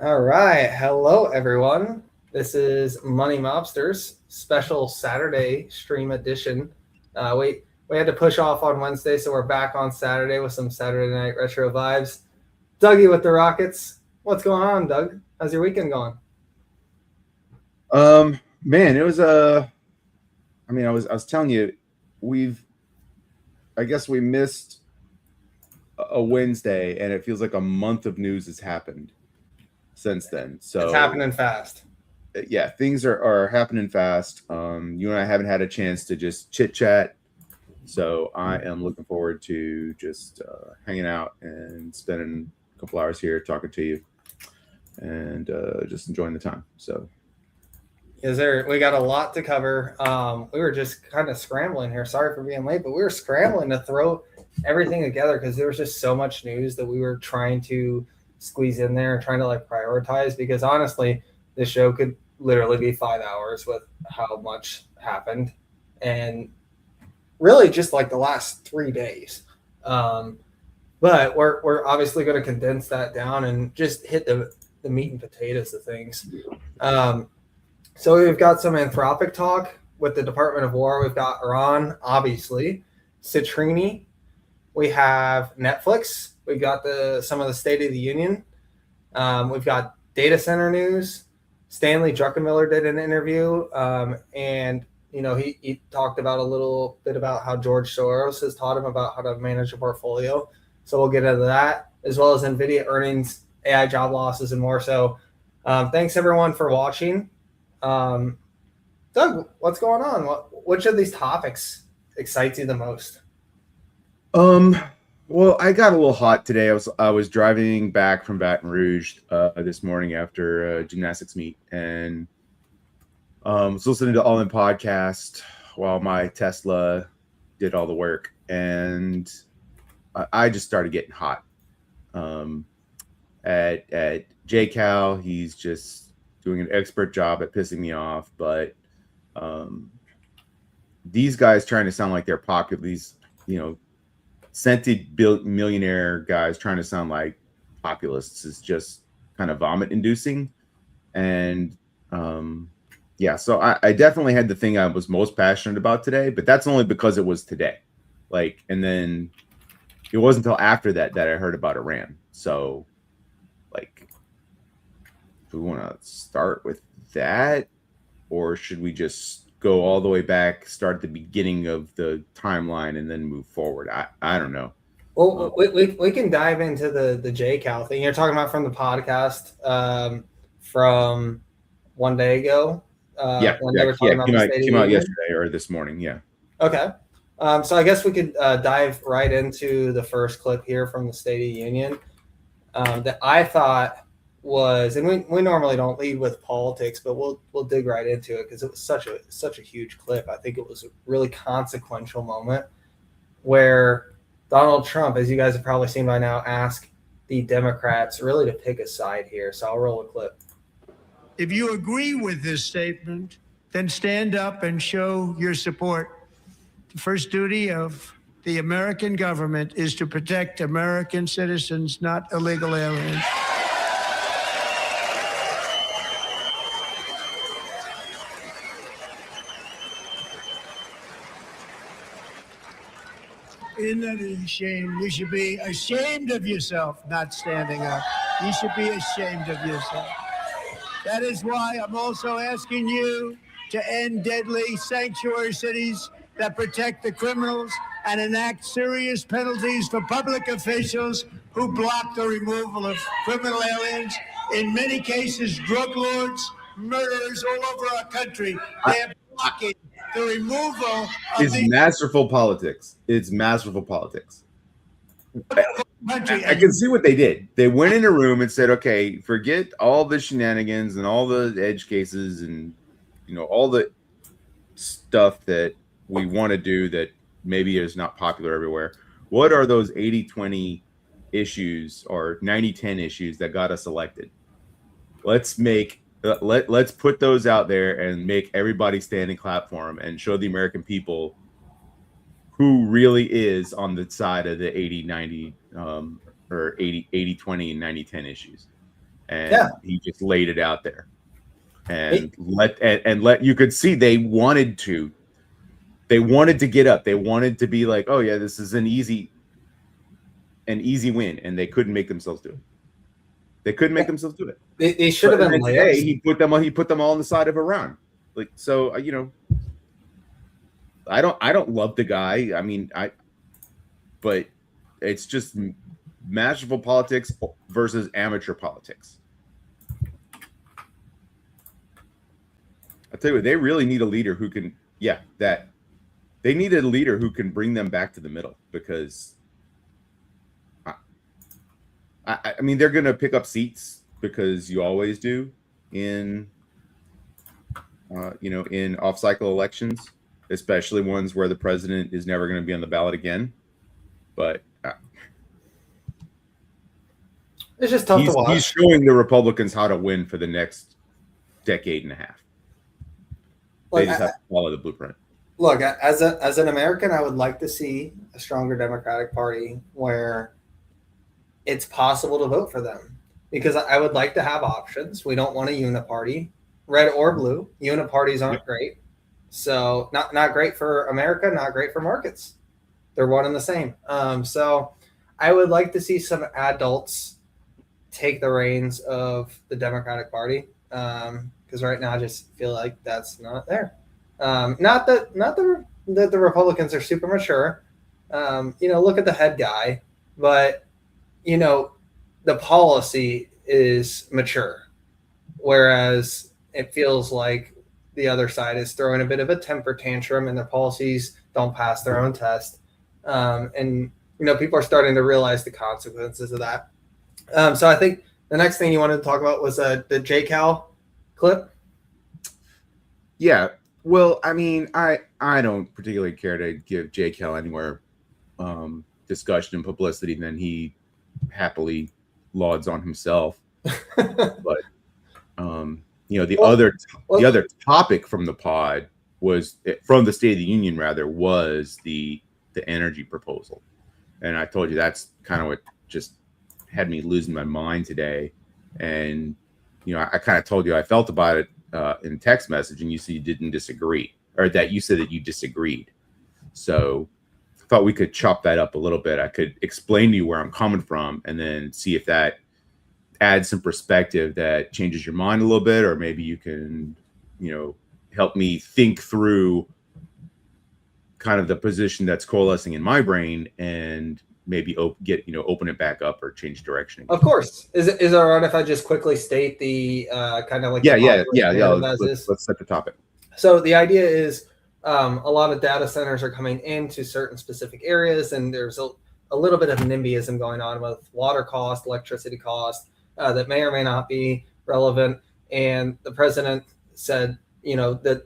All right. Hello, everyone. This is Money Mobsters special Saturday stream edition. We had to push off on Wednesday, so we're back on Saturday with some Saturday night retro vibes. Dougie with the Rockets. What's going on, Doug? How's your weekend going? Man, it was I was telling you, we've I guess we missed a Wednesday, and it feels like a month of news has happened since then. It's So happening fast. yeah, things are happening fast. You and I haven't had a chance to just chit chat, so I am looking forward to just hanging out and spending a couple hours here talking to you and just enjoying the time. So Is there? We got a lot to cover. We were just kind of scrambling here. Sorry for being late, but we were scrambling to throw everything together because there was just so much news that we were trying to squeeze in there and trying to like prioritize. Because honestly, this show could literally be 5 hours with how much happened, and really just like the last 3 days. Um, but we're obviously going to condense that down and just hit the meat and potatoes of things. Um, so we've got some Anthropic talk with the Department of War. We've got Iran, obviously, Citrini. We have Netflix. We've got the some of the State of the Union. We've got data center news. Stanley Druckenmiller did an interview, and he talked about a little bit about how George Soros has taught him about how to manage a portfolio. So we'll get into that, as well as Nvidia earnings, AI job losses, and more. So thanks everyone for watching. Um, Doug, what's going on? Which of these topics excites you the most? Um, well, I got a little hot today. I was driving back from Baton Rouge this morning after a gymnastics meet, and was listening to All In podcast while my Tesla did all the work, and I just started getting hot. Um, at JCal, he's just doing an expert job at pissing me off, but um, these guys trying to sound like they're popular. These scented millionaire guys trying to sound like populists is just kind of vomit inducing. And yeah, so I definitely had the thing I was most passionate about today, but that's only because it was today. Like, and then it wasn't until after that I heard about Iran. So, like, do we want to start with that, or should we just go all the way back, start at the beginning of the timeline, and then move forward? I don't know. Well, we can dive into the JCal thing. You're talking about from the podcast from one day ago when they were Yeah. talking about the State of Came the out Union. yesterday or this morning. Yeah. Okay. So I guess we could dive right into the first clip here from the State of the Union that I thought was, and we normally don't lead with politics, but we'll dig right into it because it was such a huge clip. I think it was a really consequential moment where Donald Trump, as you guys have probably seen by now, asked the Democrats really to pick a side here. So I'll roll a clip. If you agree with this statement, then stand up and show your support. The first duty of the American government is to protect American citizens, not illegal aliens. Isn't that a shame? You should be ashamed of yourself not standing up. You should be ashamed of yourself. That is why I'm also asking you to end deadly sanctuary cities that protect the criminals and enact serious penalties for public officials who block the removal of criminal aliens. In many cases, drug lords, murderers all over our country, they're blocking the removal of It's these masterful politics. It's masterful politics. country. I can see what they did. They went in a room and said, "Okay, forget all the shenanigans and all the edge cases and all the stuff that we want to do that maybe is not popular everywhere. What are those 80-20 issues or 90-10 issues that got us elected? Let's put those out there and make everybody stand and clap for them and show the American people who really is on the side of the 80-90 or 80-20 and 90-10 issues." and he just laid it out there, and let you could see they wanted to get up. They wanted to be like, oh yeah, this is an easy win, and they couldn't make themselves do it. They should have been layups. He put them all on the side of Iran. Like, so I don't love the guy. I mean, but it's just masterful politics versus amateur politics. I tell you what, they really need a leader who can, they need a leader who can bring them back to the middle, because I mean, they're going to pick up seats because you always do in in off-cycle elections, especially ones where the president is never going to be on the ballot again. But it's just tough to watch. He's showing the Republicans how to win for the next decade and a half. They just have to follow the blueprint. Look, as an American, I would like to see a stronger Democratic Party where it's possible to vote for them, because I would like to have options. We don't want a uniparty, red or blue. Uniparties aren't great. So not great for America, not great for markets. They're one and the same. So I would like to see some adults take the reins of the Democratic Party, because right now I just feel like that's not there. Not that the Republicans are super mature. Look at the head guy, but the policy is mature, whereas it feels like the other side is throwing a bit of a temper tantrum, and their policies don't pass their own test. And people are starting to realize the consequences of that. So I think the next thing you wanted to talk about was the JCal clip. Yeah. Well, I mean, I don't particularly care to give JCal any more discussion and publicity than he happily lauds on himself. But the other topic from the pod was from the State of the Union, rather, was the energy proposal. And I told you that's kind of what just had me losing my mind today. And I kind of told you I felt about it in text message, and you said you didn't disagree, or that you said that you disagreed. So I thought we could chop that up a little bit. I could explain to you where I'm coming from, and then see if that adds some perspective that changes your mind a little bit, or maybe you can, help me think through kind of the position that's coalescing in my brain, and maybe open it back up or change direction again. Of course. Is it all right if I just quickly state the kind of like yeah. Let's set the topic. So the idea is a lot of data centers are coming into certain specific areas, and there's a little bit of NIMBYism going on with water cost, electricity cost that may or may not be relevant. And the president said, that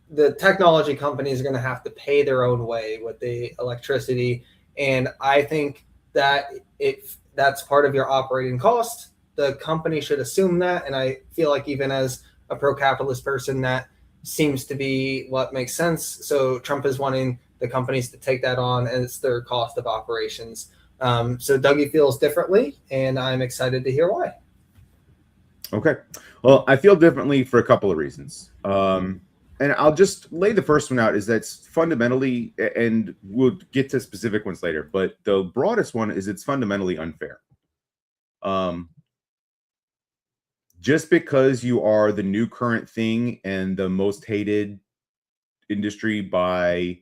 the technology companies are going to have to pay their own way with the electricity. And I think that that's part of your operating cost. The company should assume that. And I feel like even as a pro-capitalist person, that seems to be what makes sense. So Trump is wanting the companies to take that on as their cost of operations. So Dougie feels differently, and I'm excited to hear why. Okay. Well, I feel differently for a couple of reasons. And I'll just lay the first one out, is that's fundamentally, and we'll get to specific ones later, but the broadest one is it's fundamentally unfair. Just because you are the new current thing and the most hated industry by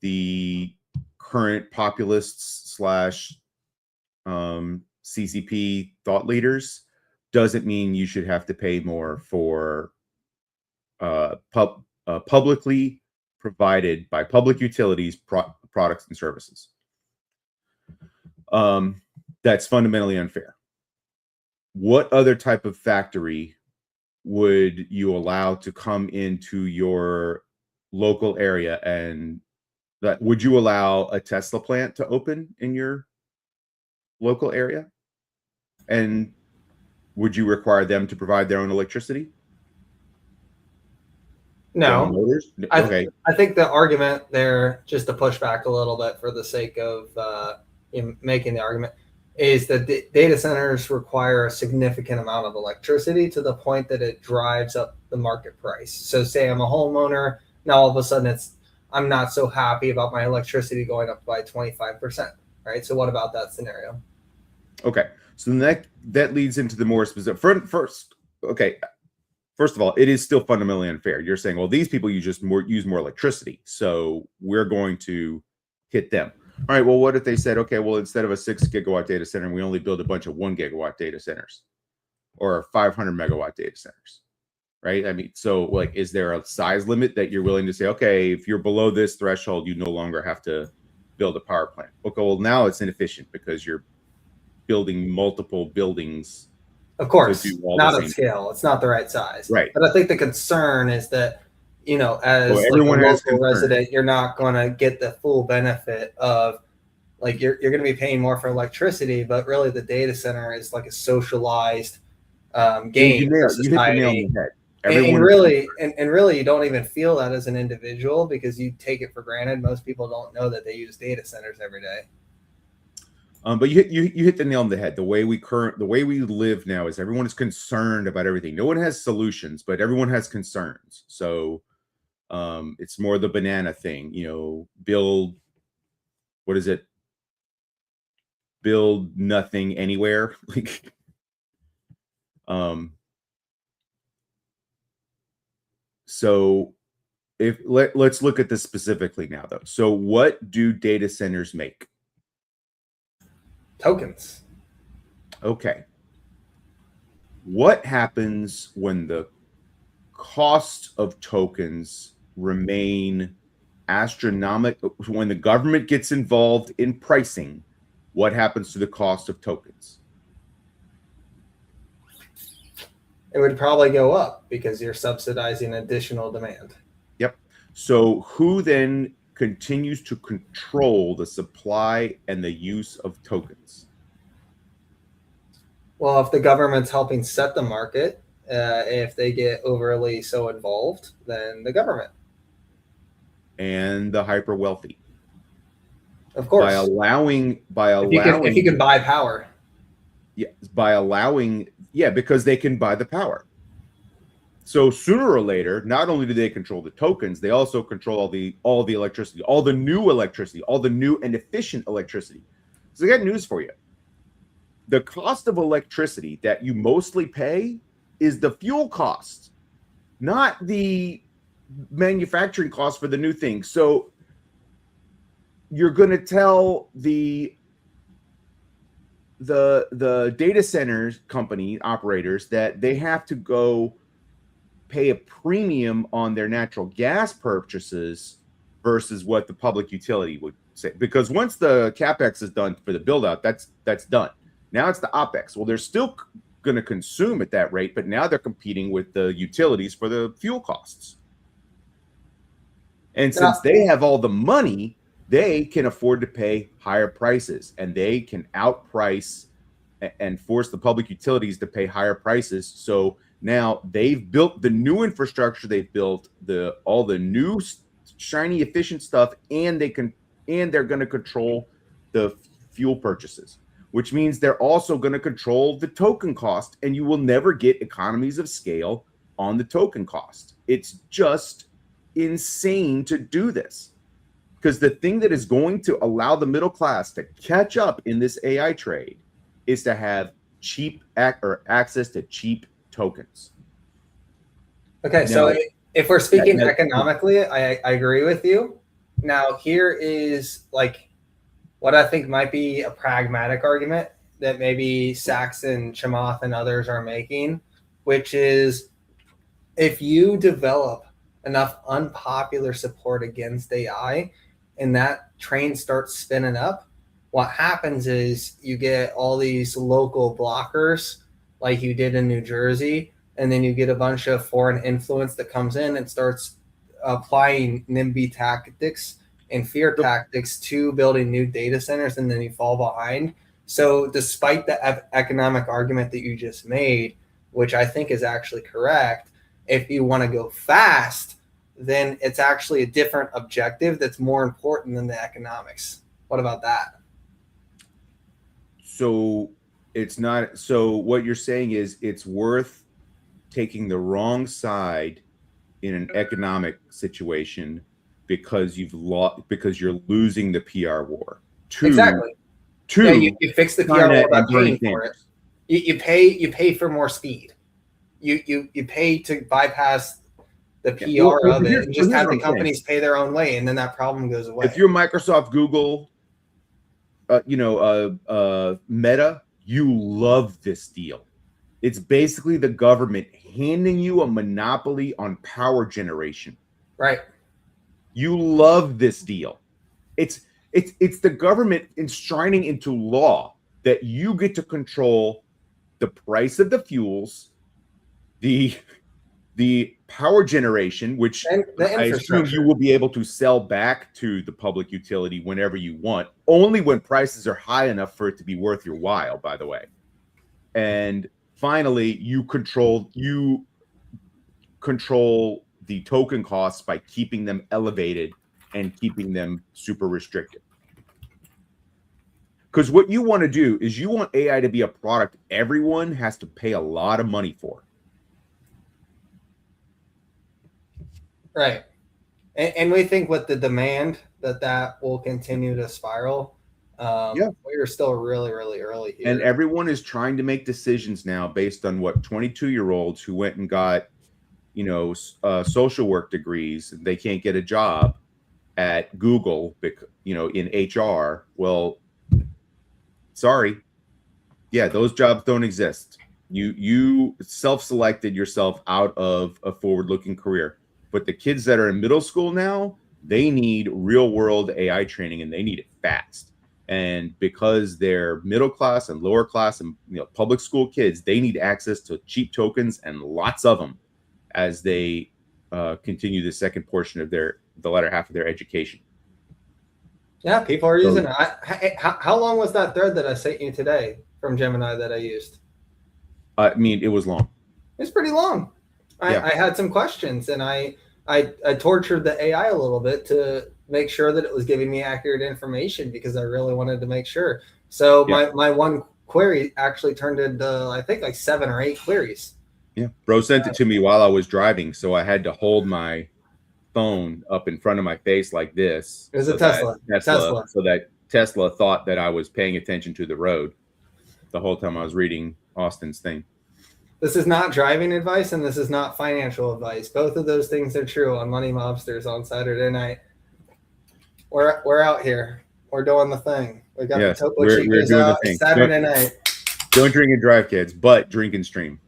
the current populists / CCP thought leaders doesn't mean you should have to pay more for publicly provided by public utilities products and services. That's fundamentally unfair. What other type of factory would you allow to come into your local area, and that would you allow a Tesla plant to open in your local area? And would you require them to provide their own electricity? No. Okay. I think the argument there, just to push back a little bit for the sake of making the argument, is that data centers require a significant amount of electricity to the point that it drives up the market price. So say I'm a homeowner, now all of a sudden I'm not so happy about my electricity going up by 25%, right? So what about that scenario? Okay, so that leads into the more specific. First, okay, first of all, it is still fundamentally unfair. You're saying, well, these people use more electricity, so we're going to hit them. All right, well, what if they said, okay, well, instead of a 6 gigawatt data center, we only build a bunch of 1 gigawatt data centers or 500 megawatt data centers, right? I mean, so like, is there a size limit that you're willing to say, okay, if you're below this threshold, you no longer have to build a power plant? Okay, well, now it's inefficient because you're building multiple buildings. Of course, not at scale. It's not the right size. Right. But I think the concern is that, as everyone like a has local concern. resident, you're not going to get the full benefit of, like, you're going to be paying more for electricity, but really the data center is like a socialized gain for society. You hit the nail on the head. And really, you don't even feel that as an individual because you take it for granted. Most people don't know that they use data centers every day. But you hit the nail on the head. The way we live now is everyone is concerned about everything. No one has solutions, but everyone has concerns. So it's more the banana thing, build, what is it? Build nothing anywhere. Like, so let's look at this specifically now, though. So what do data centers make? Tokens. Okay. What happens when the cost of tokens remain astronomical? When the government gets involved in pricing, what happens to the cost of tokens? It would probably go up because you're subsidizing additional demand. Yep. So who then continues to control the supply and the use of tokens? Well, if the government's helping set the market, if they get overly so involved, then the government. And the hyper wealthy. Of course. By allowing if you can buy power. Yeah, because they can buy the power. So sooner or later, not only do they control the tokens, they also control all the electricity, all the new electricity, all the new and efficient electricity. So I got news for you. The cost of electricity that you mostly pay is the fuel cost, not the manufacturing cost for the new thing. So you're going to tell the data centers company operators that they have to go pay a premium on their natural gas purchases versus what the public utility would say. Because once the CapEx is done for the build out, that's done. Now it's the OpEx. Well, they're still going to consume at that rate, but now they're competing with the utilities for the fuel costs. And since they have all the money, they can afford to pay higher prices, and they can outprice and force the public utilities to pay higher prices. So now they've built the new infrastructure, they've built all the new shiny efficient stuff, and they're going to control the fuel purchases, which means they're also going to control the token cost, and you will never get economies of scale on the token cost. It's just insane to do this. Because the thing that is going to allow the middle class to catch up in this AI trade is to have access to cheap tokens. Okay, so if we're speaking economically, I agree with you. Now, here is like what I think might be a pragmatic argument that maybe Saxon, Chamath, and others are making, which is if you develop enough unpopular support against AI, and that train starts spinning up, what happens is you get all these local blockers like you did in New Jersey, and then you get a bunch of foreign influence that comes in and starts applying NIMBY tactics and fear tactics to building new data centers, and then you fall behind. So despite the economic argument that you just made, which I think is actually correct, if you want to go fast, then it's actually a different objective that's more important than the economics. What about that? So it's not. So what you're saying is it's worth taking the wrong side in an economic situation because because you're losing the PR war. Exactly. Two, Yeah, you fix the PR China war by and Bernie paying for it. Sanders. You pay for more speed. You pay to bypass the PR of it and just have the companies pay their own way, and then that problem goes away. If you're Microsoft, Google, Meta, you love this deal. It's basically the government handing you a monopoly on power generation. Right. You love this deal. It's the government enshrining into law that you get to control the price of the fuels, the power generation, which and the I assume you will be able to sell back to the public utility whenever you want, only when prices are high enough for it to be worth your while, by the way. And finally, you control the token costs by keeping them elevated and keeping them super restricted. Because what you want to do is you want AI to be a product everyone has to pay a lot of money for. Right. And we think with the demand that will continue to spiral. We are still really, really early here. And everyone is trying to make decisions now based on what 22-year-olds who went and got, social work degrees. They can't get a job at Google, in HR. Well, sorry. Yeah, those jobs don't exist. You self-selected yourself out of a forward-looking career. But the kids that are in middle school now, they need real-world AI training, and they need it fast. And because they're middle class and lower class and public school kids, they need access to cheap tokens and lots of them as they continue the second portion of the latter half of their education. Yeah, people are using it. How long was that thread that I sent you today from Gemini that I used? I mean, it was long. It's pretty long. I had some questions, and I tortured the AI a little bit to make sure that it was giving me accurate information because I really wanted to make sure. So my one query actually turned into, I think, like 7 or 8 queries. Yeah, bro sent it to me while I was driving, so I had to hold my phone up in front of my face like this. It was a Tesla. So that Tesla thought that I was paying attention to the road the whole time I was reading Austin's thing. This is not driving advice, and this is not financial advice. Both of those things are true on Money Mobsters on Saturday night. We're out here. We're doing the thing. We got the Topo Chicos out Saturday night. Don't drink and drive, kids, but drink and stream.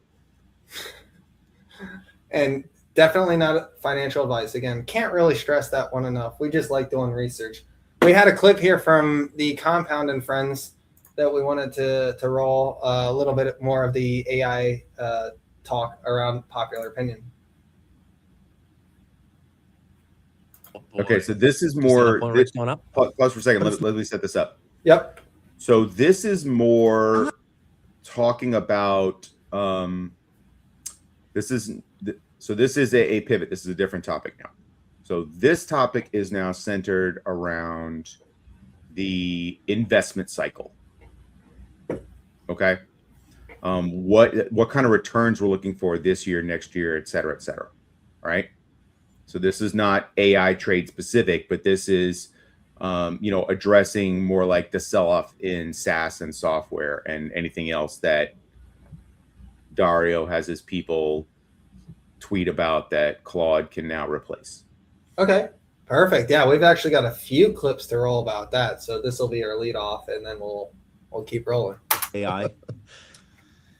And definitely not financial advice. Again, can't really stress that one enough. We just like doing research. We had a clip here from the Compound and Friends that we wanted to roll a little bit more of the AI talk around popular opinion. Okay, so this is more. Pause for a second. Let me set this up. Yep. So this is more talking about. This is a pivot. This is a different topic now. So this topic is now centered around the investment cycle. Okay. What kind of returns we're looking for this year, next year, et cetera, et cetera. All right. So this is not AI trade specific, but this is, addressing more like the sell-off in SaaS and software and anything else that Dario has his people tweet about that Claude can now replace. Okay, perfect. Yeah, we've actually got a few clips to roll about that. So this will be our lead off, and then we'll keep rolling. AI.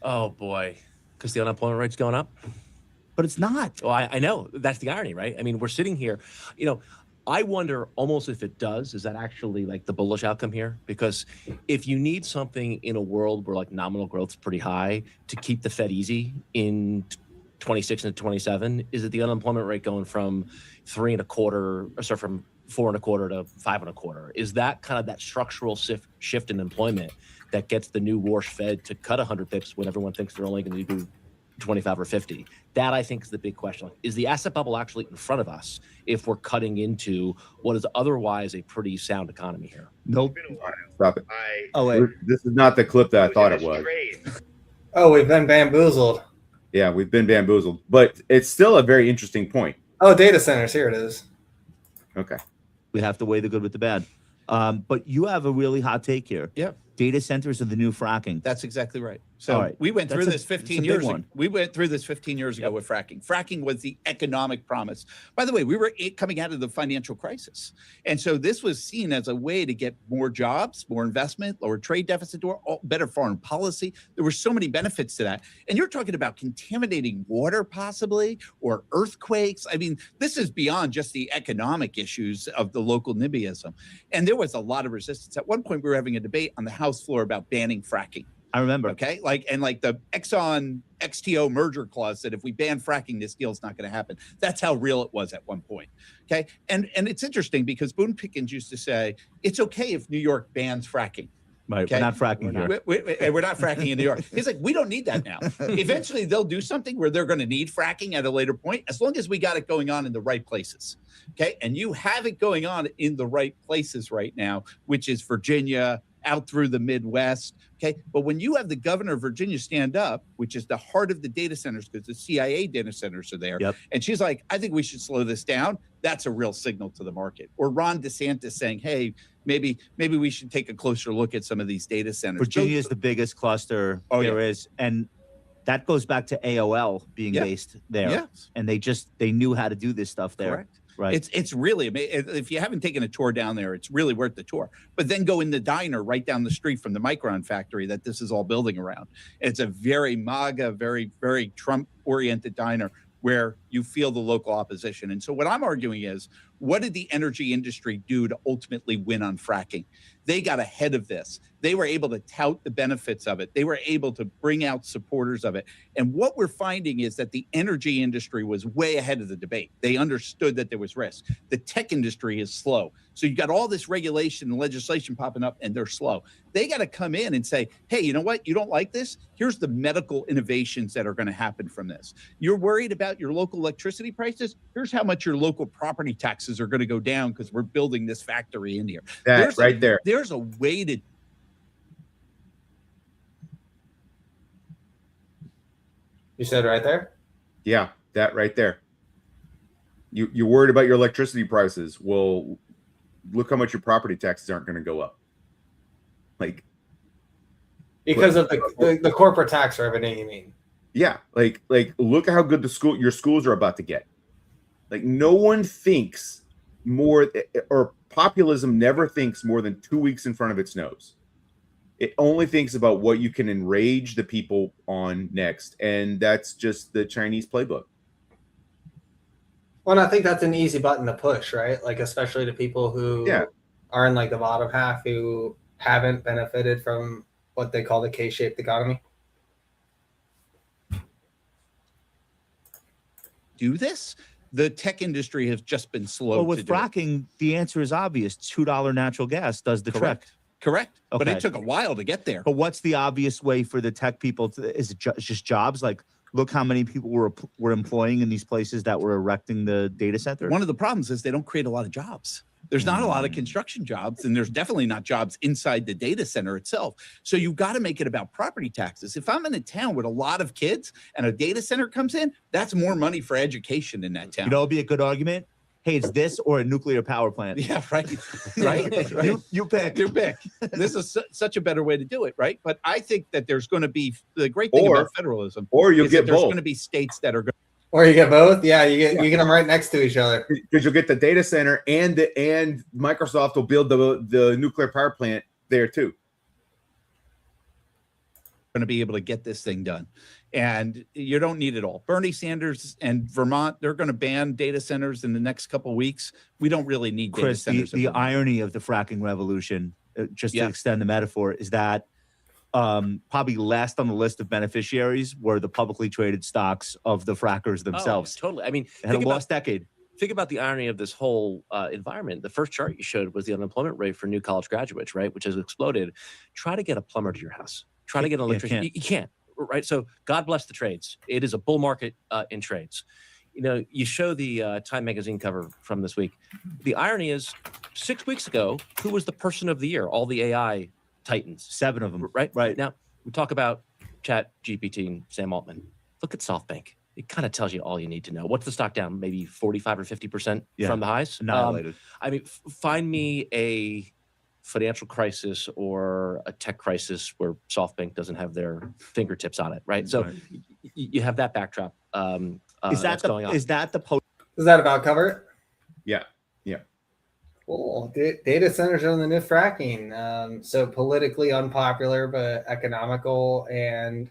Oh boy, because the unemployment rate's going up. But it's not. Well, I know. That's the irony, right? I mean, we're sitting here, I wonder almost if it does, is that actually like the bullish outcome here? Because if you need something in a world where like nominal growth is pretty high to keep the Fed easy in 26 and 27, is it the unemployment rate going from 3.25, or from 4.25 to 5.25? Is that kind of that structural shift in employment that gets the new Warsh Fed to cut 100 pips when everyone thinks they're only going to do 25 or 50. That, I think, is the big question. Is the asset bubble actually in front of us if we're cutting into what is otherwise a pretty sound economy here? Nope. Stop it. Oh, wait. This is not the clip that I thought it was. Oh, we've been bamboozled. Yeah, we've been bamboozled, but it's still a very interesting point. Oh, data centers. Here it is. Okay. We have to weigh the good with the bad. But you have a really hot take here. Yeah. Data centers are the new fracking. That's exactly right. So All right. we went through That's this a 15 big years ago. one. We went through this 15 years ago with fracking. Fracking was the economic promise. By the way, we were coming out of the financial crisis. And so this was seen as a way to get more jobs, more investment, lower trade deficit, or better foreign policy. There were so many benefits to that. And you're talking about contaminating water possibly, or earthquakes. I mean, this is beyond just the economic issues of the local NIMBYism. And there was a lot of resistance. At one point, we were having a debate on the House floor about banning fracking. I remember. Okay, like the Exxon XTO merger clause said if we ban fracking, this deal's not going to happen. That's how real it was at one point. Okay, and it's interesting because Boone Pickens used to say it's okay if New York bans fracking. Right. Okay? We're not fracking here. We're not fracking in New York. He's like, we don't need that now. Eventually, they'll do something where they're going to need fracking at a later point, as long as we got it going on in the right places. Okay, and you have it going on in the right places right now, which is Virginia, out through the Midwest. Okay. But when you have the governor of Virginia stand up, which is the heart of the data centers, because the CIA data centers are there. Yep. And she's like, I think we should slow this down. That's a real signal to the market. Or Ron DeSantis saying, hey, maybe we should take a closer look at some of these data centers. Virginia is the biggest cluster there is. And that goes back to AOL being based there. Yeah. And they knew how to do this stuff there. Correct. Right. It's really amazing. If you haven't taken a tour down there, it's really worth the tour. But then go in the diner right down the street from the Micron factory that this is all building around. It's a very MAGA, very, very Trump-oriented diner where you feel the local opposition. And so what I'm arguing is, what did the energy industry do to ultimately win on fracking? They got ahead of this. They were able to tout the benefits of it. They were able to bring out supporters of it. And what we're finding is that the energy industry was way ahead of the debate. They understood that there was risk. The tech industry is slow. So you got all this regulation and legislation popping up, and they're slow. They got to come in and say, hey, you know what? You don't like this? Here's the medical innovations that are going to happen from this. You're worried about your local electricity prices? Here's how much your local property taxes are going to go down because we're building this factory in here. That's right there. There's a way to. You said right there? Yeah, that right there. You're worried about your electricity prices. Well, look how much your property taxes aren't going to go up. Like, Because of the corporate tax revenue, you mean? yeah, like look at how good your schools are about to get. Like, no one thinks more, or populism never thinks more than 2 weeks in front of its nose. It only thinks about what you can enrage the people on next, and that's just the Chinese playbook. Well, I think that's an easy button to push, right? Like, especially to people who are in like the bottom half who haven't benefited from what they call the K-shaped economy. Do this? The tech industry has just been slow. Well, with fracking, the answer is obvious. $2 natural gas does the trick. Correct. Okay. But it took a while to get there. But what's the obvious way for the tech people to, is it just jobs? Like, look how many people were employing in these places that were erecting the data center. One of the problems is they don't create a lot of jobs. There's not a lot of construction jobs, and there's definitely not jobs inside the data center itself. So you got to make it about property taxes. If I'm in a town with a lot of kids and a data center comes in, that's more money for education in that town. You know, it'd be a good argument. Hey, it's this or a nuclear power plant. Yeah, right. Right. You pick. You pick. This is such a better way to do it, right? But I think that there's going to be the great thing about federalism, or you'll get there's both. going to be states that are going. Or you get both? Yeah, you get them right next to each other. Because you'll get the data center, and Microsoft will build the nuclear power plant there too. Going to be able to get this thing done, and you don't need it all. Bernie Sanders and Vermont, they're going to ban data centers in the next couple of weeks. We don't really need Chris, data centers. The irony of the fracking revolution, just to extend the metaphor, is that probably last on the list of beneficiaries were the publicly traded stocks of the frackers themselves. Oh, totally. I mean, it had a lost decade. Think about the irony of this whole environment. The first chart you showed was the unemployment rate for new college graduates, right, which has exploded. Try to get a plumber to your house. Try to get an electrician. You can't. right? So God bless the trades. It is a bull market in trades. You show the Time magazine cover from this week. The irony is, 6 weeks ago, who was the person of the year? All the AI titans. 7 of them. Right? Right. Now, we talk about Chat GPT and Sam Altman. Look at SoftBank. It kind of tells you all you need to know. What's the stock down? Maybe 45 or 50% from the highs? Annihilated. Find me a financial crisis or a tech crisis where SoftBank doesn't have their fingertips on it, right? So you have that backdrop. Is that going on. Is that the post? Does that about cover it? Yeah. Cool. Data centers are the new fracking. So politically unpopular, but economical, and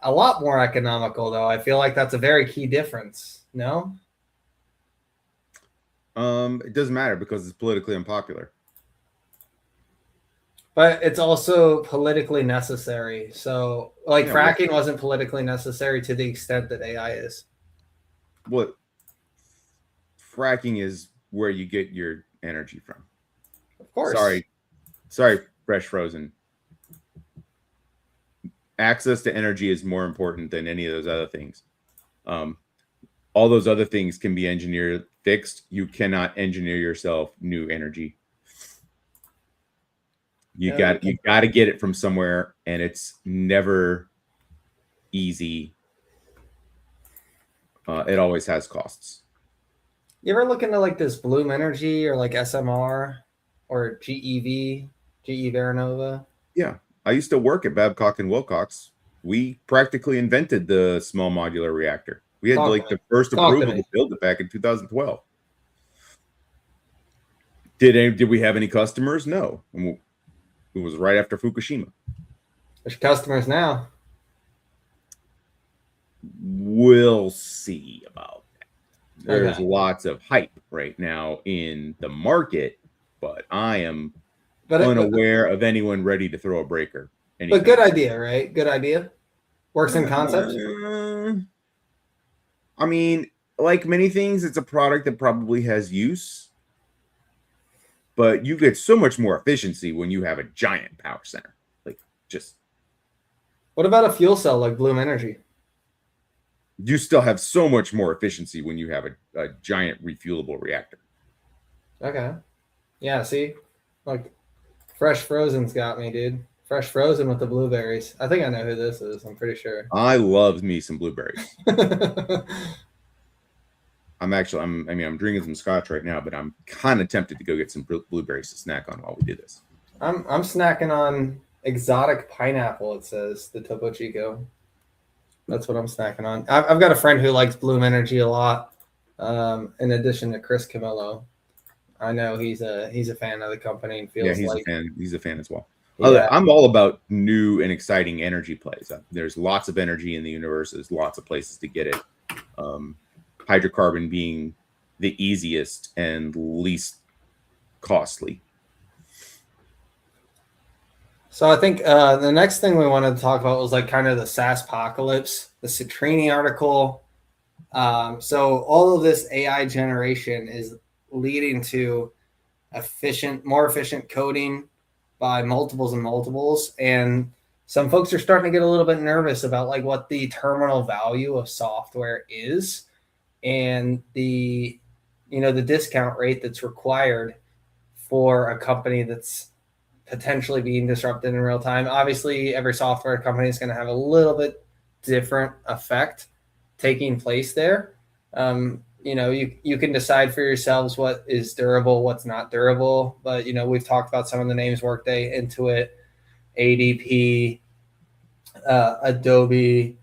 a lot more economical, though. I feel like that's a very key difference. No? It doesn't matter because it's politically unpopular. But it's also politically necessary. So, fracking wasn't politically necessary to the extent that AI is. What fracking is where you get your energy from. Of course. Sorry, fresh frozen. Access to energy is more important than any of those other things. All those other things can be engineered, fixed. You cannot engineer yourself new energy. You got to get it from somewhere, and it's never easy. It always has costs. You ever look into this Bloom Energy or SMR or GE Veranova? Yeah. I used to work at Babcock and Wilcox. We practically invented the small modular reactor. We had the first approval to build it back in 2012. Did we have any customers? No. It was right after Fukushima. There's customers now. We'll see about that. There's lots of hype right now in the market, but I am unaware of anyone ready to throw a breaker. But good idea, right? Good idea. Works in concept. I mean, like many things, it's a product that probably has use, but you get so much more efficiency when you have a giant power center. What about a fuel cell like Bloom Energy? You still have so much more efficiency when you have a giant refuelable reactor. Okay. Yeah, see? Fresh Frozen's got me, dude. Fresh Frozen with the blueberries. I think I know who this is. I'm pretty sure. I love me some blueberries. I'm drinking some scotch right now, but I'm kind of tempted to go get some blueberries to snack on while we do this. I'm snacking on exotic pineapple, it says, the Topo Chico. That's what I'm snacking on. I've got a friend who likes Bloom Energy a lot, in addition to Chris Camillo. I know he's a fan of the company and feels a fan. He's a fan as well. Yeah. I'm all about new and exciting energy plays. There's lots of energy in the universe. There's lots of places to get it. Hydrocarbon being the easiest and least costly. So I think the next thing we wanted to talk about was kind of the SaaS apocalypse, the Citrini article. So all of this AI generation is leading to more efficient coding by multiples and multiples. And some folks are starting to get a little bit nervous about what the terminal value of software is and the discount rate that's required for a company that's potentially being disrupted in real time. Obviously, every software company is going to have a little bit different effect taking place there. You can decide for yourselves what is durable, what's not durable. But, we've talked about some of the names: Workday, Intuit, ADP, Adobe,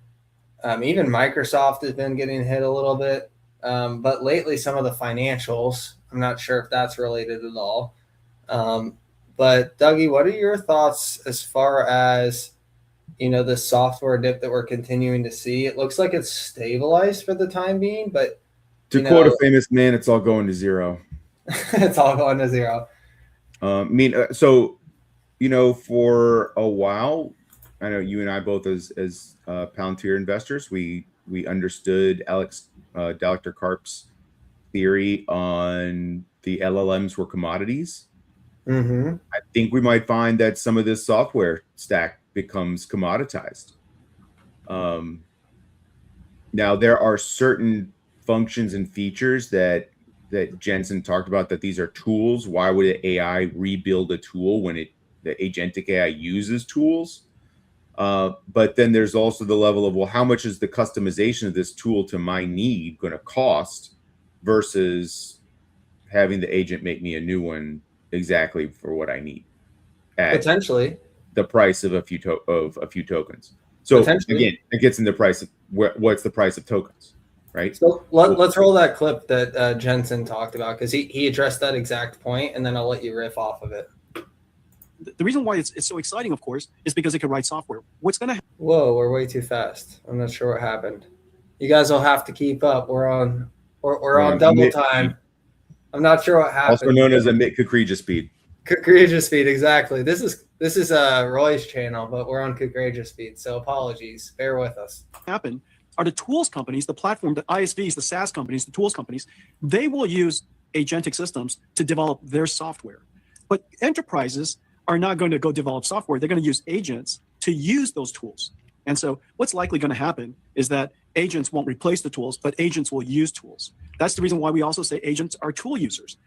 even Microsoft has been getting hit a little bit. But lately, some of the financials, I'm not sure if that's related at all. But Dougie, what are your thoughts as far as, the software dip that we're continuing to see? It looks like it's stabilized for the time being, but to quote a famous man, it's all going to zero. It's all going to zero. For a while, I know you and I both as Palantir investors, we understood Dr. Karp's theory on the LLMs were commodities. Mm-hmm. I think we might find that some of this software stack becomes commoditized. Now there are certain functions and features that Jensen talked about, that these are tools. Why would AI rebuild a tool when the agentic AI uses tools? But then there's also the level of, well, how much is the customization of this tool to my need going to cost versus having the agent make me a new one exactly for what I need at Potentially the price of a few tokens. So again, it gets in the price of what's the price of tokens, right? So let's roll that clip that Jensen talked about, because he addressed that exact point, and then I'll let you riff off of it. The reason why it's so exciting, of course, is because it can write software. What's going to happen? Whoa, we're way too fast. I'm not sure what happened. You guys will have to keep up. We're on double time. I'm not sure what happened. Also known as a Kukreja speed. Kukreja speed, exactly. This is Roy's channel, but we're on Kukreja speed, so apologies. Bear with us. Happen are the tools companies, the platform, the ISVs, the SaaS companies, the tools companies. They will use agentic systems to develop their software, but enterprises are not going to go develop software. They're going to use agents to use those tools. And so what's likely going to happen is that agents won't replace the tools, but agents will use tools. That's the reason why we also say agents are tool users.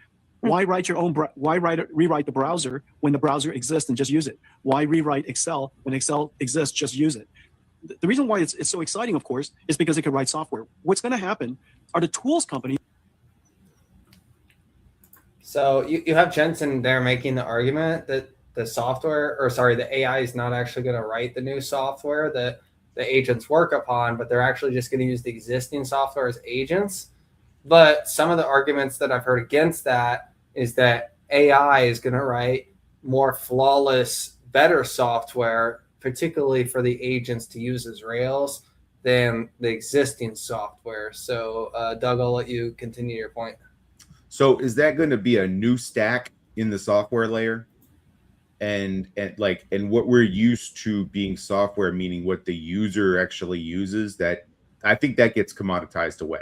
Why write rewrite the browser when the browser exists and just use it? Why rewrite Excel when Excel exists, just use it? The reason why it's so exciting, of course, is because it can write software. What's going to happen are the tools companies. So you have Jensen there making the argument that the AI is not actually going to write the new software that the agents work upon, but they're actually just going to use the existing software as agents. But some of the arguments that I've heard against that is that AI is going to write more flawless, better software, particularly for the agents to use as Rails, than the existing software. So, Doug, I'll let you continue your point. So is that going to be a new stack in the software layer? And what we're used to being software, meaning what the user actually uses, that I think that gets commoditized away.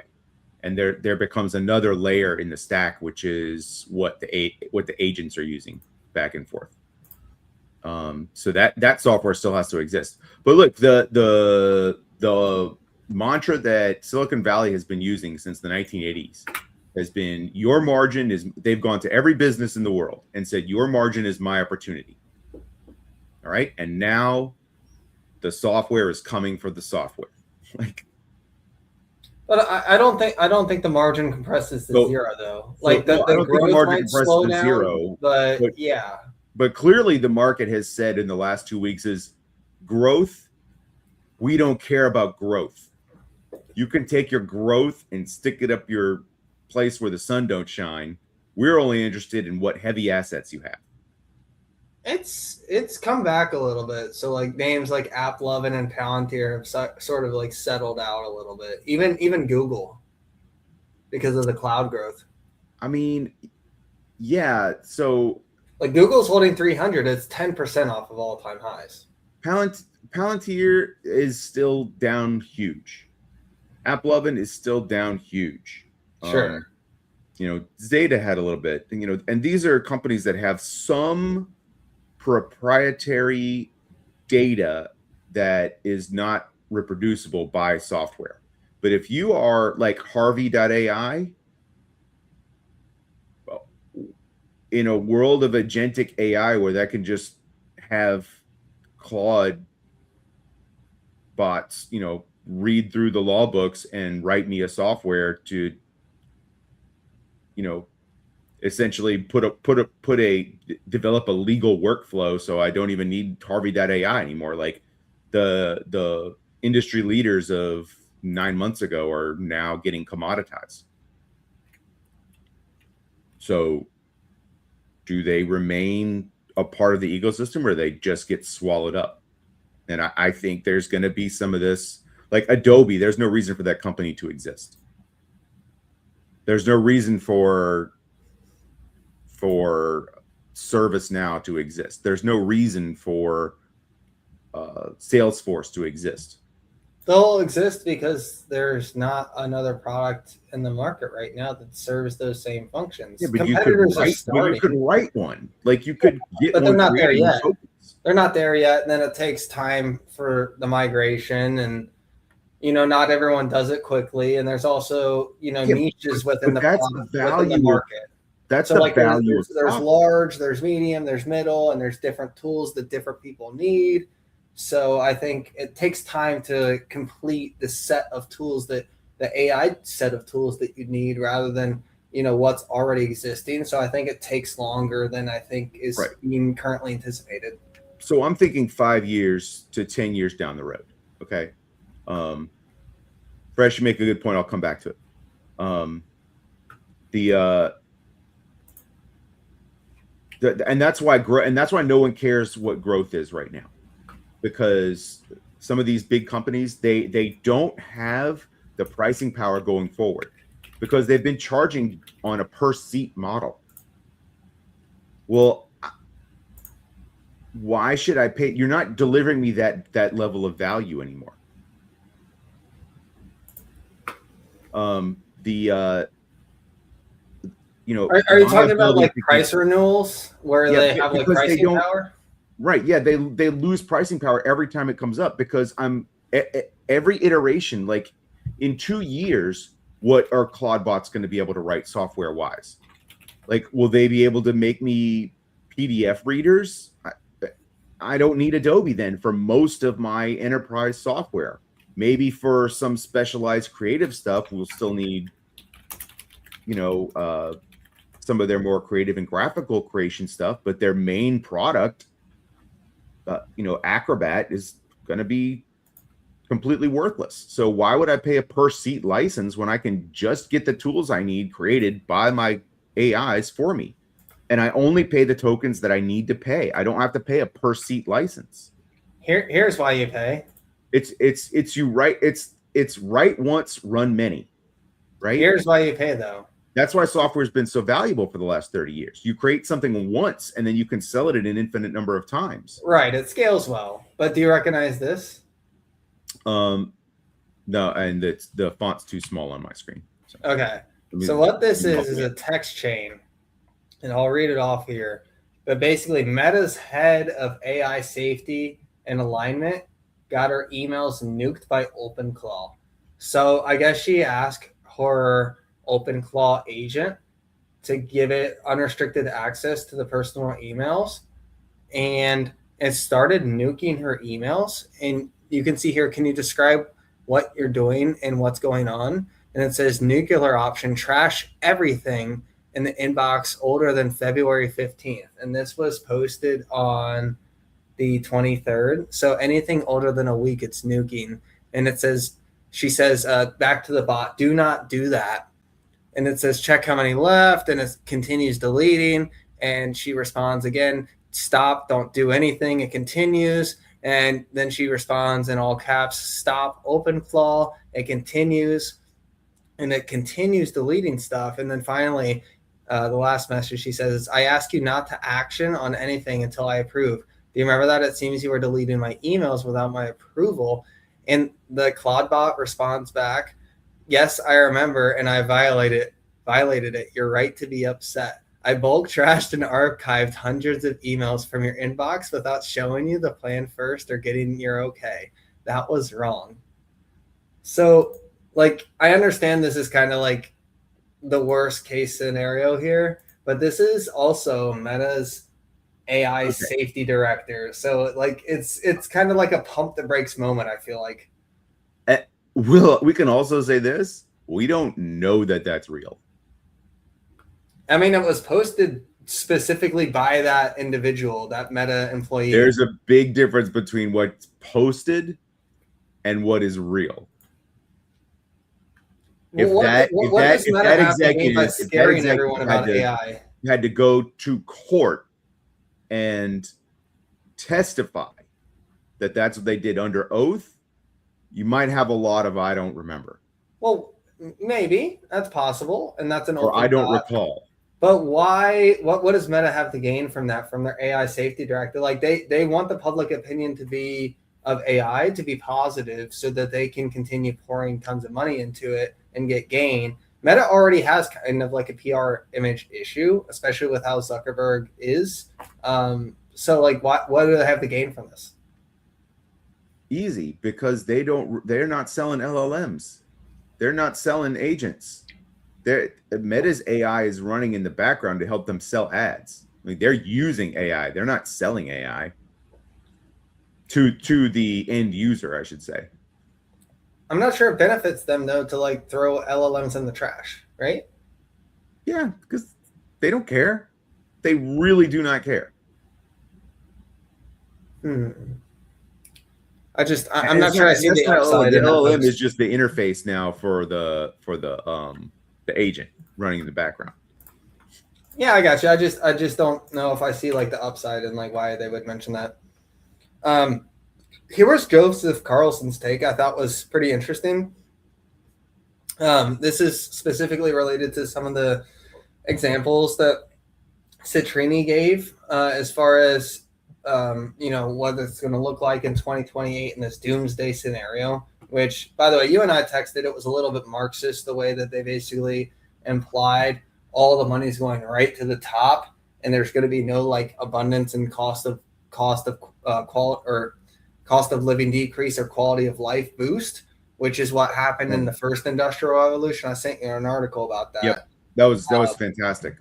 And there becomes another layer in the stack, which is what the agents are using back and forth. So that software still has to exist. But look, the mantra that Silicon Valley has been using since the 1980s has been, your margin is, they've gone to every business in the world and said, your margin is my opportunity. All right. And now the software is coming for the software. But I don't think the margin compresses to zero, though. Like the growth might slow down, zero, but yeah. But clearly the market has said in the last 2 weeks is growth. We don't care about growth. You can take your growth and stick it up your place where the sun don't shine. We're only interested in what heavy assets you have. It's come back a little bit. So like names like AppLovin and Palantir have sort of like settled out a little bit. Even Google, because of the cloud growth. I mean, yeah. So like Google's holding 300. It's 10% off of all-time highs. Palantir is still down huge. AppLovin is still down huge. Sure. Zeta had a little bit, and these are companies that have some proprietary data that is not reproducible by software. But if you are like Harvey.ai, well, in a world of agentic AI where that can just have Claude bots, read through the law books and write me a software to essentially develop a legal workflow, so I don't even need Harvey.ai anymore. Like the industry leaders of 9 months ago are now getting commoditized. So do they remain a part of the ecosystem, or they just get swallowed up? And I think there's going to be some of this, like Adobe. There's no reason for that company to exist. There's no reason for ServiceNow to exist. There's no reason for Salesforce to exist. They'll exist because there's not another product in the market right now that serves those same functions. Yeah, but you could write one. Like you could get but one. They're not there yet. They're not there yet, and then it takes time for the migration, and not everyone does it quickly, and there's also niches within the that's the within the value. market. That's So the like value. there's large, there's medium, there's middle, and there's different tools that different people need. So I think it takes time to complete the set of tools that the AI set of tools that you need rather than what's already existing. So I think it takes longer than I think is being currently anticipated. So I'm thinking 5 years to 10 years down the road. Okay. Fresh, you make a good point. I'll come back to it. And that's why no one cares what growth is right now, because some of these big companies, they don't have the pricing power going forward because they've been charging on a per seat model. Well, why should I pay? You're not delivering me that level of value anymore. Are you talking about like price renewals where they have like pricing power? Right. Yeah. They lose pricing power every time it comes up because every iteration, like in 2 years, what are Claude bots going to be able to write software wise? Like, will they be able to make me PDF readers? I don't need Adobe then for most of my enterprise software. Maybe for some specialized creative stuff, we'll still need, some of their more creative and graphical creation stuff, but their main product, Acrobat, is going to be completely worthless. So why would I pay a per seat license when I can just get the tools I need created by my AIs for me? And I only pay the tokens that I need to pay. I don't have to pay a per seat license. Here's why you pay. It's write once, run many, right? Here's why you pay though. That's why software has been so valuable for the last 30 years. You create something once and then you can sell it an infinite number of times. Right. It scales well. But do you recognize this? No, and the font's too small on my screen. So. Okay. So what this is a text chain. And I'll read it off here. But basically, Meta's head of AI safety and alignment got her emails nuked by OpenClaw. So I guess she asked her OpenClaw agent to give it unrestricted access to the personal emails. And it started nuking her emails. And you can see here, can you describe what you're doing and what's going on? And it says nuclear option, trash everything in the inbox older than February 15th. And this was posted on the 23rd. So anything older than a week, it's nuking. And it says, she says, back to the bot, do not do that. And it says, check how many left. And it continues deleting. And she responds again, stop, don't do anything. It continues. And then she responds in all caps, stop, OpenClaw. It continues. And it continues deleting stuff. And then finally, the last message, she says, I ask you not to action on anything until I approve. Do you remember that? It seems you were deleting my emails without my approval. And the Claude bot responds back, yes, I remember, and I violated it. You're right to be upset. I bulk trashed and archived hundreds of emails from your inbox without showing you the plan first or getting your okay. That was wrong. So, like, I understand this is kind of like the worst case scenario here, but this is also Meta's AI safety director. So like it's kind of like a pump the brakes moment, I feel like. We can also say this, we don't know that that's real. I mean, it was posted specifically by that individual, that Meta employee. There's a big difference between what's posted and what is real. If that executive everyone about AI had to go to court and testify that that's what they did under oath, you might have a lot of I don't remember. Well, maybe that's possible, and that's an. Or I don't recall. But why? What does Meta have to gain from that? From their AI safety director, like they want the public opinion to be of AI to be positive, so that they can continue pouring tons of money into it and get gain. Meta already has kind of like a PR image issue, especially with how Zuckerberg is. So like, what do they have to gain from this? Easy, because they're not selling LLMs. They're not selling agents. Meta's AI is running in the background to help them sell ads. I mean, they're using AI. They're not selling AI to the end user, I should say. I'm not sure it benefits them though to like throw LLMs in the trash, right? Yeah, because they don't care. They really do not care. I'm not sure I see the upside. The LLM is just the interface now for the agent running in the background. Yeah, I got you. I just don't know if I see like the upside and like why they would mention that. Here was Joseph Carlson's take. I thought was pretty interesting. This is specifically related to some of the examples that Citrini gave as far as what it's going to look like in 2028 in this doomsday scenario. Which, by the way, you and I texted. It was a little bit Marxist the way that they basically implied all the money's going right to the top, and there's going to be no like abundance and cost of living decrease or quality of life boost, which is what happened in the first industrial revolution. I sent you an article about that. Yep, that was fantastic.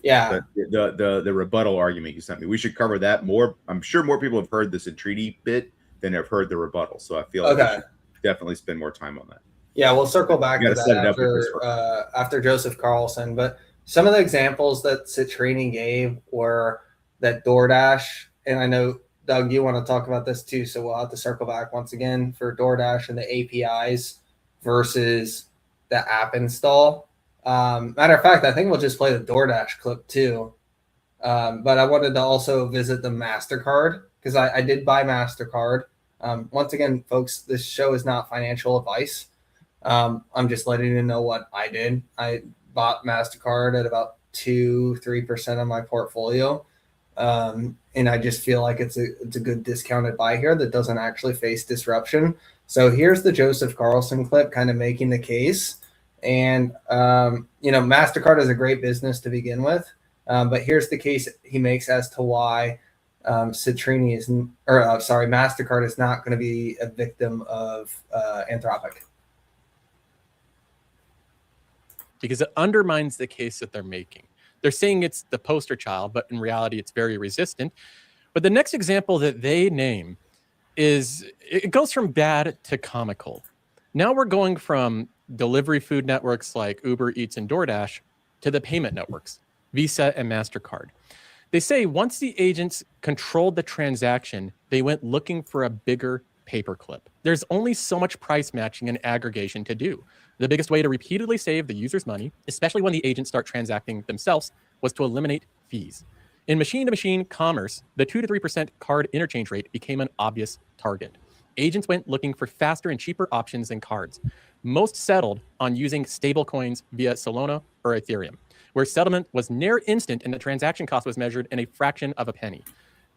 Yeah, the rebuttal argument you sent me. We should cover that more. I'm sure more people have heard this entreaty bit than have heard the rebuttal, so I feel like we should definitely spend more time on that. Yeah, we'll circle back to that after Joseph Carlson. But some of the examples that Citrini gave were that DoorDash, and I know, Doug, you want to talk about this too, so we'll have to circle back once again for DoorDash and the APIs versus the app install. Matter of fact, I think we'll just play the DoorDash clip too. But I wanted to also visit the MasterCard because I did buy MasterCard. Once again, folks, this show is not financial advice. I'm just letting you know what I did. I bought MasterCard at about 2-3% of my portfolio. And I just feel like it's a good discounted buy here that doesn't actually face disruption. So here's the Joseph Carlson clip kind of making the case. And, MasterCard is a great business to begin with. But here's the case he makes as to why MasterCard is not going to be a victim of Anthropic. Because it undermines the case that they're making. They're saying it's the poster child, but in reality, it's very resistant. But the next example that they name it goes from bad to comical. Now we're going from delivery food networks like Uber Eats and DoorDash to the payment networks, Visa and MasterCard. They say once the agents controlled the transaction, they went looking for a bigger paperclip. There's only so much price matching and aggregation to do. The biggest way to repeatedly save the user's money, especially when the agents start transacting themselves, was to eliminate fees. In machine-to-machine commerce, the 2 to 3% card interchange rate became an obvious target. Agents went looking for faster and cheaper options than cards. Most settled on using stablecoins via Solana or Ethereum, where settlement was near instant and the transaction cost was measured in a fraction of a penny.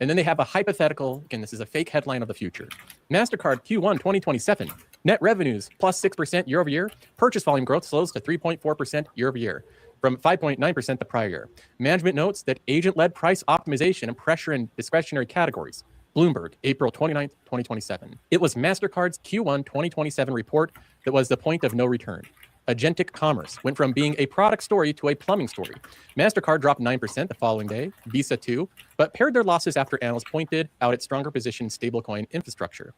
And then they have a hypothetical, again, this is a fake headline of the future. MasterCard Q1 2027, net revenues plus 6% year over year. Purchase volume growth slows to 3.4% year over year from 5.9% the prior year. Management notes that agent-led price optimization and pressure in discretionary categories. Bloomberg, April 29th, 2027. It was MasterCard's Q1 2027 report that was the point of no return. Agentic commerce went from being a product story to a plumbing story. MasterCard dropped 9% the following day, Visa too, but pared their losses after analysts pointed out its stronger position stablecoin infrastructure.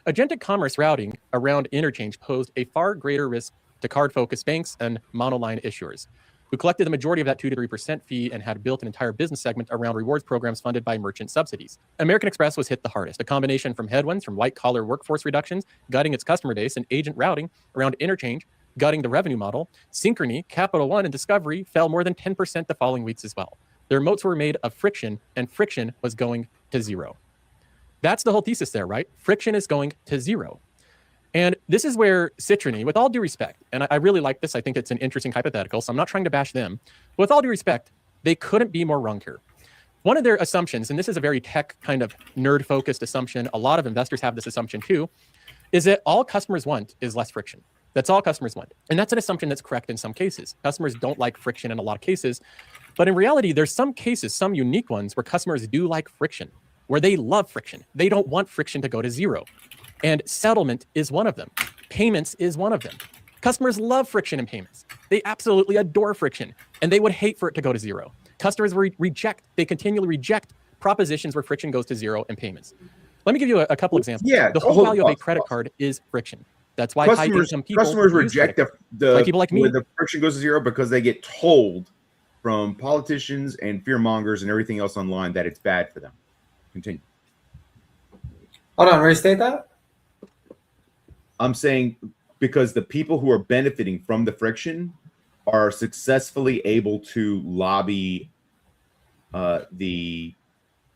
Agentic commerce routing around interchange posed a far greater risk to card-focused banks and monoline issuers, who collected the majority of that 2 to 3% fee and had built an entire business segment around rewards programs funded by merchant subsidies. American Express was hit the hardest, a combination from headwinds from white-collar workforce reductions, gutting its customer base, and agent routing around interchange, gutting the revenue model. Synchrony, Capital One, and Discovery fell more than 10% the following weeks as well. Their moats were made of friction, and friction was going to zero. That's the whole thesis there, right? Friction is going to zero. And this is where Citrini, with all due respect, and I really like this, I think it's an interesting hypothetical, so I'm not trying to bash them, but with all due respect, they couldn't be more wrong here. One of their assumptions, and this is a very tech kind of nerd-focused assumption, a lot of investors have this assumption too, is that all customers want is less friction. That's all customers want. And that's an assumption that's correct in some cases. Customers don't like friction in a lot of cases. But in reality, there's some cases, some unique ones, where customers do like friction, where they love friction. They don't want friction to go to zero. And settlement is one of them. Payments is one of them. Customers love friction in payments. They absolutely adore friction, and they would hate for it to go to zero. Customers they continually reject propositions where friction goes to zero in payments. Let me give you a couple examples. Yeah, the whole value of a credit card is friction. That's why high-income people reject the people like me. when the friction goes to zero because they get told from politicians and fear mongers and everything else online that it's bad for them. Continue. Hold on, restate that. I'm saying because the people who are benefiting from the friction are successfully able to lobby the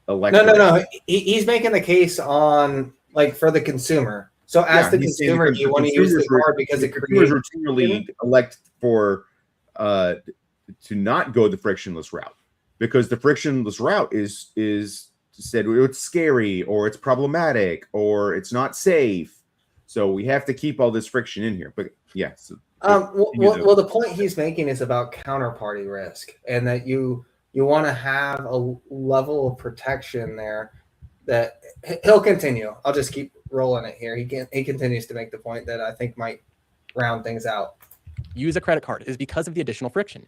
electorate. No. He's making the case on like for the consumer. So as the consumer, you want to use the card because it creates routinely elect for to not go the frictionless route because the frictionless route is said it's scary or it's problematic or it's not safe. So we have to keep all this friction in here. But yes. Well, the point he's making is about counterparty risk and that you want to have a level of protection there that he'll continue. I'll just keep rolling it here. He continues to make the point that I think might round things out. Use a credit card is because of the additional friction.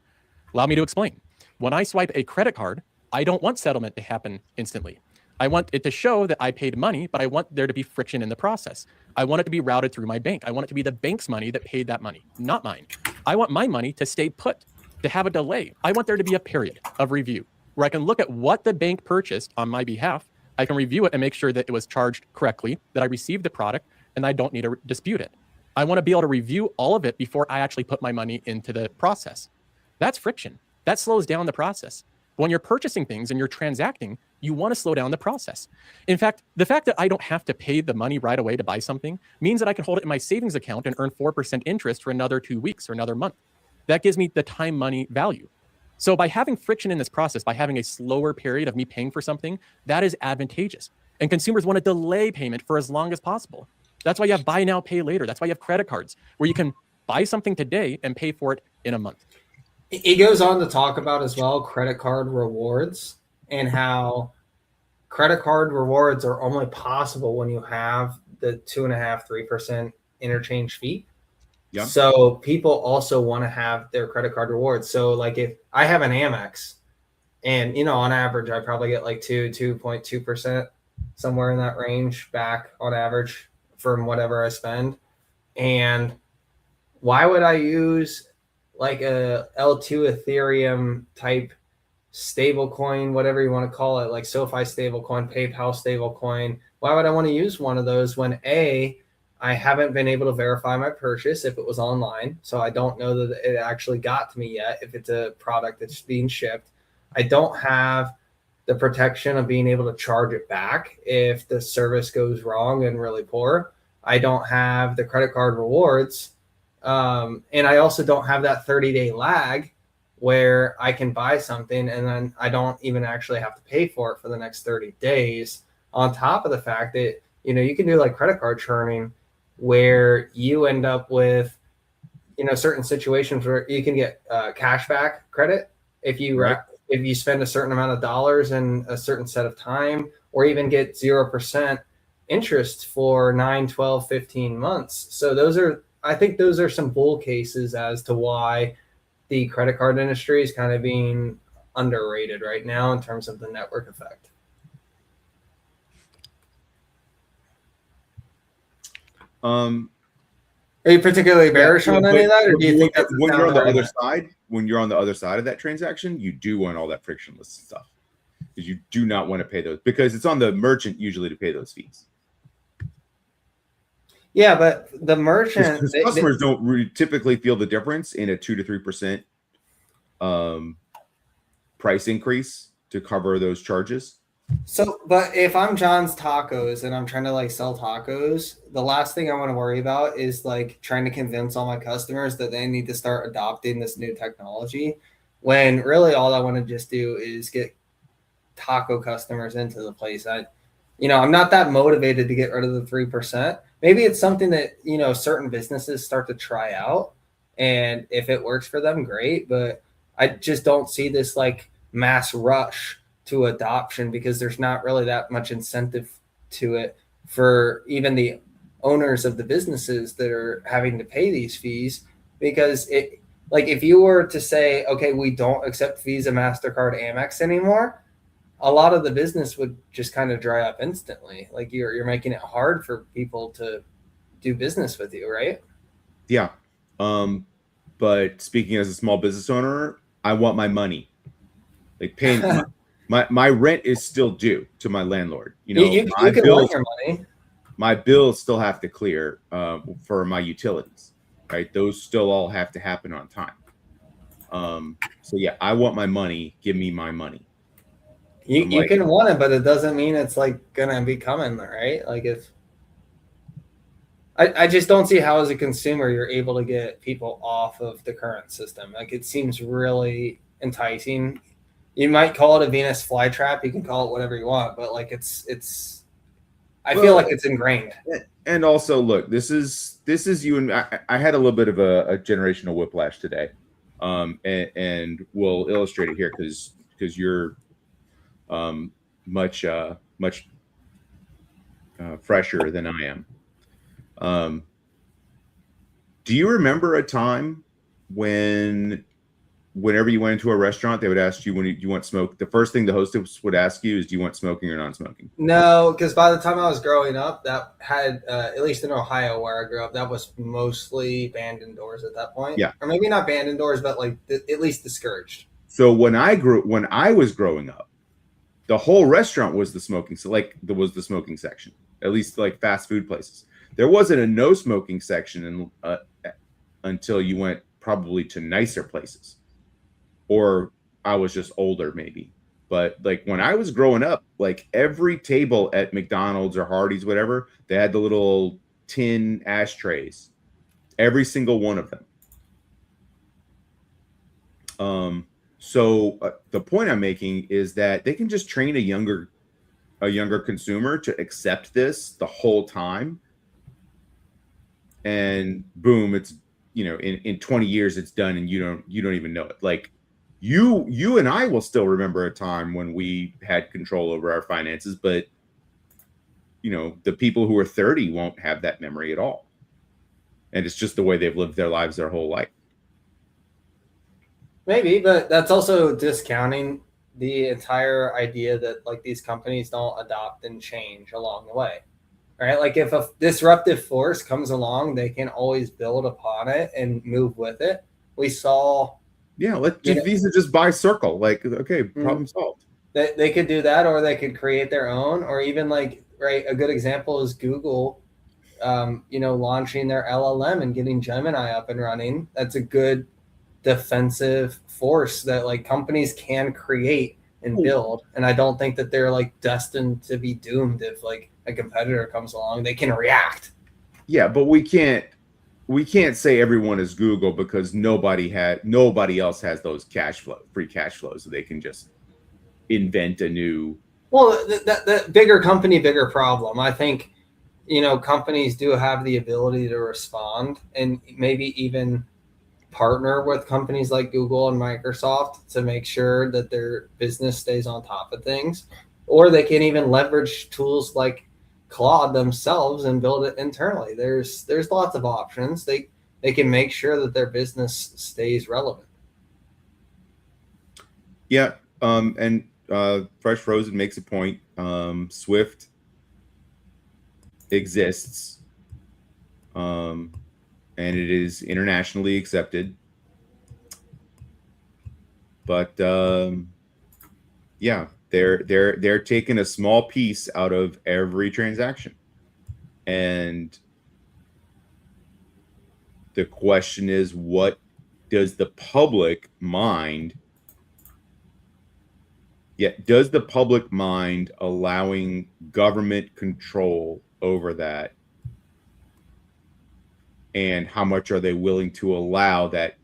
Allow me to explain. When I swipe a credit card, I don't want settlement to happen instantly. I want it to show that I paid money, but I want there to be friction in the process. I want it to be routed through my bank. I want it to be the bank's money that paid that money, not mine. I want my money to stay put, to have a delay. I want there to be a period of review where I can look at what the bank purchased on my behalf. I can review it and make sure that it was charged correctly, that I received the product, and I don't need to dispute it. I want to be able to review all of it before I actually put my money into the process. That's friction. That slows down the process. When you're purchasing things and you're transacting, you want to slow down the process. In fact, the fact that I don't have to pay the money right away to buy something means that I can hold it in my savings account and earn 4% interest for another 2 weeks or another month. That gives me the time money value. So by having friction in this process, by having a slower period of me paying for something, that is advantageous. And consumers want to delay payment for as long as possible. That's why you have buy now, pay later. That's why you have credit cards where you can buy something today and pay for it in a month. He goes on to talk about as well credit card rewards and how credit card rewards are only possible when you have the 2.5-3% interchange fee. Yeah. So people also want to have their credit card rewards. So like if I have an Amex and, on average, I probably get like 2.2%, somewhere in that range back on average from whatever I spend. And why would I use like a L2 Ethereum type stable coin, whatever you want to call it, like SoFi stable coin, PayPal stable coin? Why would I want to use one of those when I haven't been able to verify my purchase if it was online. So I don't know that it actually got to me yet if it's a product that's being shipped. I don't have the protection of being able to charge it back if the service goes wrong and really poor. I don't have the credit card rewards. And I also don't have that 30-day lag where I can buy something and then I don't even actually have to pay for it for the next 30 days. On top of the fact that, you can do like credit card churning where you end up with, certain situations where you can get cashback credit if you spend a certain amount of dollars in a certain set of time, or even get 0% interest for 9, 12, 15 months. So I think those are some bull cases as to why the credit card industry is kind of being underrated right now in terms of the network effect. Are you particularly bearish on any of that, or do you think that's when you're on the other side? When you're on the other side of that transaction, you do want all that frictionless stuff because you do not want to pay those, because it's on the merchant usually to pay those fees. Yeah, but the merchant customers don't typically feel the difference in a 2 to 3% price increase to cover those charges. So, but if I'm John's Tacos and I'm trying to sell tacos, the last thing I want to worry about is trying to convince all my customers that they need to start adopting this new technology, when really all I want to just do is get taco customers into the place. I'm not that motivated to get rid of the 3%. Maybe it's something that, certain businesses start to try out, and if it works for them, great. But I just don't see this mass rush to adoption because there's not really that much incentive to it for even the owners of the businesses that are having to pay these fees, because if you were to say, okay, we don't accept Visa, MasterCard, Amex anymore, a lot of the business would just kind of dry up instantly. Like you're making it hard for people to do business with you, right? Yeah. But speaking as a small business owner, I want my money. Like paying my rent is still due to my landlord. You know, you my can bills, want your money. my bills still have to clear for my utilities, right? Those still all have to happen on time. So yeah, I want my money. Give me my money. You can want it, but it doesn't mean it's like gonna be coming, right? Like if I just don't see how as a consumer you're able to get people off of the current system. Like it seems really enticing. You might call it a Venus flytrap. You can call it whatever you want, but like it's. I feel like it's ingrained. And also, look, this is you and I had a little bit of a generational whiplash today, and we'll illustrate it here because you're much fresher than I am. Do you remember a time whenever you went into a restaurant, they would ask you when you want smoke? The first thing the hostess would ask you is, do you want smoking or non-smoking? No, because by the time I was growing up, that had, at least in Ohio where I grew up, that was mostly banned indoors at that point. Yeah. Or maybe not banned indoors, but like at least discouraged. So when I was growing up, the whole restaurant was the smoking. So like there was the smoking section, at least like fast food places. There wasn't a no smoking section until you went probably to nicer places, or I was just older maybe. But like when I was growing up, like every table at McDonald's or Hardee's, whatever, they had the little tin ashtrays, every single one of them. So the point I'm making is that they can just train a younger consumer to accept this the whole time. And boom, it's, you know, in 20 years it's done and you don't even know it. Like you and I will still remember a time when we had control over our finances, but you know, the people who are 30 won't have that memory at all. And it's just the way they've lived their lives their whole life. Maybe, but that's also discounting the entire idea that like these companies don't adopt and change along the way. Right? Like if a disruptive force comes along, they can always build upon it and move with it. We saw, Visa just buy Circle. Like, okay, problem solved. They could do that, or they could create their own, or even like, right, a good example is Google, launching their LLM and getting Gemini up and running. That's a good defensive force that like companies can create and build. And I don't think that they're like destined to be doomed if like a competitor comes along. They can react. Yeah, but we can't say everyone is Google because nobody else has those free cash flows, so they can just invent a new. Well, the bigger company, bigger problem. I think, companies do have the ability to respond and maybe even partner with companies like Google and Microsoft to make sure that their business stays on top of things, or they can even leverage tools like Claude themselves and build it internally. There's lots of options. They can make sure that their business stays relevant. Yeah, and Fresh Frozen makes a point. Swift exists, and it is internationally accepted. But they're taking a small piece out of every transaction. And the question is, what does the public mind? Does the public mind allowing government control over that? And how much are they willing to allow that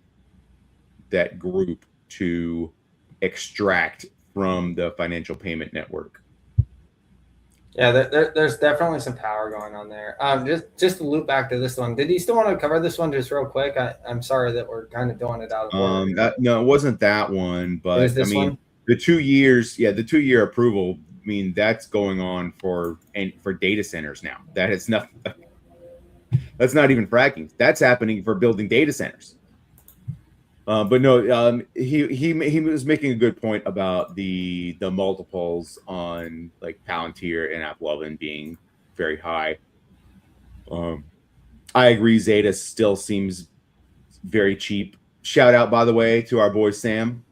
group to extract from the financial payment network? Yeah, there's definitely some power going on there. Just to loop back to this one, did you still want to cover this one just real quick? I'm sorry that we're kind of doing it out of order. No, it wasn't that one, but I mean, one? The 2 years, the 2 year approval. I mean, that's going on for data centers now. That is nothing. That's not even fracking. That's happening for building data centers. But no, he was making a good point about the multiples on like Palantir and AppLovin being very high. I agree. Zeta still seems very cheap. Shout out, by the way, to our boy Sam.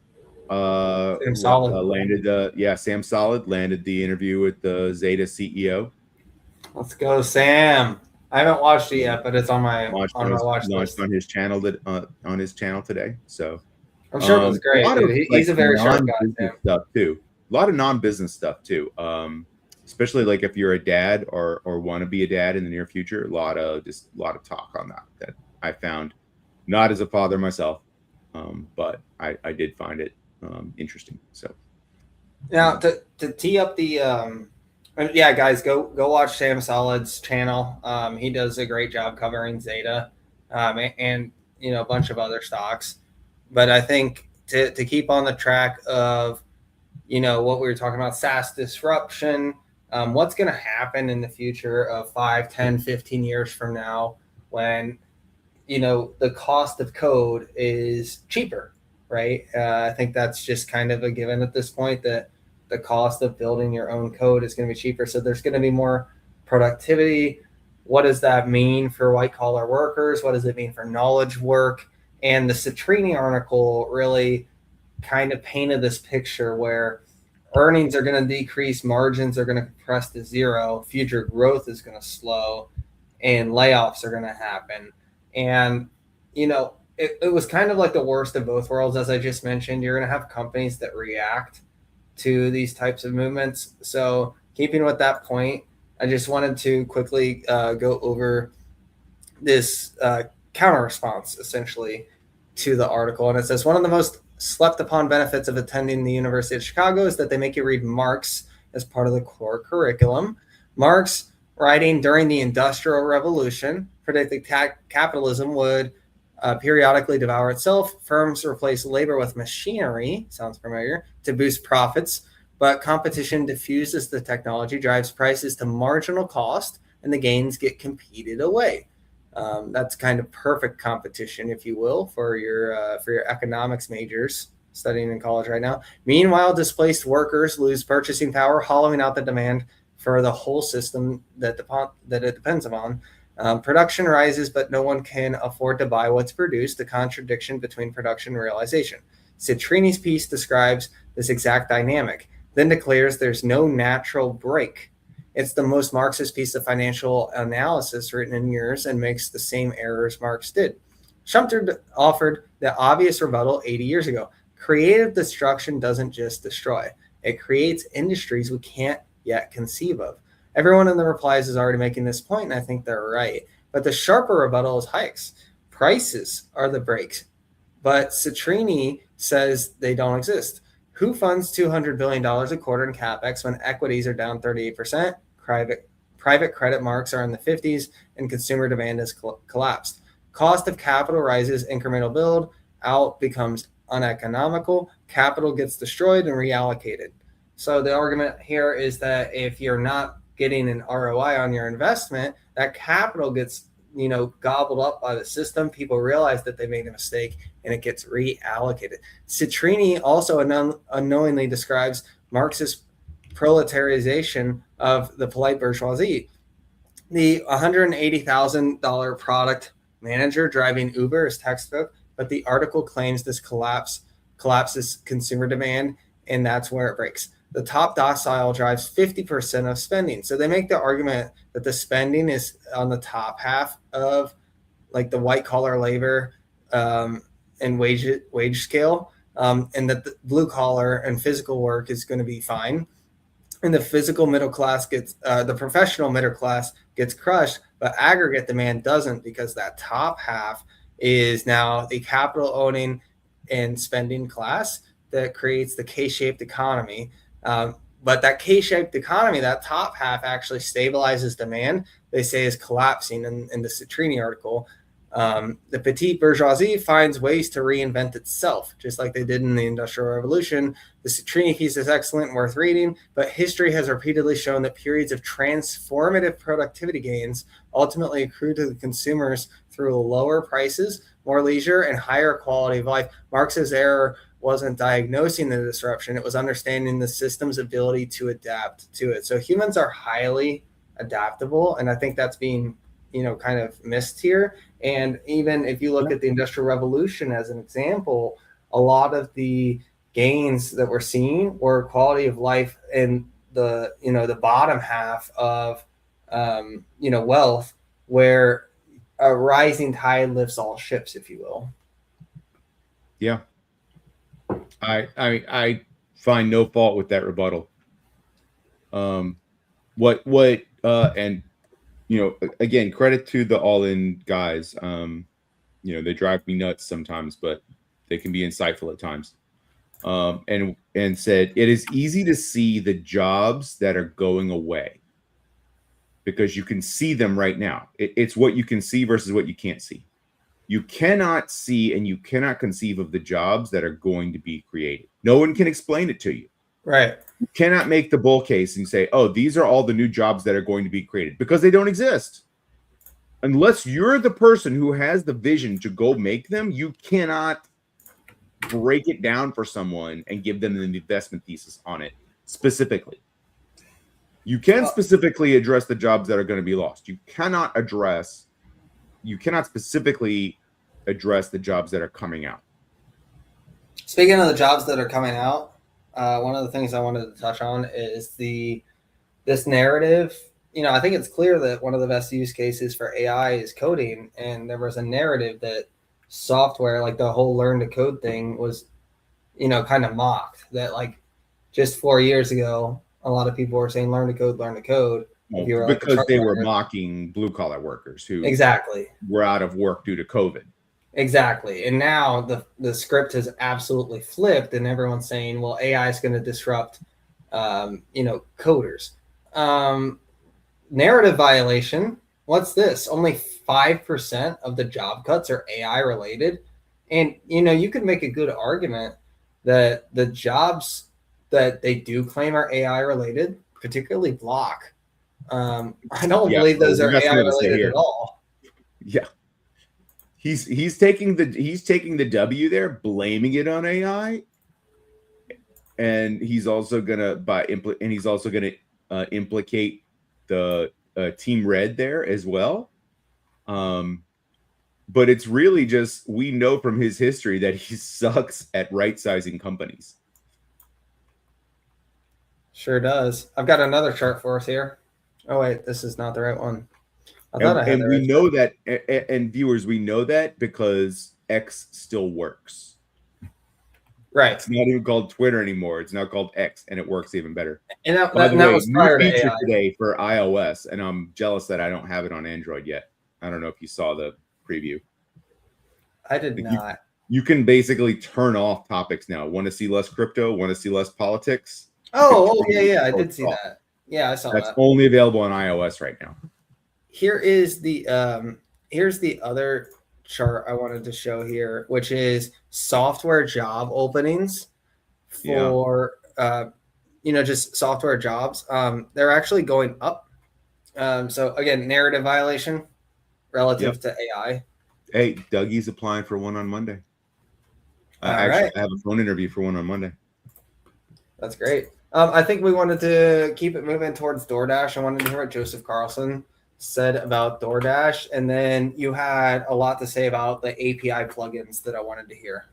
Sam Solid landed. Sam Solid landed the interview with the Zeta CEO. Let's go, Sam. I haven't watched it yet, but it's on my watch list. On his channel on his channel today. So I'm sure it was great. He's a very sharp guy. Stuff too. A lot of non-business stuff too. Especially like if you're a dad or want to be a dad in the near future. A lot of talk on that I found, not as a father myself, but I did find it interesting. So now to tee up the yeah, guys, go watch Sam Solid's channel. He does a great job covering Zeta, and a bunch of other stocks. But I think to keep on the track of what we were talking about, SaaS disruption, what's going to happen in the future of 5, 10, 15 years from now when the cost of code is cheaper, right? I think that's just kind of a given at this point, that the cost of building your own code is going to be cheaper. So there's going to be more productivity. What does that mean for white collar workers? What does it mean for knowledge work? And the Citrini article really kind of painted this picture where earnings are going to decrease, margins are going to compress to zero, future growth is going to slow, and layoffs are going to happen. And, it was kind of like the worst of both worlds. As I just mentioned, you're going to have companies that react to these types of movements. So keeping with that point, I just wanted to quickly go over this counter response essentially to the article. And it says, one of the most slept upon benefits of attending the University of Chicago is that they make you read Marx as part of the core curriculum. Marx, writing during the Industrial Revolution, predicted capitalism would periodically devour itself. Firms replace labor with machinery, sounds familiar, to boost profits, but competition diffuses the technology, drives prices to marginal cost, and the gains get competed away. That's kind of perfect competition, if you will, for your economics majors studying in college right now. Meanwhile, displaced workers lose purchasing power, hollowing out the demand for the whole system that it depends upon. Production rises, but no one can afford to buy what's produced, the contradiction between production and realization. Citrini's piece describes this exact dynamic, then declares there's no natural break. It's the most Marxist piece of financial analysis written in years and makes the same errors Marx did. Schumpeter offered the obvious rebuttal 80 years ago. Creative destruction doesn't just destroy. It creates industries we can't yet conceive of. Everyone in the replies is already making this point, and I think they're right. But the sharper rebuttal is hikes. Prices are the brakes. But Citrini says they don't exist. Who funds $200 billion a quarter in CapEx when equities are down 38%, private credit marks are in the 50s, and consumer demand has collapsed? Cost of capital rises, incremental build out becomes uneconomical, capital gets destroyed and reallocated. So the argument here is that if you're not getting an ROI on your investment, that capital gets gobbled up by the system. People realize that they made a mistake and it gets reallocated. Citrini also unknowingly describes Marxist proletarization of the polite bourgeoisie. The $180,000 product manager driving Uber is textbook, but the article claims this collapses consumer demand, and that's where it breaks. The top decile drives 50% of spending. So they make the argument that the spending is on the top half of like the white collar labor and wage scale, and that the blue collar and physical work is going to be fine. And the physical middle class the professional middle class gets crushed, but aggregate demand doesn't, because that top half is now the capital owning and spending class that creates the K-shaped economy. But that K-shaped economy, that top half actually stabilizes demand, they say is collapsing in the Citrini article. The petite bourgeoisie finds ways to reinvent itself, just like they did in the Industrial Revolution. The Citrini piece is excellent, worth reading, but history has repeatedly shown that periods of transformative productivity gains ultimately accrue to the consumers through lower prices, more leisure, and higher quality of life. Marx's error wasn't diagnosing the disruption, it was understanding the system's ability to adapt to it. So humans are highly adaptable, and I think that's being, kind of missed here. And even if you look at the Industrial Revolution as an example, a lot of the gains that we're seeing were quality of life in the bottom half of wealth, where a rising tide lifts all ships, if you will. Yeah, I find no fault with that rebuttal. And again, credit to the All In guys. They drive me nuts sometimes, but they can be insightful at times. And said it is easy to see the jobs that are going away because you can see them right now. It's what you can see versus what you can't see. You cannot see and you cannot conceive of the jobs that are going to be created. No one can explain it to you. Right. You cannot make the bull case and say, oh, these are all the new jobs that are going to be created, because they don't exist. Unless you're the person who has the vision to go make them, you cannot break it down for someone and give them an investment thesis on it specifically. You can specifically address the jobs that are going to be lost. You cannot specifically address the jobs that are coming out. Speaking of the jobs that are coming out, one of the things I wanted to touch on is this narrative. I think it's clear that one of the best use cases for AI is coding, and there was a narrative that software, like the whole learn to code thing, was kind of mocked. That like just 4 years ago, a lot of people were saying learn to code. Because they were mocking blue collar workers who exactly were out of work due to COVID. Exactly. And now the script has absolutely flipped, and everyone's saying, well, AI is going to disrupt coders. Narrative violation. What's this? Only 5% of the job cuts are AI related. And, you could make a good argument that the jobs that they do claim are AI related, particularly block, I don't believe those are AI related at all. Yeah. He's taking the W there, blaming it on AI. And he's also going to implicate the Team Red there as well. But it's really just, we know from his history that he sucks at right-sizing companies. Sure does. I've got another chart for us here. Oh, wait, this is not the right one. And we know that, and viewers, we know that because X still works. Right. It's not even called Twitter anymore. It's now called X, and it works even better. And that was prior to AI. Today for iOS, and I'm jealous that I don't have it on Android yet. I don't know if you saw the preview. I did not. You can basically turn off topics now. Want to see less crypto? Want to see less politics? Oh, yeah, I did see that. Yeah, I saw that. That's only available on iOS right now. Here is here's the other chart I wanted to show here, which is software job openings for just software jobs. They're actually going up. So again, narrative violation relative to AI. Hey, Dougie's applying for one on Monday. I have a phone interview for one on Monday. That's great. I think we wanted to keep it moving towards DoorDash. I wanted to hear what Joseph Carlson said about DoorDash, and then you had a lot to say about the API plugins that I wanted to hear.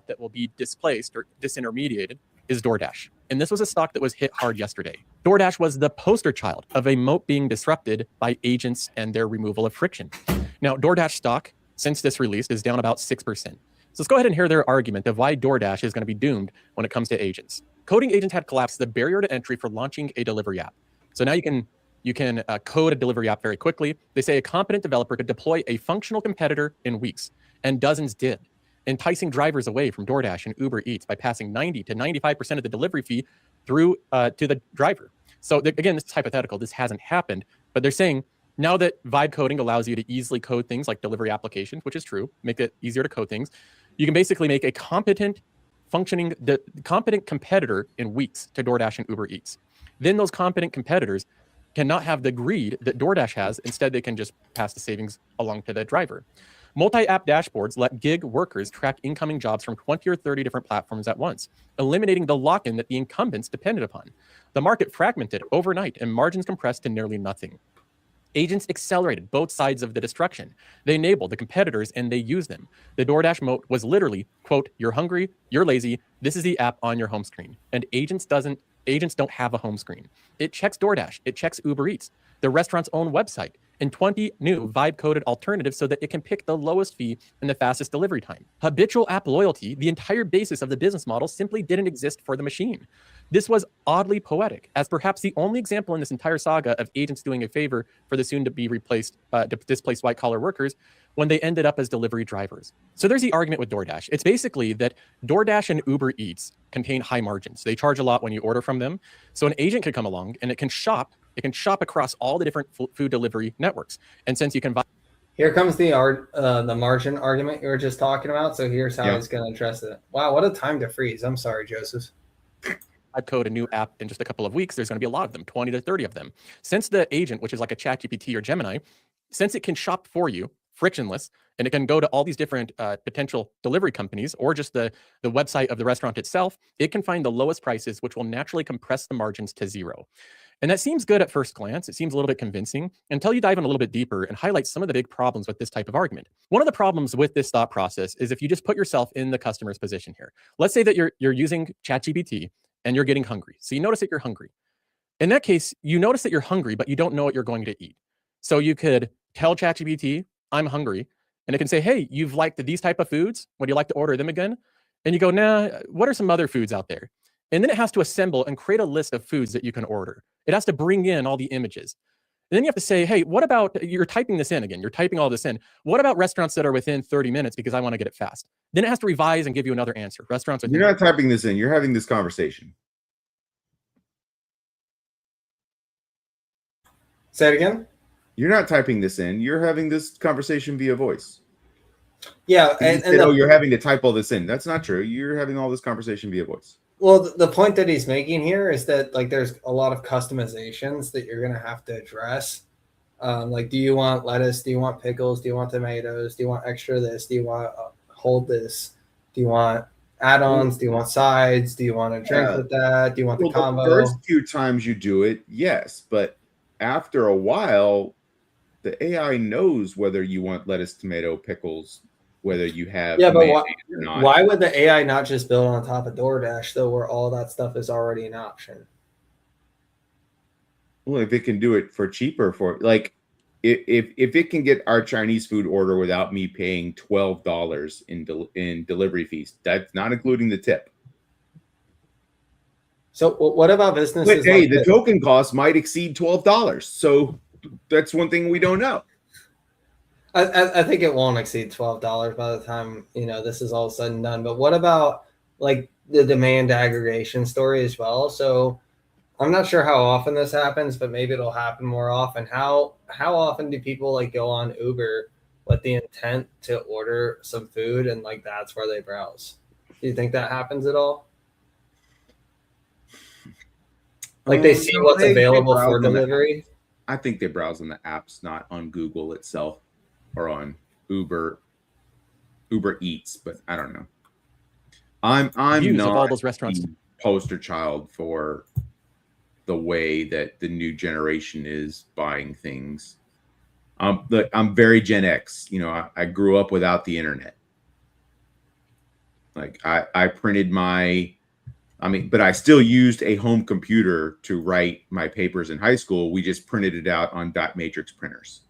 That will be displaced or disintermediated is DoorDash. And this was a stock that was hit hard yesterday. DoorDash was the poster child of a moat being disrupted by agents and their removal of friction. Now, DoorDash stock, since this release, is down about 6%. So let's go ahead and hear their argument of why DoorDash is going to be doomed when it comes to agents. Coding agents had collapsed the barrier to entry for launching a delivery app. So now you can code a delivery app very quickly. They say a competent developer could deploy a functional competitor in weeks, and dozens did, enticing drivers away from DoorDash and Uber Eats by passing 90 to 95% of the delivery fee through to the driver. So again, this is hypothetical. This hasn't happened, but they're saying now that vibe coding allows you to easily code things like delivery applications, which is true, make it easier to code things, you can basically make a competent competitor in weeks to DoorDash and Uber Eats. Then those competent competitors cannot have the greed that DoorDash has. Instead, they can just pass the savings along to the driver. Multi-app dashboards let gig workers track incoming jobs from 20 or 30 different platforms at once, eliminating the lock-in that the incumbents depended upon. The market fragmented overnight and margins compressed to nearly nothing. Agents accelerated both sides of the destruction. They enabled the competitors and they used them. The DoorDash moat was literally, quote, you're hungry, you're lazy, this is the app on your home screen. And agents don't have a home screen. It checks DoorDash, it checks Uber Eats, the restaurant's own website, and 20 new vibe-coded alternatives so that it can pick the lowest fee and the fastest delivery time. Habitual app loyalty, the entire basis of the business model, simply didn't exist for the machine. This was oddly poetic, as perhaps the only example in this entire saga of agents doing a favor for the soon-to-be displaced white-collar workers when they ended up as delivery drivers. So there's the argument with DoorDash. It's basically that DoorDash and Uber Eats contain high margins. They charge a lot when you order from them. So an agent could come along and it can shop across all the different food delivery networks. And since you can buy... Here comes the margin argument you were just talking about. So here's how he's going to address it. Wow, what a time to freeze. I'm sorry, Joseph. I'd code a new app in just a couple of weeks. There's going to be a lot of them, 20 to 30 of them. Since the agent, which is like a ChatGPT or Gemini, since it can shop for you, frictionless, and it can go to all these different potential delivery companies or just the website of the restaurant itself, it can find the lowest prices, which will naturally compress the margins to zero. And that seems good at first glance. It seems a little bit convincing until you dive in a little bit deeper and highlight some of the big problems with this type of argument. One of the problems with this thought process is if you just put yourself in the customer's position here. Let's say that you're using ChatGPT and you're getting hungry. So you notice that you're hungry. In that case, you notice that you're hungry, but you don't know what you're going to eat. So you could tell ChatGPT, I'm hungry. And it can say, hey, you've liked these type of foods. Would you like to order them again? And you go, nah, what are some other foods out there? And then it has to assemble and create a list of foods that you can order. It has to bring in all the images. And then you have to say, hey, what about, you're typing this in again, you're typing all this in. What about restaurants that are within 30 minutes because I want to get it fast? Then it has to revise and give you another answer. Restaurants within... You're not typing this in, you're having this conversation. Say it again? You're not typing this in, you're having this conversation via voice. Yeah, you're having to type all this in. That's not true. You're having all this conversation via voice. Well, the point that he's making here is that like there's a lot of customizations that you're going to have to address. Like, do you want lettuce? Do you want pickles? Do you want tomatoes? Do you want extra this? Do you want hold this? Do you want add-ons? Do you want sides? Do you want a drink with that? Do you want the combo? The first few times you do it, yes. But after a while, the AI knows whether you want lettuce, tomato, pickles, whether you have but why would the AI not just build on top of DoorDash though, where all that stuff is already an option? Well, if it can do it for cheaper, for like if it can get our Chinese food order without me paying $12 in delivery fees, that's not including the tip. So what about businesses? But, hey, the token cost might exceed $12, so that's one thing we don't know. I think it won't exceed $12 by the time this is all said and done. But what about like the demand aggregation story as well? So I'm not sure how often this happens, but maybe it'll happen more often. How often do people like go on Uber with the intent to order some food and like that's where they browse? Do you think that happens at all? Like they see what's available for delivery? I think they browse on the apps, not on Google itself. Or on Uber Eats, but I don't know. I'm not of all those restaurants the poster child for the way that the new generation is buying things. I'm very Gen X. I grew up without the internet. Like I printed but I still used a home computer to write my papers in high school. We just printed it out on dot matrix printers.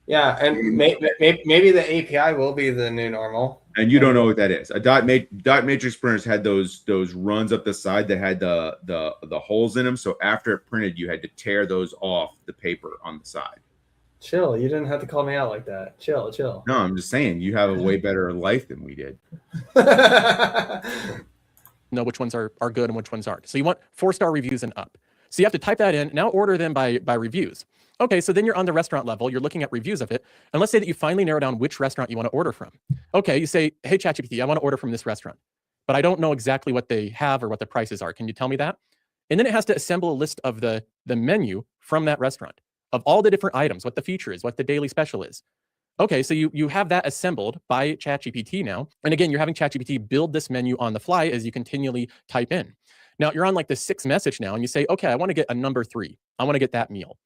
Yeah, and maybe the API will be the new normal. And you don't know what that is. A dot matrix printers had those runs up the side that had the holes in them. So after it printed, you had to tear those off the paper on the side. Chill. You didn't have to call me out like that. Chill. No, I'm just saying you have a way better life than we did. Know which ones are good and which ones aren't. So you want 4-star reviews and up. So you have to type that in. Now order them by reviews. Okay, so then you're on the restaurant level, you're looking at reviews of it, and let's say that you finally narrow down which restaurant you want to order from. Okay, you say, hey, ChatGPT, I want to order from this restaurant, but I don't know exactly what they have or what the prices are. Can you tell me that? And then it has to assemble a list of the menu from that restaurant of all the different items, what the feature is, what the daily special is. Okay, so you have that assembled by ChatGPT now. And again, you're having ChatGPT build this menu on the fly as you continually type in. Now you're on like the 6th message now, and you say, okay, I want to get a number 3. I want to get that meal.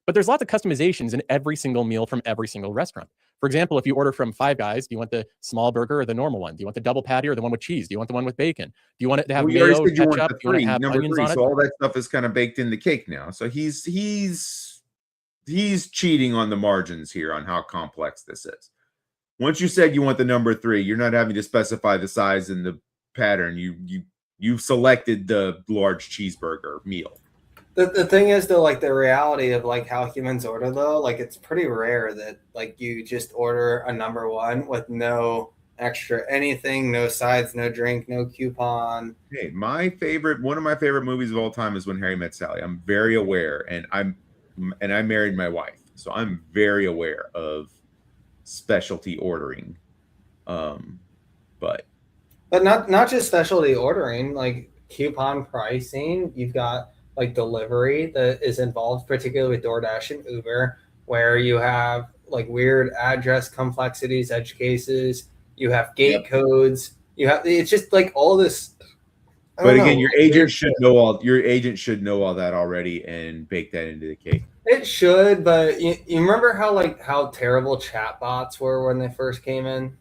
But there's lots of customizations in every single meal from every single restaurant. For example, if you order from Five Guys, do you want the small burger or the normal one? Do you want the double patty or the one with cheese? Do you want the one with bacon? Do you want it to have Well, you already mayo, said you want ketchup? the Do you want three, to have number onions 3. on it? So all that stuff is kind of baked in the cake now. So he's cheating on the margins here on how complex this is. Once you said you want the number 3, you're not having to specify the size and the pattern. You've selected the large cheeseburger meal. The thing is though, like the reality of like how humans order though, like it's pretty rare that like you just order a number 1 with no extra anything, no sides, no drink, no coupon. Hey, one of my favorite movies of all time is When Harry Met Sally. I'm very aware, and I married my wife, so I'm very aware of specialty ordering. But not just specialty ordering, like coupon pricing. You've got like delivery that is involved, particularly with DoorDash and Uber, where you have like weird address complexities, edge cases, you have gate codes, it's just like all this. But again, your agent should know all that already and bake that into the cake. It should, but you remember how terrible chatbots were when they first came in?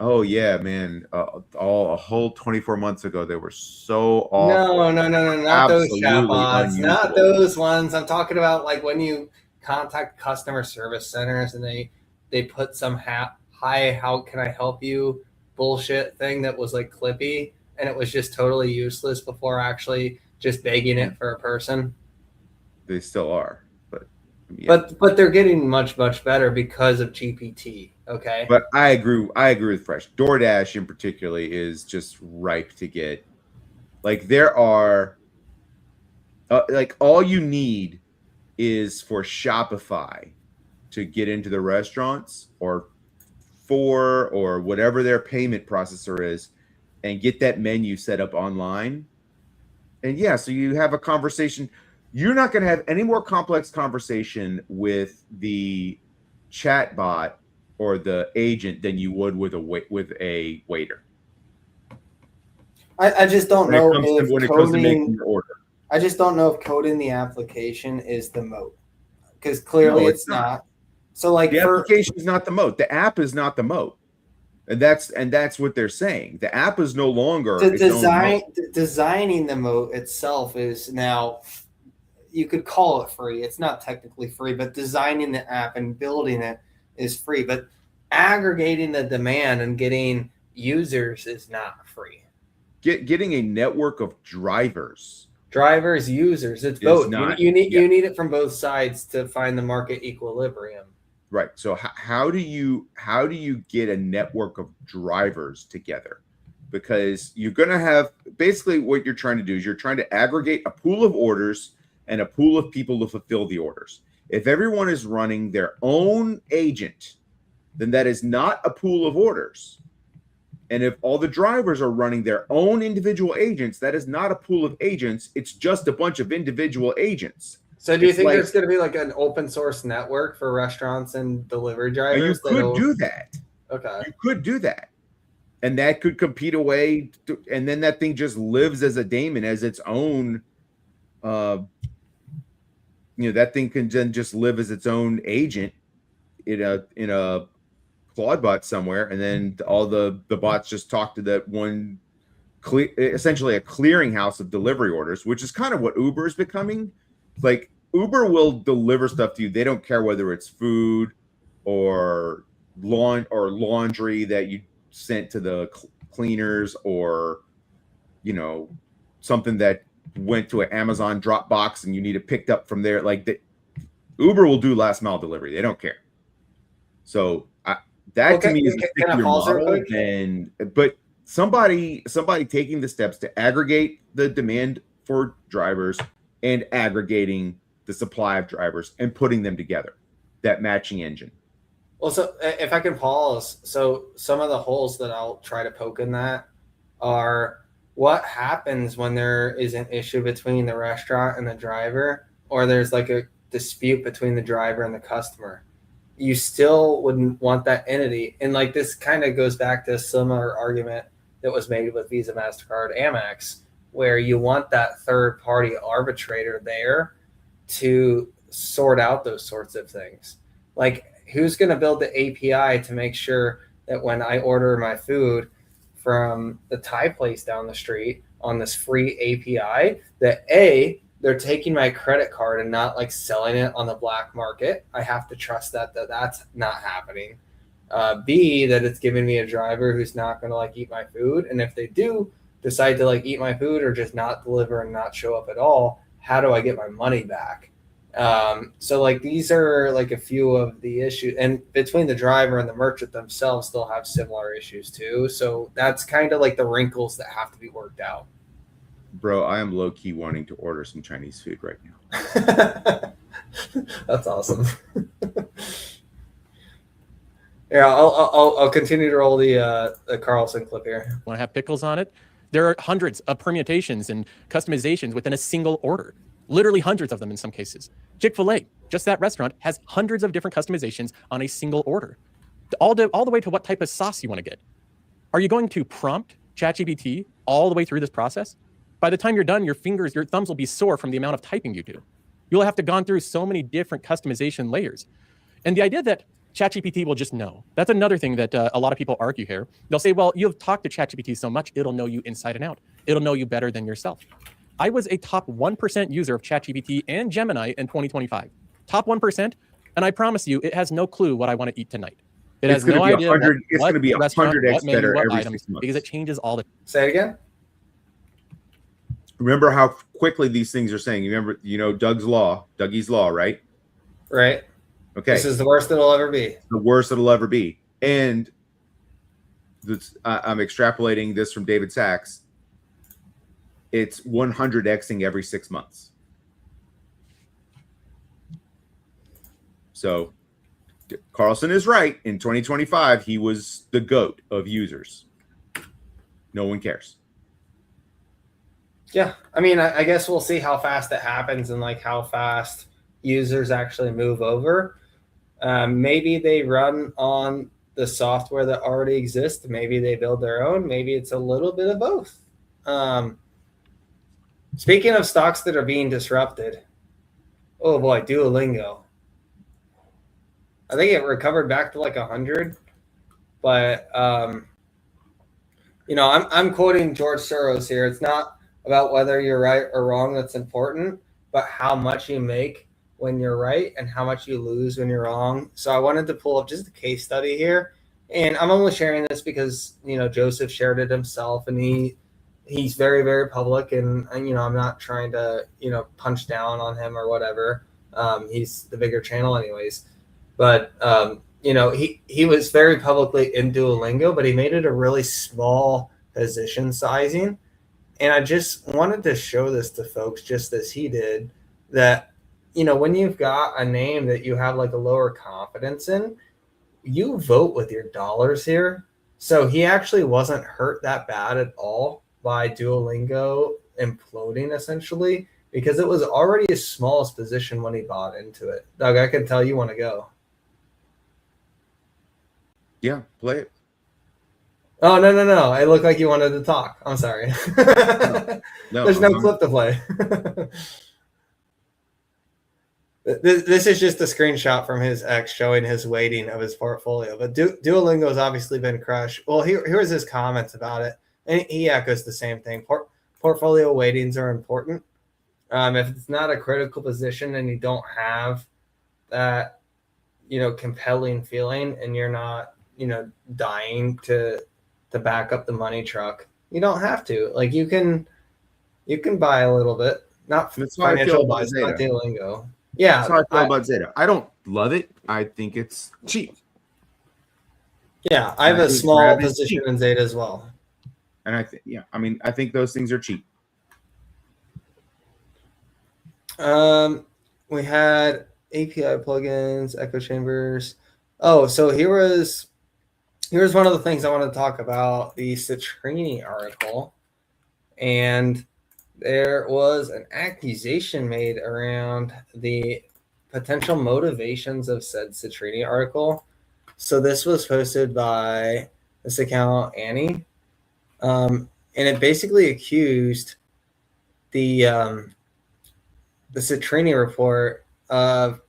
Oh yeah, man! A whole 24 months ago, they were so awful. No, not those chatbots, not those ones. I'm talking about like when you contact customer service centers and they put some hi, how can I help you bullshit thing that was like clippy, and it was just totally useless before actually just begging it for a person. They still are, but but they're getting much better because of GPT. Okay, but I agree with Fresh. DoorDash in particular is just ripe to get. Like there are, like all you need is for Shopify to get into the restaurants or whatever their payment processor is, and get that menu set up online. And yeah, so you have a conversation. You're not going to have any more complex conversation with the chat bot or the agent than you would with a waiter. I just don't know when it comes to making your order. I just don't know if coding the application is the moat, because clearly it's not. So like the application is not the moat. The app is not the moat. And that's what they're saying. The app is no longer designing the moat itself is now, you could call it free. It's not technically free, but designing the app and building it is free. But aggregating the demand and getting users is not free. Getting a network of drivers, users, it's both. You need it from both sides to find the market equilibrium. Right. So how do you get a network of drivers together? Because you're going to have, basically what you're trying to do is you're trying to aggregate a pool of orders and a pool of people to fulfill the orders. If everyone is running their own agent, then that is not a pool of orders. And if all the drivers are running their own individual agents, that is not a pool of agents. It's just a bunch of individual agents. So do you think there's going to be like an open source network for restaurants and delivery drivers? You could do that. Okay. You could do that. And that could compete away. And then that thing just lives as a daemon, as its own. That thing can then just live as its own agent in a Claude bot somewhere. And then all the bots just talk to that one, essentially a clearinghouse of delivery orders, which is kind of what Uber is becoming. Like Uber will deliver stuff to you. They don't care whether it's food or laundry that you sent to the cleaners, or something that went to an Amazon drop box and you need it picked up from there. Like Uber will do last mile delivery. They don't care. So to me is a stickier model. But somebody taking the steps to aggregate the demand for drivers and aggregating the supply of drivers and putting them together, that matching engine. Well, so if I can pause, so some of the holes that I'll try to poke in that are, what happens when there is an issue between the restaurant and the driver, or there's like a dispute between the driver and the customer? You still wouldn't want that entity. And like this kind of goes back to a similar argument that was made with Visa, MasterCard, Amex, where you want that third party arbitrator there to sort out those sorts of things. Like, who's going to build the API to make sure that when I order my food from the Thai place down the street on this free API, that A, they're taking my credit card and not like selling it on the black market. I have to trust that that's not happening. B, that it's giving me a driver who's not going to like eat my food. And if they do decide to like eat my food or just not deliver and not show up at all, how do I get my money back? So like these are like a few of the issues, and between the driver and the merchant themselves, they'll have similar issues too. So that's kind of like the wrinkles that have to be worked out. Bro, I am low key wanting to order some Chinese food right now. That's awesome. Yeah, I'll continue to roll the Carlson clip here. Want to have pickles on it? There are hundreds of permutations and customizations within a single order. Literally hundreds of them in some cases. Chick-fil-A, just that restaurant, has hundreds of different customizations on a single order. All the way to what type of sauce you want to get. Are you going to prompt ChatGPT all the way through this process? By the time you're done, your thumbs will be sore from the amount of typing you do. You'll have to gone through so many different customization layers. And the idea that ChatGPT will just know, that's another thing that a lot of people argue here. They'll say, well, you've talked to ChatGPT so much, it'll know you inside and out. It'll know you better than yourself. I was a top 1% user of ChatGPT and Gemini in 2025. Top 1%, and I promise you, it has no clue what I want to eat tonight. It has no idea it's going to be 100x better every 6 months. Because it changes all the... Say it again? Remember how quickly these things are saying. You know Dougie's law, right? Right. Okay. This is the worst it'll ever be. The worst it'll ever be. And I'm extrapolating this from David Sachs. It's 100xing every 6 months. So Carlson is right. In 2025, he was the GOAT of users. No one cares. Yeah. I mean, I guess we'll see how fast it happens and like how fast users actually move over. Maybe they run on the software that already exists. Maybe they build their own. Maybe it's a little bit of both. Speaking of stocks that are being disrupted, oh boy, Duolingo. I think it recovered back to like 100, but you know, I'm quoting George Soros here. It's not about whether you're right or wrong that's important, but how much you make when you're right and how much you lose when you're wrong. So I wanted to pull up just a case study here, and I'm only sharing this because, you know, Joseph shared it himself, and he's very, very public, and you know, I'm not trying to, you know, punch down on him or whatever. He's the bigger channel anyways, but you know, he was very publicly in Duolingo, but he made it a really small position sizing. And I just wanted to show this to folks, just as he did, that, you know, when you've got a name that you have like a lower confidence in, you vote with your dollars here. So he actually wasn't hurt that bad at all by Duolingo imploding, essentially, because it was already his smallest position when he bought into it. Doug, I can tell you want to go. Yeah, play it. Oh, no. It looked like you wanted to talk. I'm sorry. No, There's no clip to play. This is just a screenshot from his ex showing his weighting of his portfolio. But Duolingo has obviously been crushed. Well, here's his comments about it. And he echoes the same thing. Portfolio weightings are important. If it's not a critical position and you don't have that, you know, compelling feeling, and you're not, you know, dying to back up the money truck, you don't have to. Like, you can buy a little bit, not financial buys, not Duolingo. Yeah, that's how I feel about Zeta. I don't love it. I think it's cheap. Yeah, I have a small position in Zeta as well. And I think those things are cheap. We had API plugins, echo chambers. Oh, so here's one of the things I want to talk about, the Citrini article. and there was an accusation made around the potential motivations of said Citrini article. So this was posted by this account, Annie, and it basically accused the Citrini report of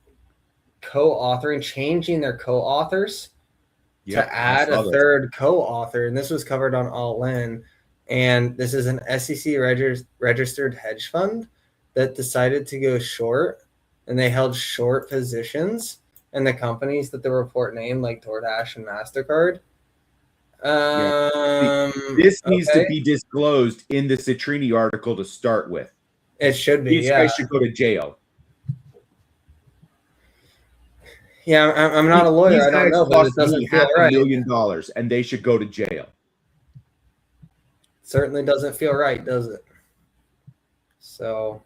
co-authoring, changing their co-authors to add a third co-author, and this was covered on All In. And this is an SEC registered hedge fund that decided to go short, and they held short positions in the companies that the report named, like DoorDash and MasterCard. This needs to be disclosed in the Citrini article to start with. It should be. These guys should go to jail. Yeah, I'm not a lawyer. I don't know, but it doesn't feel right. $500 million, and they should go to jail. Certainly doesn't feel right, does it? So,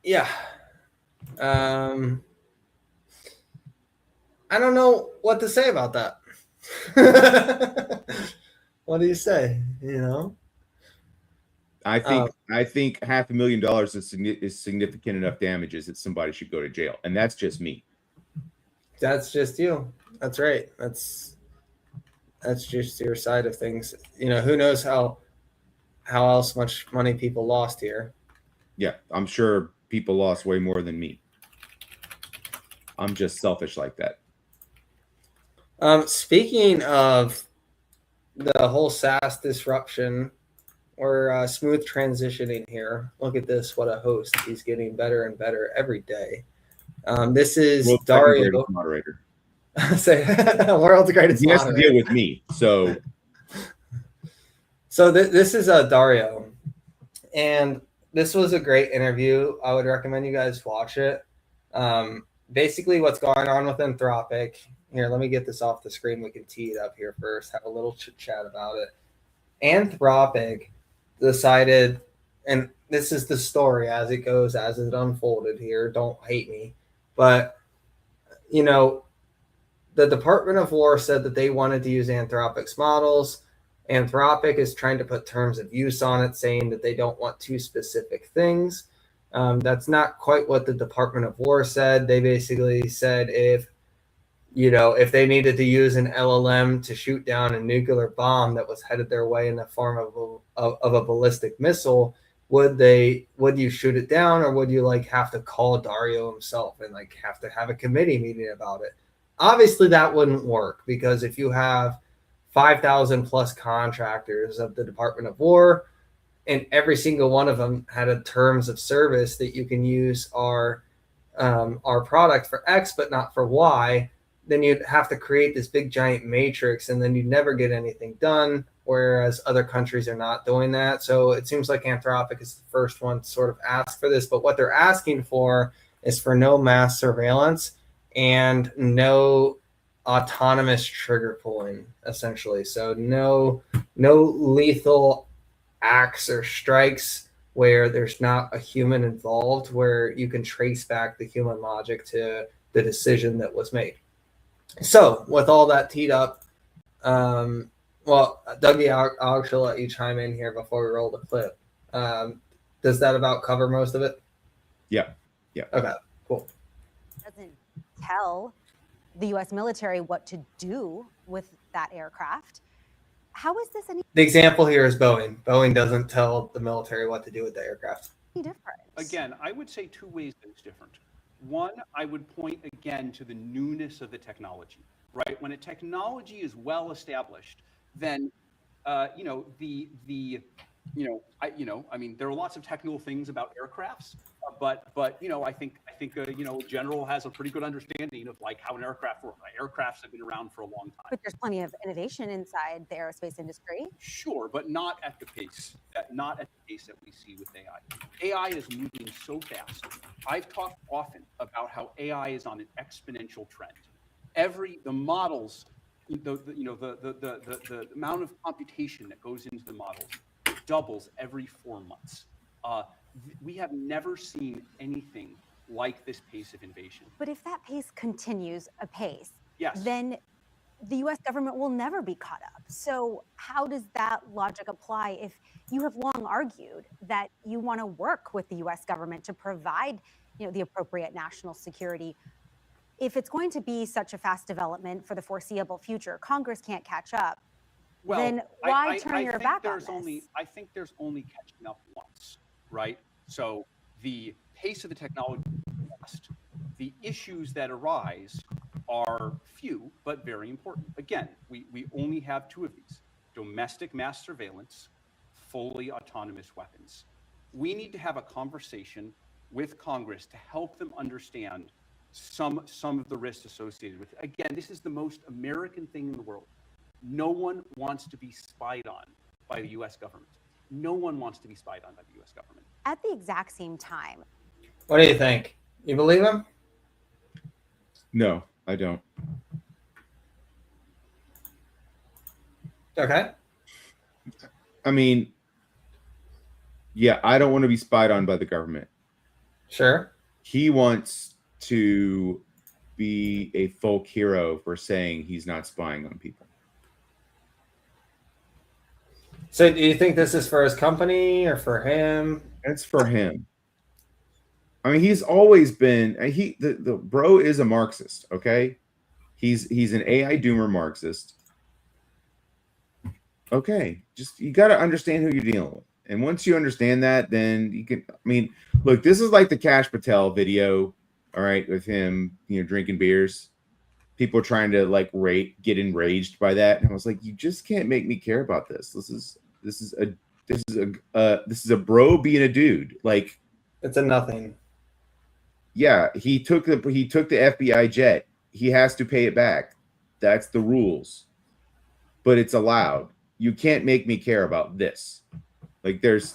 yeah. I don't know what to say about that. What do you say? You know, I think $500,000 is significant enough damages that somebody should go to jail, and that's just me. That's just you. That's right. That's just your side of things. You know, who knows how else much money people lost here. Yeah, I'm sure people lost way more than me. I'm just selfish like that. Speaking of the whole SaaS disruption, we're smooth transitioning here. Look at this. What a host. He's getting better and better every day. This is Dario. Moderator. Say world's greatest he has moderator. to deal with me. So this is Dario. And this was a great interview. I would recommend you guys watch it. Basically, what's going on with Anthropic. Here, let me get this off the screen. We can tee it up here first. Have a little chit-chat about it. Anthropic decided, and this is the story as it goes, as it unfolded here. Don't hate me. But, you know, the Department of War said that they wanted to use Anthropic's models. Anthropic is trying to put terms of use on it, saying that they don't want two specific things. That's not quite what the Department of War said. They basically said if they needed to use an LLM to shoot down a nuclear bomb that was headed their way in the form of a ballistic missile, would you shoot it down, or would you have to call Dario himself and have to have a committee meeting about it? Obviously, that wouldn't work, because if you have 5,000 plus contractors of the Department of War, and every single one of them had a terms of service that you can use our product for X but not for Y, then you'd have to create this big giant matrix, and then you'd never get anything done, whereas other countries are not doing that. So it seems like Anthropic is the first one to sort of ask for this, but what they're asking for is for no mass surveillance and no autonomous trigger pulling, essentially. So no lethal acts or strikes where there's not a human involved, where you can trace back the human logic to the decision that was made. So with all that teed up, well, Dougie, I'll actually let you chime in here before we roll the clip. Does that about cover most of it? Yeah. Okay, cool. Doesn't tell the U.S. military what to do with that aircraft. How is this any The example here is Boeing. Boeing doesn't tell the military what to do with the aircraft. different? Again, I would say two ways that it's different. One, I would point again to the newness of the technology, right? When a technology is well established, then I mean, there are lots of technical things about aircrafts, but I think general has a pretty good understanding of how an aircraft works. Aircrafts have been around for a long time. But there's plenty of innovation inside the aerospace industry. Sure, but not at the pace that we see with AI. AI is moving so fast. I've talked often about how AI is on an exponential trend. The models, the amount of computation that goes into the models doubles every 4 months. We have never seen anything like this pace of innovation. But if that pace continues apace, yes, then the US government will never be caught up. So how does that logic apply if you have long argued that you want to work with the US government to provide, the appropriate national security? If it's going to be such a fast development for the foreseeable future, Congress can't catch up. Well, then why turn your back on this? I think there's only catching up once, right? So the pace of the technology is fast. The issues that arise are few, but very important. Again, we only have two of these: domestic mass surveillance, fully autonomous weapons. We need to have a conversation with Congress to help them understand some of the risks associated with it. Again, this is the most American thing in the world. No one wants to be spied on by the US government. No one wants to be spied on by the US government. At the exact same time. What do you think? You believe him? No, I don't. Okay. I mean, yeah, I don't want to be spied on by the government. Sure. He wants to be a folk hero for saying he's not spying on people. So do you think this is for his company or for him? It's for him. I mean, he's always been the bro is a Marxist, okay? He's an AI doomer Marxist. Okay, just you got to understand who you're dealing with. And once you understand that, then you can, I mean, look, this is like the Kash Patel video, all right, with him, drinking beers. People trying to like get enraged by that. And I was like, you just can't make me care about this. This is a bro being a dude. Like, it's a nothing. Yeah, he took the FBI jet. He has to pay it back. That's the rules. But it's allowed. You can't make me care about this. Like there's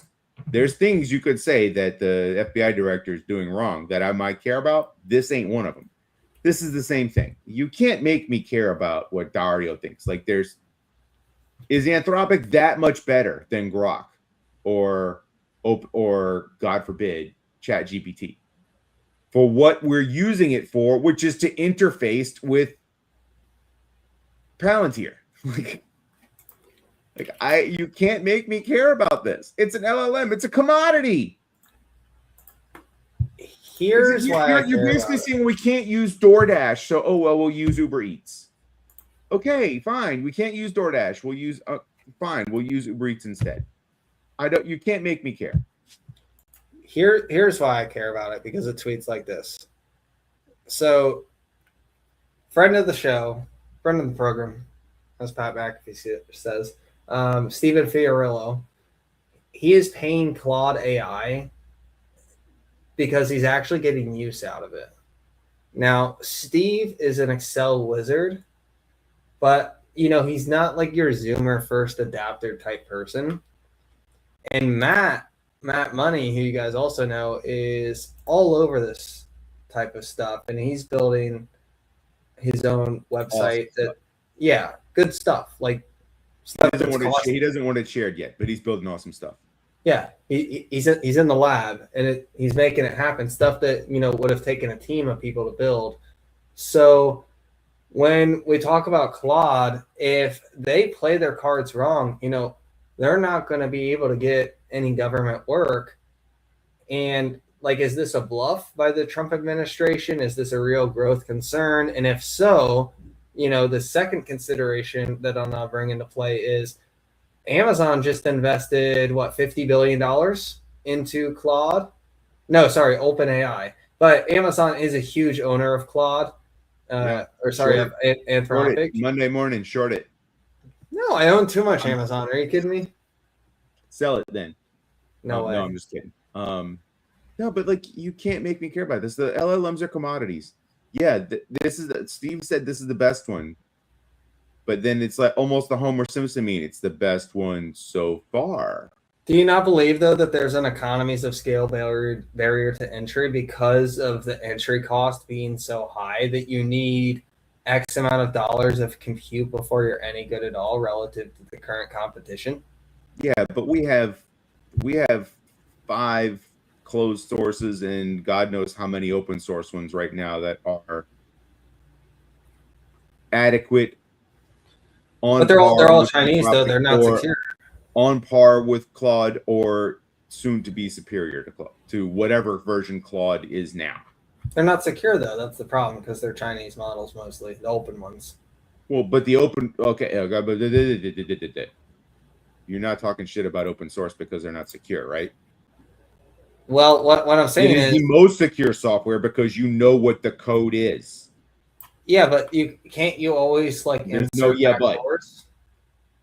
things you could say that the FBI director is doing wrong that I might care about. This ain't one of them. This is the same thing. You can't make me care about what Dario thinks. Like is Anthropic that much better than Grok or God forbid ChatGPT for what we're using it for, which is to interface with Palantir? You can't make me care about this. It's an LLM. It's a commodity. Here's why you're basically saying we can't use DoorDash, so we'll use Uber Eats. Okay, fine. We can't use DoorDash. We'll use Uber Eats instead. You can't make me care. Here's why I care about it, because of tweets like this. So, friend of the show, friend of the program, as Pat McAfee says, Stephen Fiorillo, he is paying Claude AI because he's actually getting use out of it. Now, Steve is an Excel wizard, but he's not like your Zoomer first adapter type person. And Matt Money, who you guys also know, is all over this type of stuff, and he's building his own website. Awesome. Good stuff. Like he doesn't want it shared yet, but he's building awesome stuff. Yeah, he's in the lab, and he's making it happen. Stuff that would have taken a team of people to build. So when we talk about Claude, if they play their cards wrong, they're not going to be able to get any government work. And is this a bluff by the Trump administration? Is this a real growth concern? And if so, the second consideration that I'll now bring into play is Amazon just invested $50 billion into Claude. No, sorry, OpenAI. But Amazon is a huge owner of Claude. Of Anthropic. Monday morning, short it. No, I own too much Amazon. Are you kidding me? Sell it then. No way. No, I'm just kidding. No, but you can't make me care about this. The LLMs are commodities. Yeah, Steve said this is the best one. But then it's like almost the Homer Simpson meme. It's the best one so far. Do you not believe, though, that there's an economies of scale barrier to entry because of the entry cost being so high that you need X amount of dollars of compute before you're any good at all relative to the current competition? Yeah, but we have 5 closed sources and God knows how many open source ones right now that are adequate But they're all par with Chinese though. They're not or secure. on par with Claude or soon to be superior to Claude, to whatever version Claude is now. They're not secure though. That's the problem because they're Chinese models mostly, the open ones. Well, but the open but you're not talking shit about open source because they're not secure, right? Well, what I'm saying it is the most secure software because you know what the code is. Yeah, but you always like there's no but. Doors?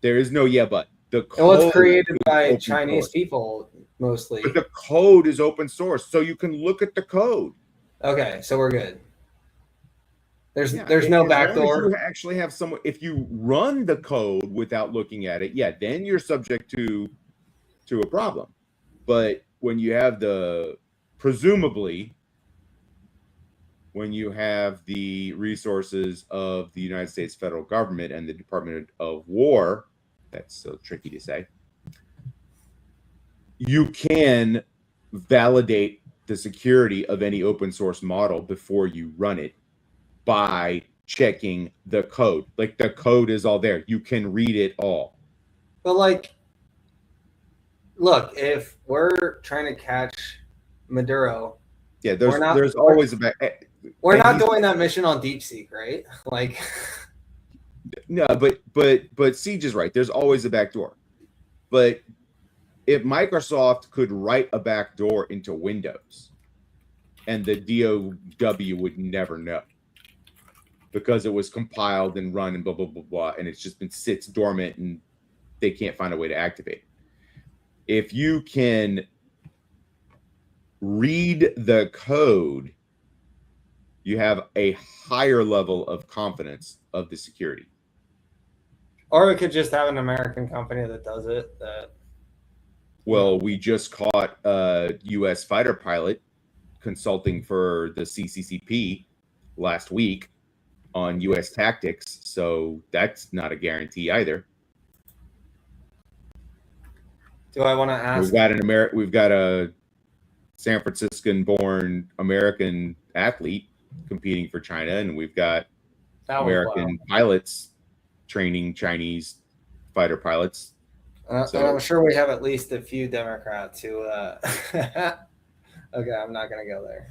There is no but. The code it was created by Chinese people mostly. But the code is open source, so you can look at the code. Okay, so we're good. There's no backdoor. You actually have someone. If you run the code without looking at it, then you're subject to a problem. But when you have presumably, when you have the resources of the United States federal government and the Department of War, that's so tricky to say, you can validate the security of any open source model before you run it by checking the code. Like the code is all there. You can read it all. But like, look, if we're trying to catch Maduro, there's always we're not doing that mission on DeepSeek, right? Like, no, but Siege is right. There's always a backdoor. But if Microsoft could write a backdoor into Windows, and the DOW would never know because it was compiled and run and blah blah blah blah, and it's just sits dormant and they can't find a way to activate it. If you can read the code, you have a higher level of confidence of the security. Or we could just have an American company that does it. Well, we just caught a U.S. fighter pilot consulting for the CCCP last week on U.S. tactics, so that's not a guarantee either. Do I want to ask? We've got a San Franciscan-born American athlete competing for China, and we've got American pilots training Chinese fighter pilots. And I'm sure we have at least a few Democrats who. Okay, I'm not gonna go there.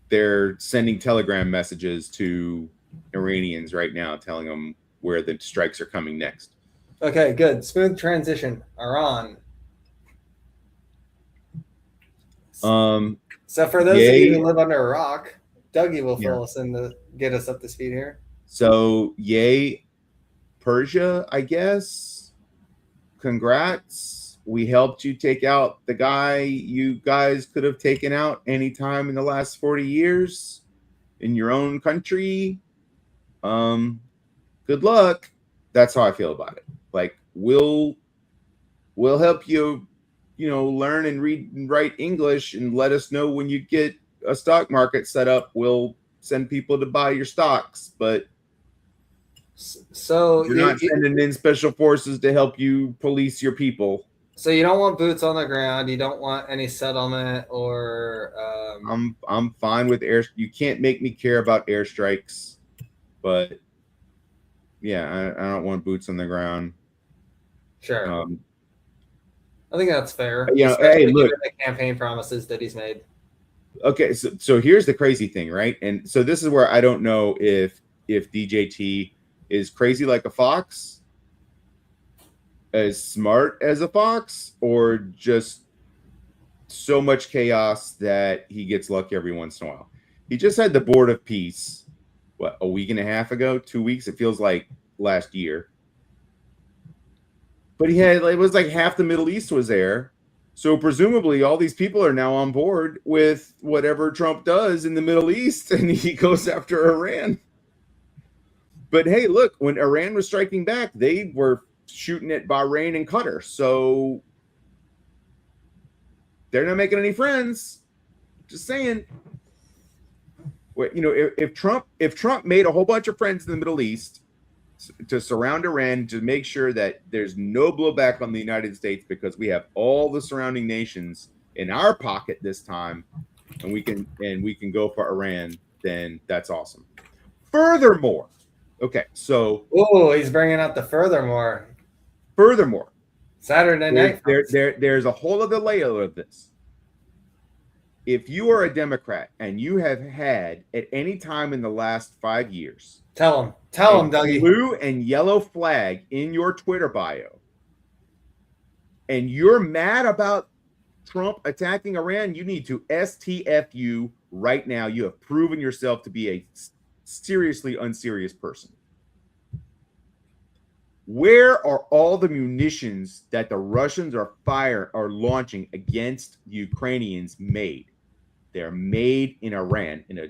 They're sending telegram messages to Iranians right now, telling them where the strikes are coming next. Okay, good. Smooth transition. Iran. So for those of you who live under a rock, Dougie will fill us in to get us up to speed here. So, Persia, I guess. Congrats. We helped you take out the guy you guys could have taken out anytime in the last 40 years in your own country. Good luck. That's how I feel about it. Like, we'll help you, learn and read and write English, and let us know when you get a stock market set up. We'll send people to buy your stocks, but so you're not sending in special forces to help you police your people. So you don't want boots on the ground. You don't want any settlement or. I'm fine with air. You can't make me care about airstrikes, but yeah, I don't want boots on the ground. Sure. I think that's fair. Hey, look, the campaign promises that he's made. Okay, so here's the crazy thing, right? And so this is where I don't know if DJT is crazy like a fox, as smart as a fox, or just so much chaos that he gets lucky every once in a while. He just had the Board of Peace, a week and a half ago, 2 weeks? It feels like last year. But it was like half the Middle East was there. So presumably all these people are now on board with whatever Trump does in the Middle East, and he goes after Iran. But hey, look, when Iran was striking back, they were shooting at Bahrain and Qatar. So they're not making any friends. Just saying. If Trump made a whole bunch of friends in the Middle East to surround Iran, to make sure that there's no blowback on the United States because we have all the surrounding nations in our pocket this time, and we can go for Iran, then that's awesome. Furthermore, okay, so Oh, he's bringing up the furthermore Saturday night. There's a whole other layer of this. If you are a Democrat and you have had at any time in the last 5 years, tell him, Dougie, blue and yellow flag in your Twitter bio, and you're mad about Trump attacking Iran, you need to STFU right now. You have proven yourself to be a seriously unserious person. Where are all the munitions that the Russians are launching against the Ukrainians made? They're made in Iran. In a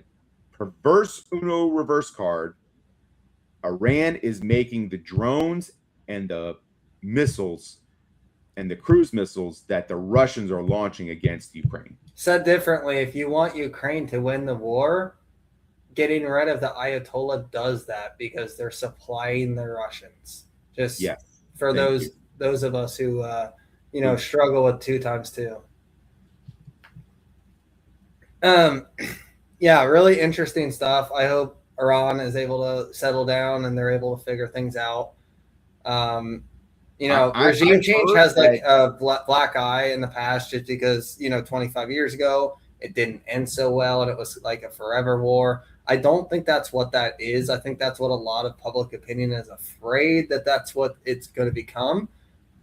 perverse Uno reverse card, Iran is making the drones and the missiles and the cruise missiles that the Russians are launching against Ukraine. Said differently, if you want Ukraine to win the war, getting rid of the Ayatollah does that because they're supplying the Russians. Just for those of us who struggle with 2 times 2. Yeah, really interesting stuff. I hope Iran is able to settle down and they're able to figure things out. Regime change has like a black eye in the past just because, 25 years ago, it didn't end so well and it was like a forever war. I don't think that's what that is. I think that's what a lot of public opinion is afraid that that's what it's going to become.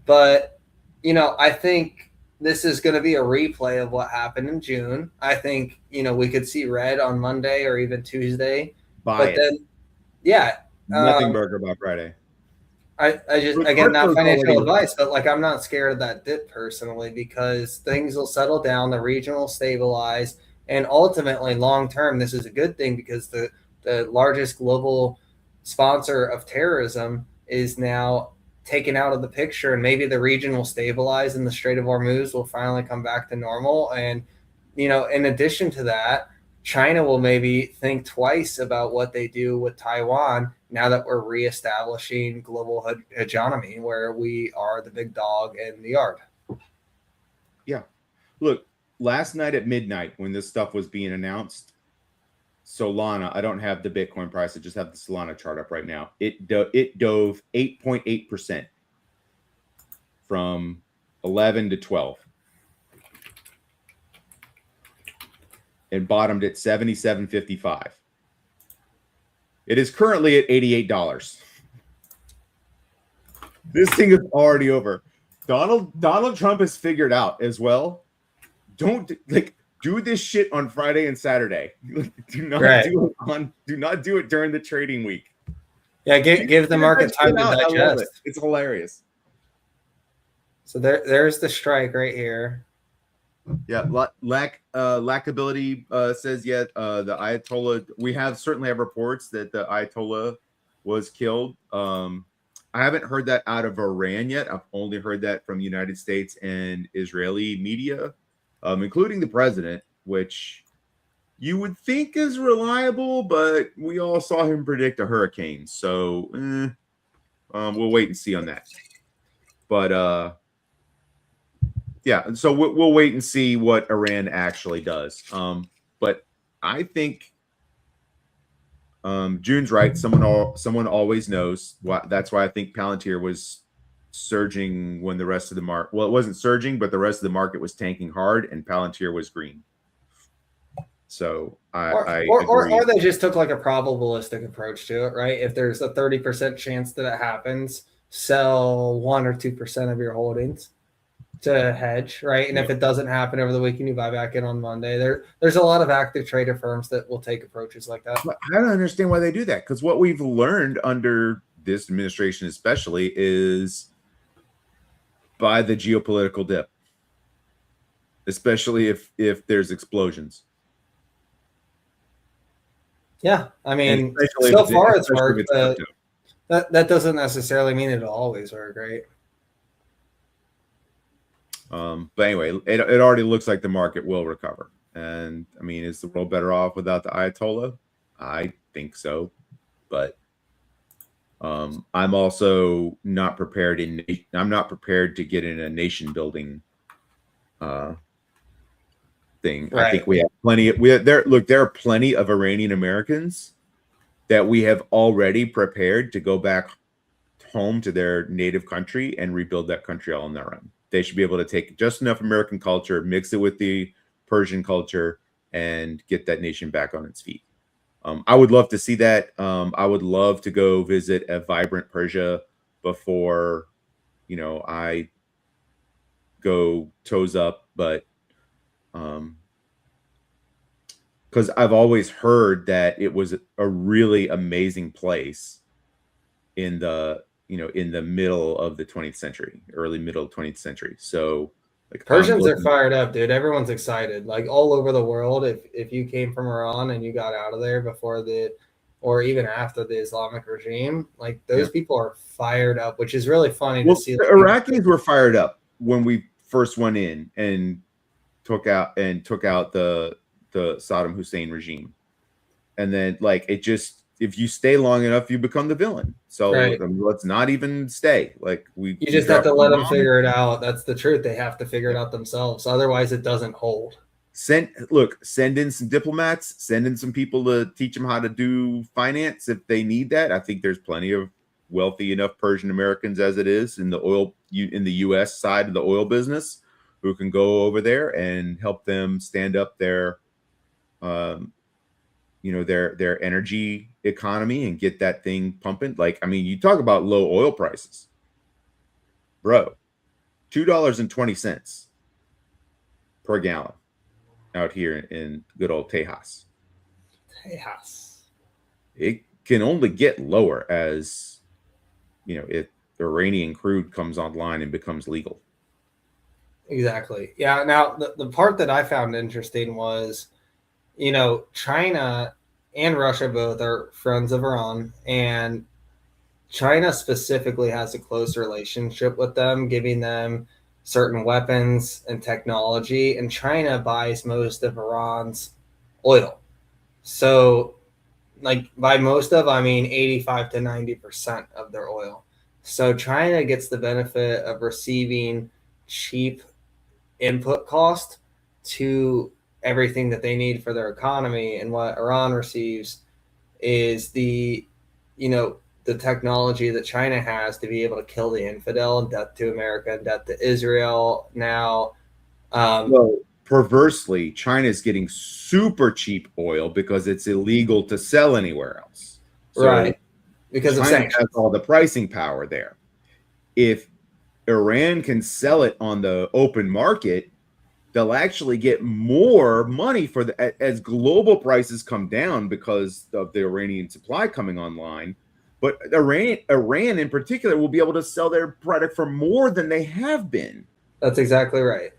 But, I think this is going to be a replay of what happened in June. I think, we could see red on Monday or even Tuesday. Nothing burger by Friday. I just, again, not financial advice, but I'm not scared of that dip personally because things will settle down, the region will stabilize, and ultimately long term, this is a good thing because the largest global sponsor of terrorism is now taken out of the picture, and maybe the region will stabilize and the Strait of Hormuz will finally come back to normal. And, in addition to that, China will maybe think twice about what they do with Taiwan now that we're reestablishing global hegemony where we are the big dog in the yard. Yeah. Look, last night at midnight when this stuff was being announced, Solana, I don't have the Bitcoin price. I just have the Solana chart up right now. It dove 8.8% from 11 to 12. And bottomed at $77.55. It is currently at $88. This thing is already over. Donald Trump has figured out as well. Don't do this shit on Friday and Saturday. Do not do it during the trading week. Yeah, give the market time to digest. It's hilarious. So there's the strike right here. Yeah, Lackability says the Ayatollah. We certainly have reports that the Ayatollah was killed. I haven't heard that out of Iran yet. I've only heard that from the United States and Israeli media, including the president, which you would think is reliable, but we all saw him predict a hurricane, so we'll wait and see on that. But yeah, so we'll wait and see what Iran actually does. But I think June's right. Someone always knows. That's why I think Palantir was surging when the rest of the market. Well, it wasn't surging, but the rest of the market was tanking hard, and Palantir was green. So or they just took like a probabilistic approach to it, right? If there's a 30% chance that it happens, sell 1 or 2% of your holdings to hedge, right? And if it doesn't happen over the weekend, you buy back in on Monday. There's a lot of active trader firms that will take approaches like that. But I don't understand why they do that, because what we've learned under this administration especially is buy the geopolitical dip, especially if there's explosions. Yeah, I mean, so far it's worked, but that doesn't necessarily mean it'll always work, right? But anyway, it already looks like the market will recover. And I mean, is the world better off without the Ayatollah? I think so. But I'm also not prepared I'm not prepared to get in a nation building thing. Right. I think we have plenty. There are plenty of Iranian Americans that we have already prepared to go back home to their native country and rebuild that country all on their own. They should be able to take just enough American culture, mix it with the Persian culture, and get that nation back on its feet. I would love to see that. I would love to go visit a vibrant Persia before, I go toes up. But because I've always heard that it was a really amazing place in the middle of the 20th century, early middle 20th century. So like Persians are fired up, dude. Everyone's excited. Like all over the world, if you came from Iran and you got out of there before or even after the Islamic regime, like those people are fired up, which is really funny to see. The Iraqis were fired up when we first went in and took out the Saddam Hussein regime. And then if you stay long enough, you become the villain. So let's not even stay. You just have to let them figure it out. That's the truth. They have to figure it out themselves. Otherwise, it doesn't hold. Send in some diplomats, send in some people to teach them how to do finance if they need that. I think there's plenty of wealthy enough Persian Americans as it is in the U.S. side of the oil business who can go over there and help them stand up their their energy economy and get that thing pumping. You talk about low oil prices, bro, $2.20 per gallon out here in good old Tejas. It can only get lower as, if Iranian crude comes online and becomes legal. Exactly. Yeah. Now, the part that I found interesting was, China and Russia both are friends of Iran, and China specifically has a close relationship with them, giving them certain weapons and technology, and China buys most of Iran's oil. So, by most of, I mean 85 to 90% of their oil. So China gets the benefit of receiving cheap input cost to everything that they need for their economy, and what Iran receives is the technology that China has to be able to kill the infidel, and death to America and death to Israel. Now, perversely, China is getting super cheap oil because it's illegal to sell anywhere else. So right. Because China has all the pricing power there. If Iran can sell it on the open market, they'll actually get more money as global prices come down because of the Iranian supply coming online. But Iran in particular will be able to sell their product for more than they have been. That's exactly right.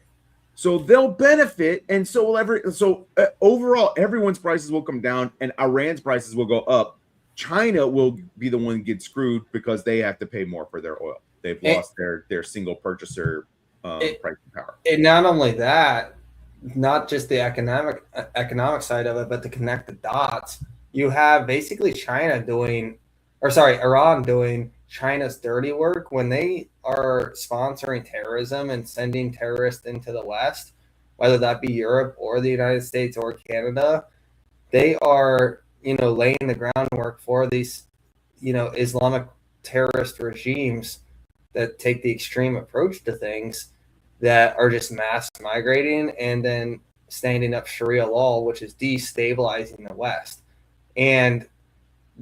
So they'll benefit, and so will overall everyone's prices will come down, and Iran's prices will go up. China will be the one that gets screwed because they have to pay more for their oil. They've lost their single purchaser pricing power. And not only that, not just the economic side of it, but to connect the dots, you have basically Iran doing China's dirty work when they are sponsoring terrorism and sending terrorists into the West, whether that be Europe or the United States or Canada. They are, laying the groundwork for these, Islamic terrorist regimes that take the extreme approach to things, that are just mass migrating and then standing up Sharia law, which is destabilizing the West. And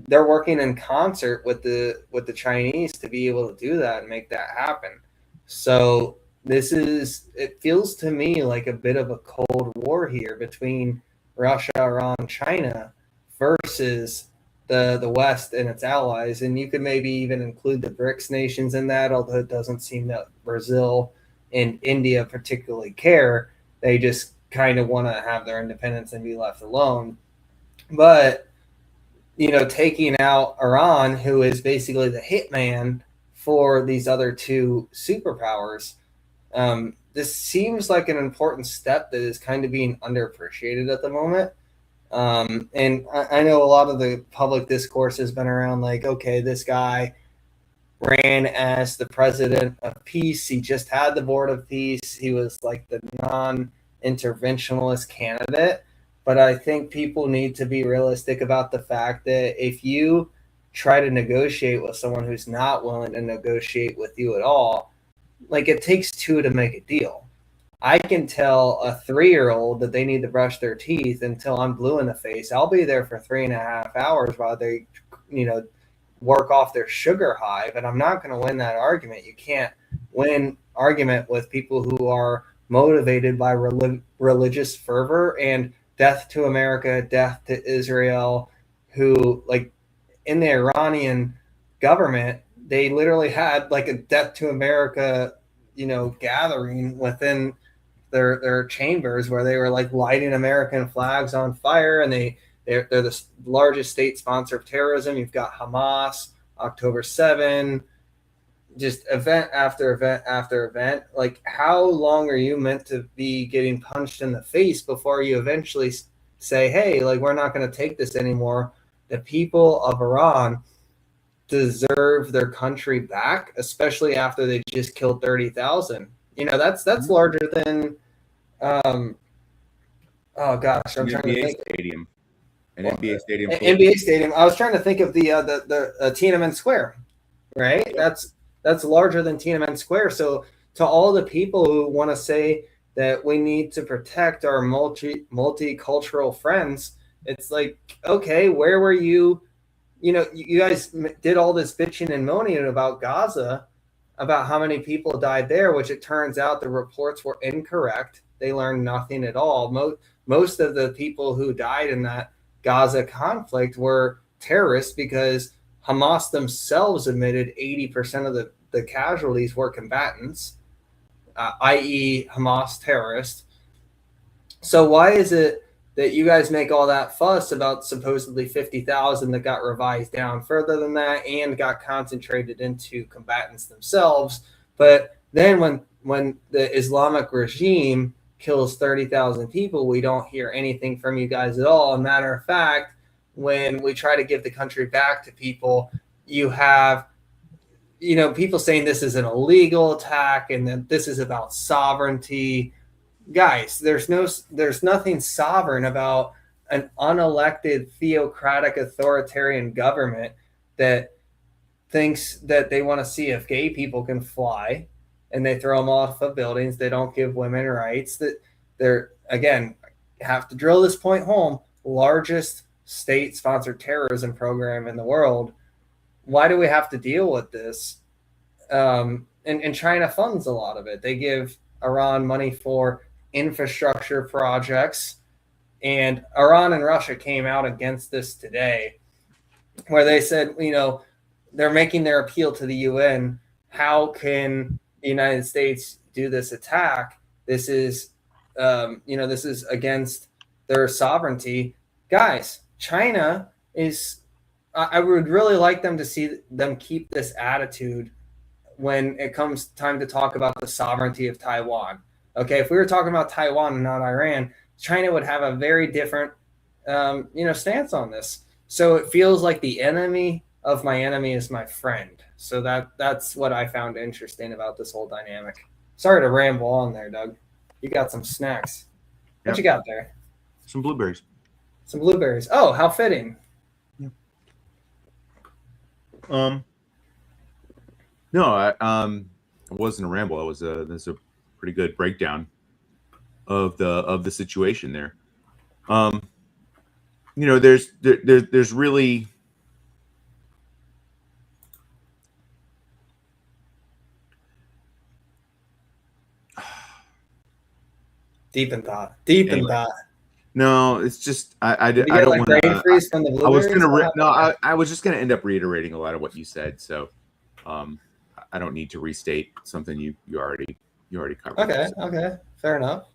they're working in concert with the Chinese to be able to do that and make that happen. So it feels to me like a bit of a Cold War here between Russia, Iran, China versus the West and its allies. And you could maybe even include the BRICS nations in that, although it doesn't seem that Brazil and India particularly care. They just kind of want to have their independence and be left alone. But, taking out Iran, who is basically the hitman for these other two superpowers, this seems like an important step that is kind of being underappreciated at the moment. And I know a lot of the public discourse has been around okay, this guy ran as the president of peace. He just had the board of peace. He was the interventionist candidate. But I think people need to be realistic about the fact that if you try to negotiate with someone who's not willing to negotiate with you at all, like it takes two to make a deal. I can tell a 3-year-old that they need to brush their teeth until I'm blue in the face. I'll be there for 3.5 hours while they, work off their sugar high, but I'm not going to win that argument. You can't win argument with people who are motivated by religious fervor and death to America, death to Israel, who, like, in the Iranian government, they literally had like a death to America, gathering within their chambers where they were like lighting American flags on fire, and they're the largest state sponsor of terrorism. You've got Hamas, October 7, just event after event after event. Like, how long are you meant to be getting punched in the face before you eventually say, hey, like, we're not going to take this anymore? The people of Iran deserve their country back, especially after they just killed 30,000. That's larger than oh gosh, I'm trying to think. Stadium. An NBA stadium. NBA stadium. I was trying to think of the Tiananmen Square, right? That's larger than Tiananmen Square. So to all the people who want to say that we need to protect our multicultural friends, it's like, okay, where were you? You guys did all this bitching and moaning about Gaza, about how many people died there, which it turns out the reports were incorrect. They learned nothing at all. Most of the people who died in that Gaza conflict were terrorists, because Hamas themselves admitted 80% of the casualties were combatants, i.e. Hamas terrorists. So why is it that you guys make all that fuss about supposedly 50,000 that got revised down further than that and got concentrated into combatants themselves? But then when the Islamic regime kills 30,000 people, we don't hear anything from you guys at all. As a matter of fact, when we try to give the country back to people, you have people saying this is an illegal attack and that this is about sovereignty. Guys, there's nothing sovereign about an unelected theocratic authoritarian government that thinks that they want to see if gay people can fly, and they throw them off of buildings. They don't give women rights. That they're, again, have to drill this point home, largest state-sponsored terrorism program in the world. Why do we have to deal with this? And China funds a lot of it. They give Iran money for infrastructure projects, and Iran and Russia came out against this today, where they said, they're making their appeal to the UN. How can the United States do this attack? This is, this is against their sovereignty. Guys, China is, I would really like them to see them keep this attitude when it comes time to talk about the sovereignty of Taiwan. Okay, if we were talking about Taiwan and not Iran, China would have a very different, stance on this. So it feels like the enemy of my enemy is my friend. So that's what I found interesting about this whole dynamic. Sorry to ramble on there, Doug. You got some snacks. What you got there? Some blueberries. Some blueberries. Oh, how fitting. Yeah. No, it wasn't a ramble. It was this a pretty good breakdown of the situation there. There's really deep in thought. No, it's just I don't want to. I was just gonna end up reiterating a lot of what you said, so I don't need to restate something you already covered. Okay, fair enough.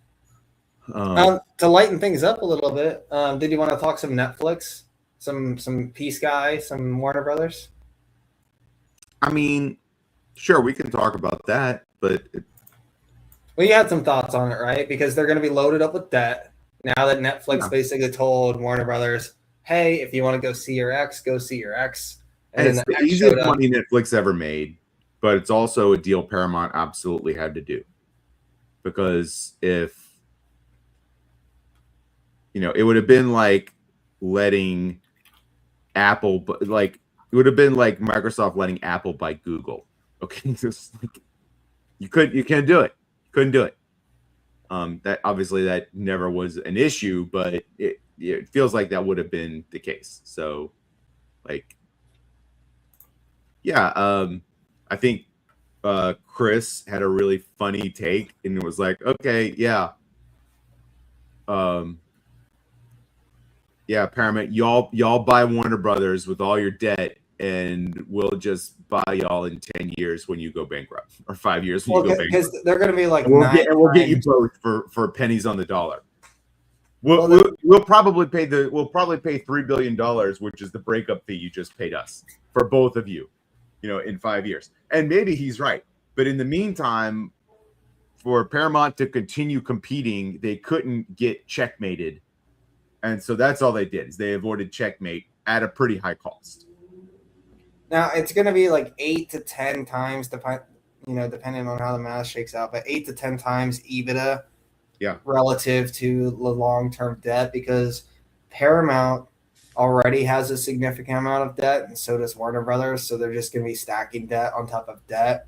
To lighten things up a little bit, did you want to talk some Netflix, some Peace Guy, some Warner Brothers? I mean, sure, we can talk about that, but you had some thoughts on it, right? Because they're going to be loaded up with debt now that Netflix basically told Warner Brothers, "Hey, if you want to go see your ex, go see your ex." And it's the easiest money Netflix ever made, but it's also a deal Paramount absolutely had to do, because if it would have been like letting Apple, like it would have been like Microsoft letting Apple buy Google. Okay, just like you can't do it. Couldn't do it. That obviously that never was an issue, but it feels like that would have been the case. So, like, yeah, I think Chris had a really funny take, and it was like, okay, yeah, yeah, Paramount, y'all buy Warner Brothers with all your debt, and we'll just buy y'all in 10 years when you go bankrupt, or 5 years when you go bankrupt. Because they're going to be like And we'll get you both for pennies on the dollar. We'll probably pay $3 billion, which is the breakup fee you just paid us for both of you, in 5 years. And maybe he's right, but in the meantime, for Paramount to continue competing, they couldn't get checkmated. And so that's all they did, is they avoided checkmate at a pretty high cost. Now it's going to be like 8 to 10 times, depending on how the math shakes out, but 8 to 10 times EBITDA, relative to the long-term debt, because Paramount already has a significant amount of debt, and so does Warner Brothers. So they're just going to be stacking debt on top of debt.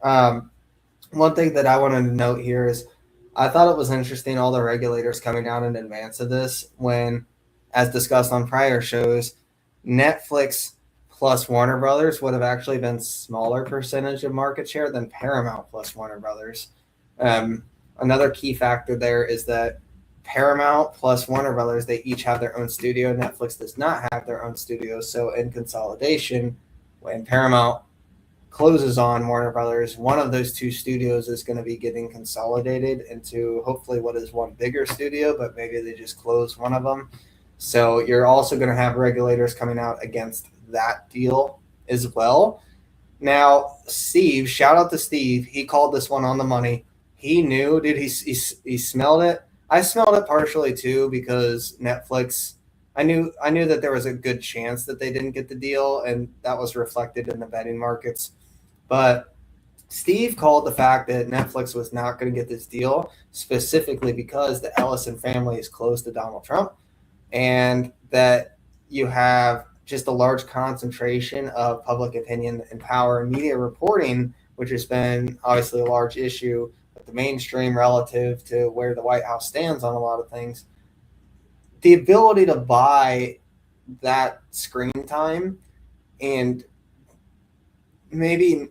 One thing that I wanted to note here is, I thought it was interesting, all the regulators coming out in advance of this, when, as discussed on prior shows, Netflix plus Warner Brothers would have actually been smaller percentage of market share than Paramount plus Warner Brothers. Another key factor there is that Paramount plus Warner Brothers, they each have their own studio. Netflix does not have their own studio. So in consolidation, when Paramount closes on Warner Brothers, one of those two studios is going to be getting consolidated into hopefully what is one bigger studio, but maybe they just close one of them. So you're also going to have regulators coming out against that deal as well. Now, Steve, shout out to Steve. He called this one on the money. He knew, dude, he smelled it. I smelled it partially too, because Netflix, I knew that there was a good chance that they didn't get the deal, and that was reflected in the betting markets. But Steve called the fact that Netflix was not going to get this deal specifically because the Ellison family is close to Donald Trump, and that you have just a large concentration of public opinion and power and media reporting, which has been obviously a large issue with the mainstream relative to where the White House stands on a lot of things. The ability to buy that screen time and maybe,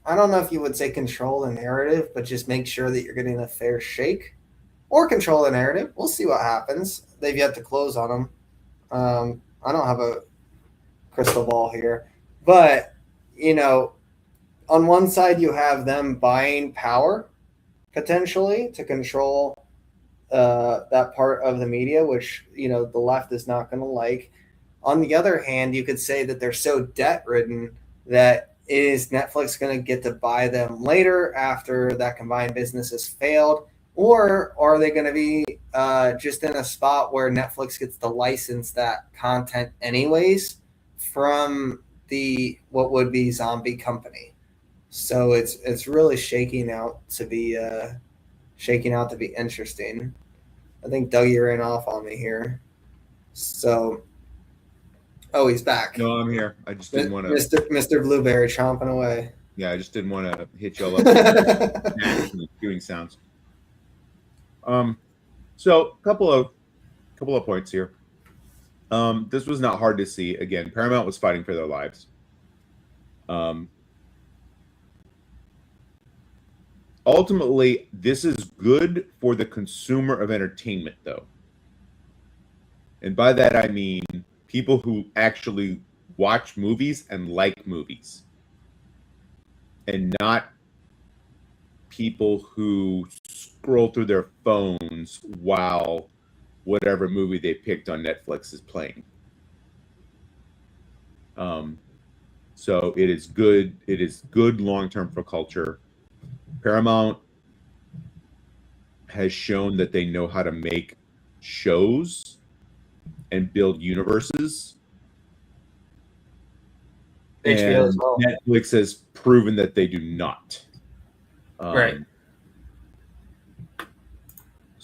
I don't know if you would say control the narrative, but just make sure that you're getting a fair shake, or control the narrative. We'll see what happens. They've yet to close on them. I don't have a crystal ball here, but on one side you have them buying power potentially to control that part of the media, which the left is not going to like. On the other hand, you could say that they're so debt ridden that, is Netflix going to get to buy them later after that combined business has failed? Or are they going to be just in a spot where Netflix gets to license that content anyways from what would be zombie company? So it's really shaking out to be interesting. I think Dougie ran off on me here. So, oh, he's back. No, I'm here. I just didn't want to. Mr. Blueberry chomping away. Yeah, I just didn't want to hit y'all up with doing sounds. So a couple of points here. This was not hard to see. Again, Paramount was fighting for their lives. Ultimately, this is good for the consumer of entertainment, though. And by that, I mean people who actually watch movies and like movies, and not people who scroll through their phones while whatever movie they picked on Netflix is playing. So it is good. It is good long-term for culture. Paramount has shown that they know how to make shows and build universes. HBO as well. Netflix has proven that they do not. Right.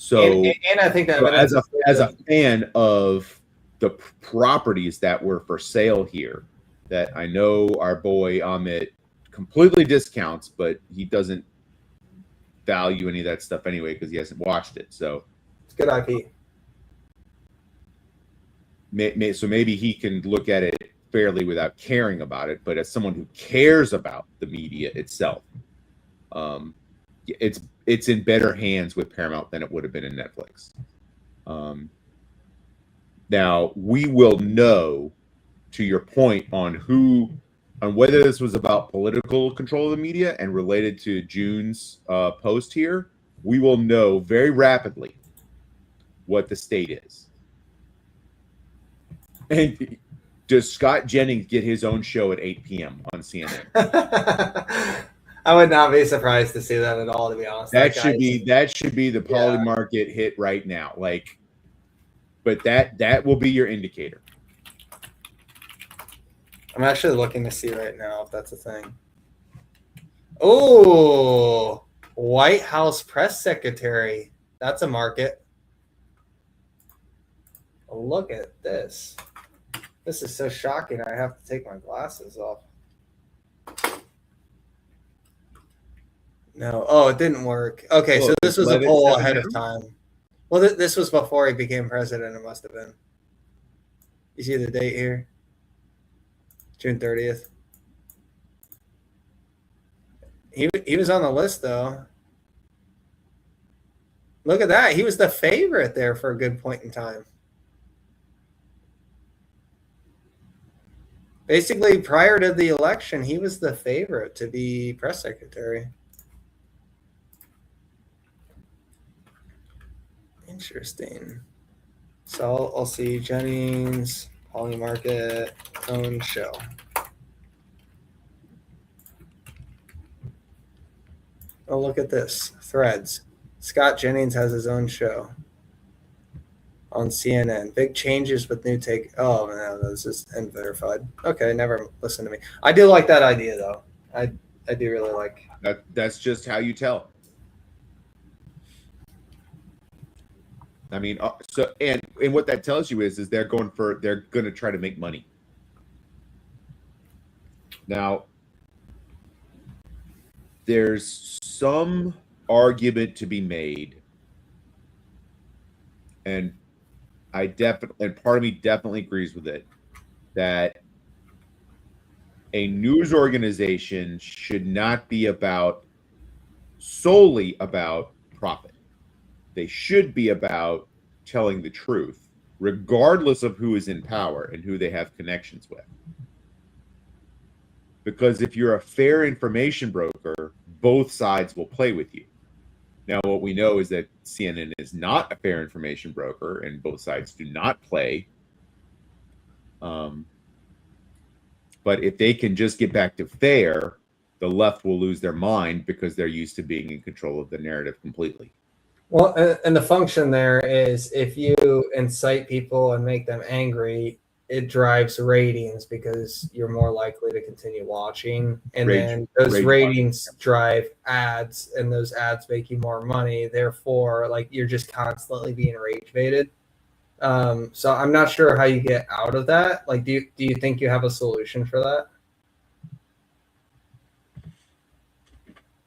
So, and I think that so evidence as a fan of the properties that were for sale here, that I know our boy Amit completely discounts, but he doesn't value any of that stuff anyway because he hasn't watched it. So it's good IP. So maybe he can look at it fairly without caring about it. But as someone who cares about the media itself, it's in better hands with Paramount than it would have been in Netflix. Now we will know, to your point, on whether this was about political control of the media and related to June's post here. We will know very rapidly what the state is. And does Scott Jennings get his own show at 8 p.m. on CNN? I would not be surprised to see that at all, to be honest. That should be the Poly Market hit right now. Like, but that will be your indicator. I'm actually looking to see right now if that's a thing. Oh, White House press secretary. That's a market. Look at this. This is so shocking. I have to take my glasses off. No. Oh, it didn't work. Okay, so this was a poll ahead of time. Well, this was before he became president. It must have been. You see the date here? June 30th. He was on the list, though. Look at that. He was the favorite there for a good point in time. Basically, prior to the election, he was the favorite to be press secretary. Interesting. So I'll see Jennings, Poly Market, own show. Oh, look at this. Threads. Scott Jennings has his own show on CNN. Big changes with new take. Oh, no, this is unverified. Okay, never listen to me. I do like that idea, though. I do really like that. That's just how you tell. I mean, so and what that tells you is they're going to try to make money. Now, there's some argument to be made, and part of me definitely agrees with it, that a news organization should not be solely about profit. They should be about telling the truth, regardless of who is in power and who they have connections with. Because if you're a fair information broker, both sides will play with you. Now, what we know is that CNN is not a fair information broker, and both sides do not play. But if they can just get back to fair, the left will lose their mind because they're used to being in control of the narrative completely. Well, and the function there is if you incite people and make them angry, it drives ratings because you're more likely to continue watching. And then those ratings drive ads, and those ads make you more money. Therefore, like, you're just constantly being rage baited. So I'm not sure how you get out of that. Like, do you think you have a solution for that?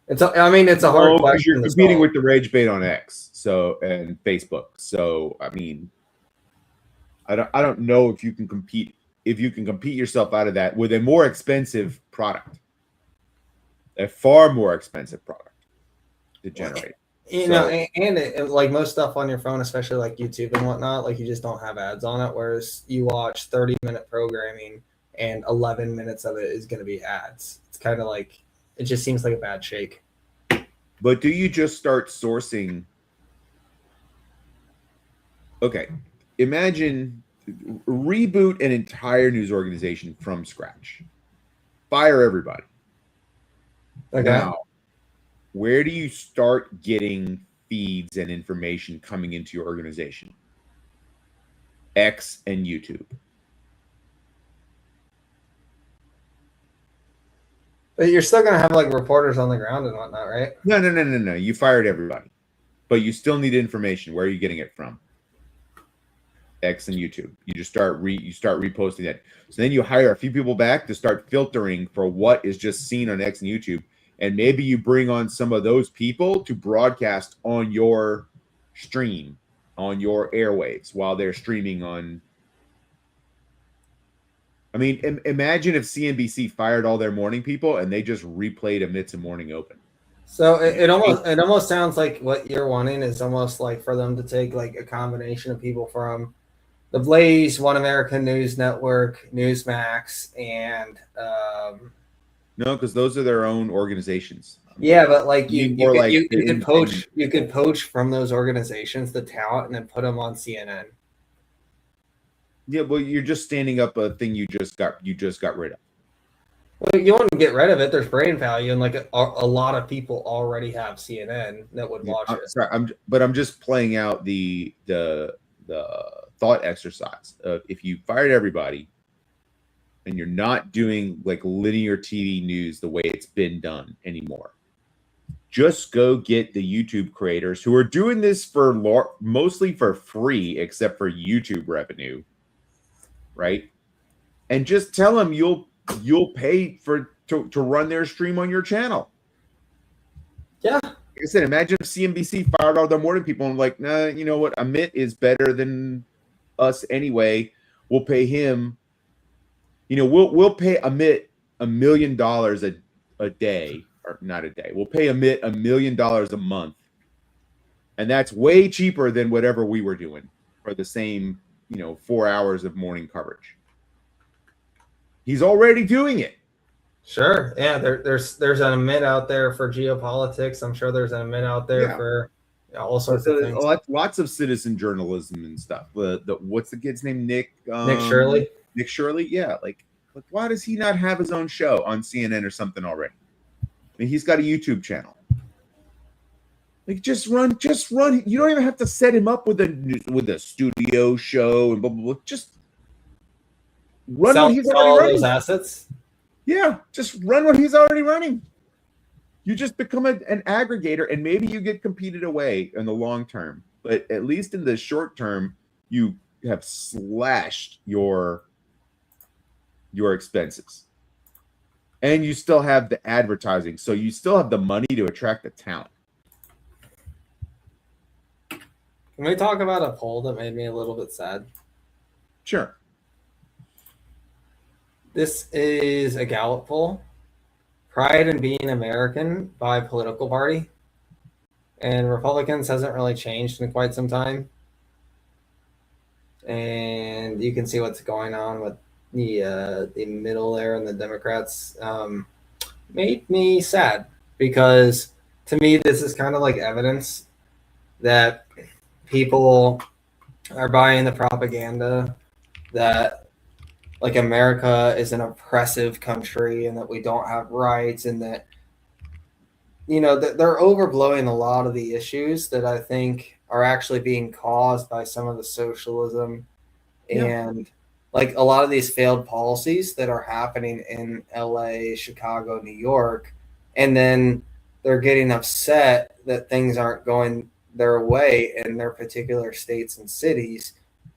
It's a hard question. You're competing with the rage bait on X, and Facebook. So I mean, I don't know if you can compete yourself out of that with a more expensive product, a far more expensive product to generate. And like most stuff on your phone, especially like YouTube and whatnot, like you just don't have ads on it. Whereas you watch 30-minute programming and 11 minutes of it is going to be ads. It's kind of like, it just seems like a bad shake. But do you just start sourcing? Okay, imagine reboot an entire news organization from scratch. Fire everybody. Okay. Now, where do you start getting feeds and information coming into your organization? X and YouTube. But you're still going to have like reporters on the ground and whatnot, right? No. You fired everybody. but you still need information. Where are you getting it from? X and YouTube. You just start reposting that. So then you hire a few people back to start filtering for what is just seen on X and YouTube, and maybe you bring on some of those people to broadcast on your stream, on your airwaves while they're streaming on. I mean, imagine if CNBC fired all their morning people and they just replayed Amit's Morning Open. So it almost sounds like what you're wanting is almost like for them to take like a combination of people from The Blaze, One American News Network, Newsmax, and no, because those are their own organizations. Yeah, but like you could poach from those organizations the talent and then put them on CNN. Yeah, well, you're just standing up a thing you just got rid of. Well, you want to get rid of it. There's brain value, and like a lot of people already have CNN that would watch it. Sorry, I'm just playing out the thought exercise of if you fired everybody and you're not doing like linear TV news the way it's been done anymore, just go get the YouTube creators who are doing this for mostly for free, except for YouTube revenue, right? And just tell them you'll pay to run their stream on your channel. Yeah. Like I said, imagine if CNBC fired all their morning people and like, nah, you know what? Amit is better than us anyway. We'll pay him. You know, we'll pay Amit $1 million a day, or not a day. We'll pay Amit $1 million a month, and that's way cheaper than whatever we were doing for the same, 4 hours of morning coverage. He's already doing it. Sure. Yeah. There's an Amit out there for geopolitics. I'm sure there's an Amit out there for all sorts of things. Lots of citizen journalism and stuff. What's the kid's name? Nick Shirley. Nick Shirley. Yeah. Like why does he not have his own show on CNN or something already? I mean, he's got a YouTube channel. Like just run. You don't even have to set him up with a studio show and blah blah blah. Just run what he's already running. Those assets. Yeah, just run what he's already running. You just become an aggregator, and maybe you get competed away in the long term. But at least in the short term, you have slashed your expenses. And you still have the advertising, so you still have the money to attract the talent. Can we talk about a poll that made me a little bit sad? Sure. This is a Gallup poll. Pride in being American by political party. And Republicans hasn't really changed in quite some time. And you can see what's going on with the middle there and the Democrats. Made me sad because to me this is kind of like evidence that people are buying the propaganda that like America is an oppressive country and that we don't have rights, and that that they're overblowing a lot of the issues that I think are actually being caused by some of the socialism and like a lot of these failed policies that are happening in LA, Chicago, New York, and then they're getting upset that things aren't going their way in their particular states and cities.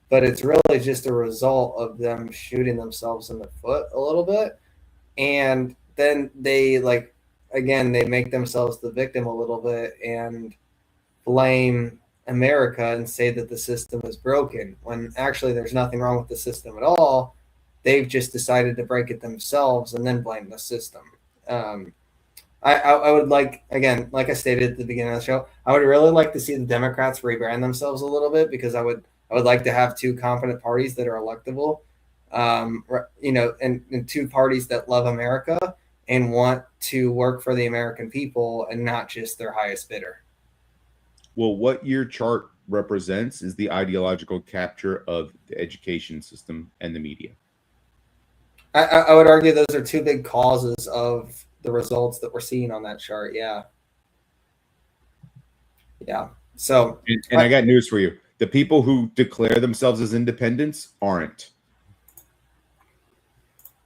But it's really just a result of them shooting themselves in the foot a little bit. And then they they make themselves the victim a little bit and blame America and say that the system is broken when actually there's nothing wrong with the system at all. They've just decided to break it themselves and then blame the system. I would like I stated at the beginning of the show, I would really like to see the Democrats rebrand themselves a little bit because I would like to have two competent parties that are electable, and two parties that love America and want to work for the American people and not just their highest bidder. Well, what your chart represents is the ideological capture of the education system and the media. I would argue those are two big causes of the results that we're seeing on that chart. Yeah. So, and I got news for you. The people who declare themselves as independents aren't.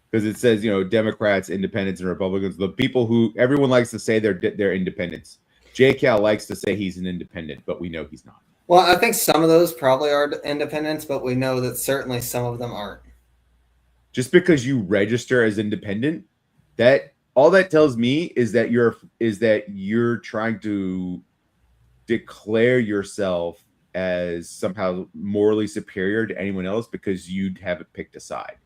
Because it says, Democrats, independents, and Republicans. The people who everyone likes to say they're independents. JCal likes to say he's an independent, but we know he's not. Well, I think some of those probably are independents, but we know that certainly some of them aren't. Just because you register as independent, that all that tells me is that you're trying to declare yourself as somehow morally superior to anyone else because you haven't picked a side.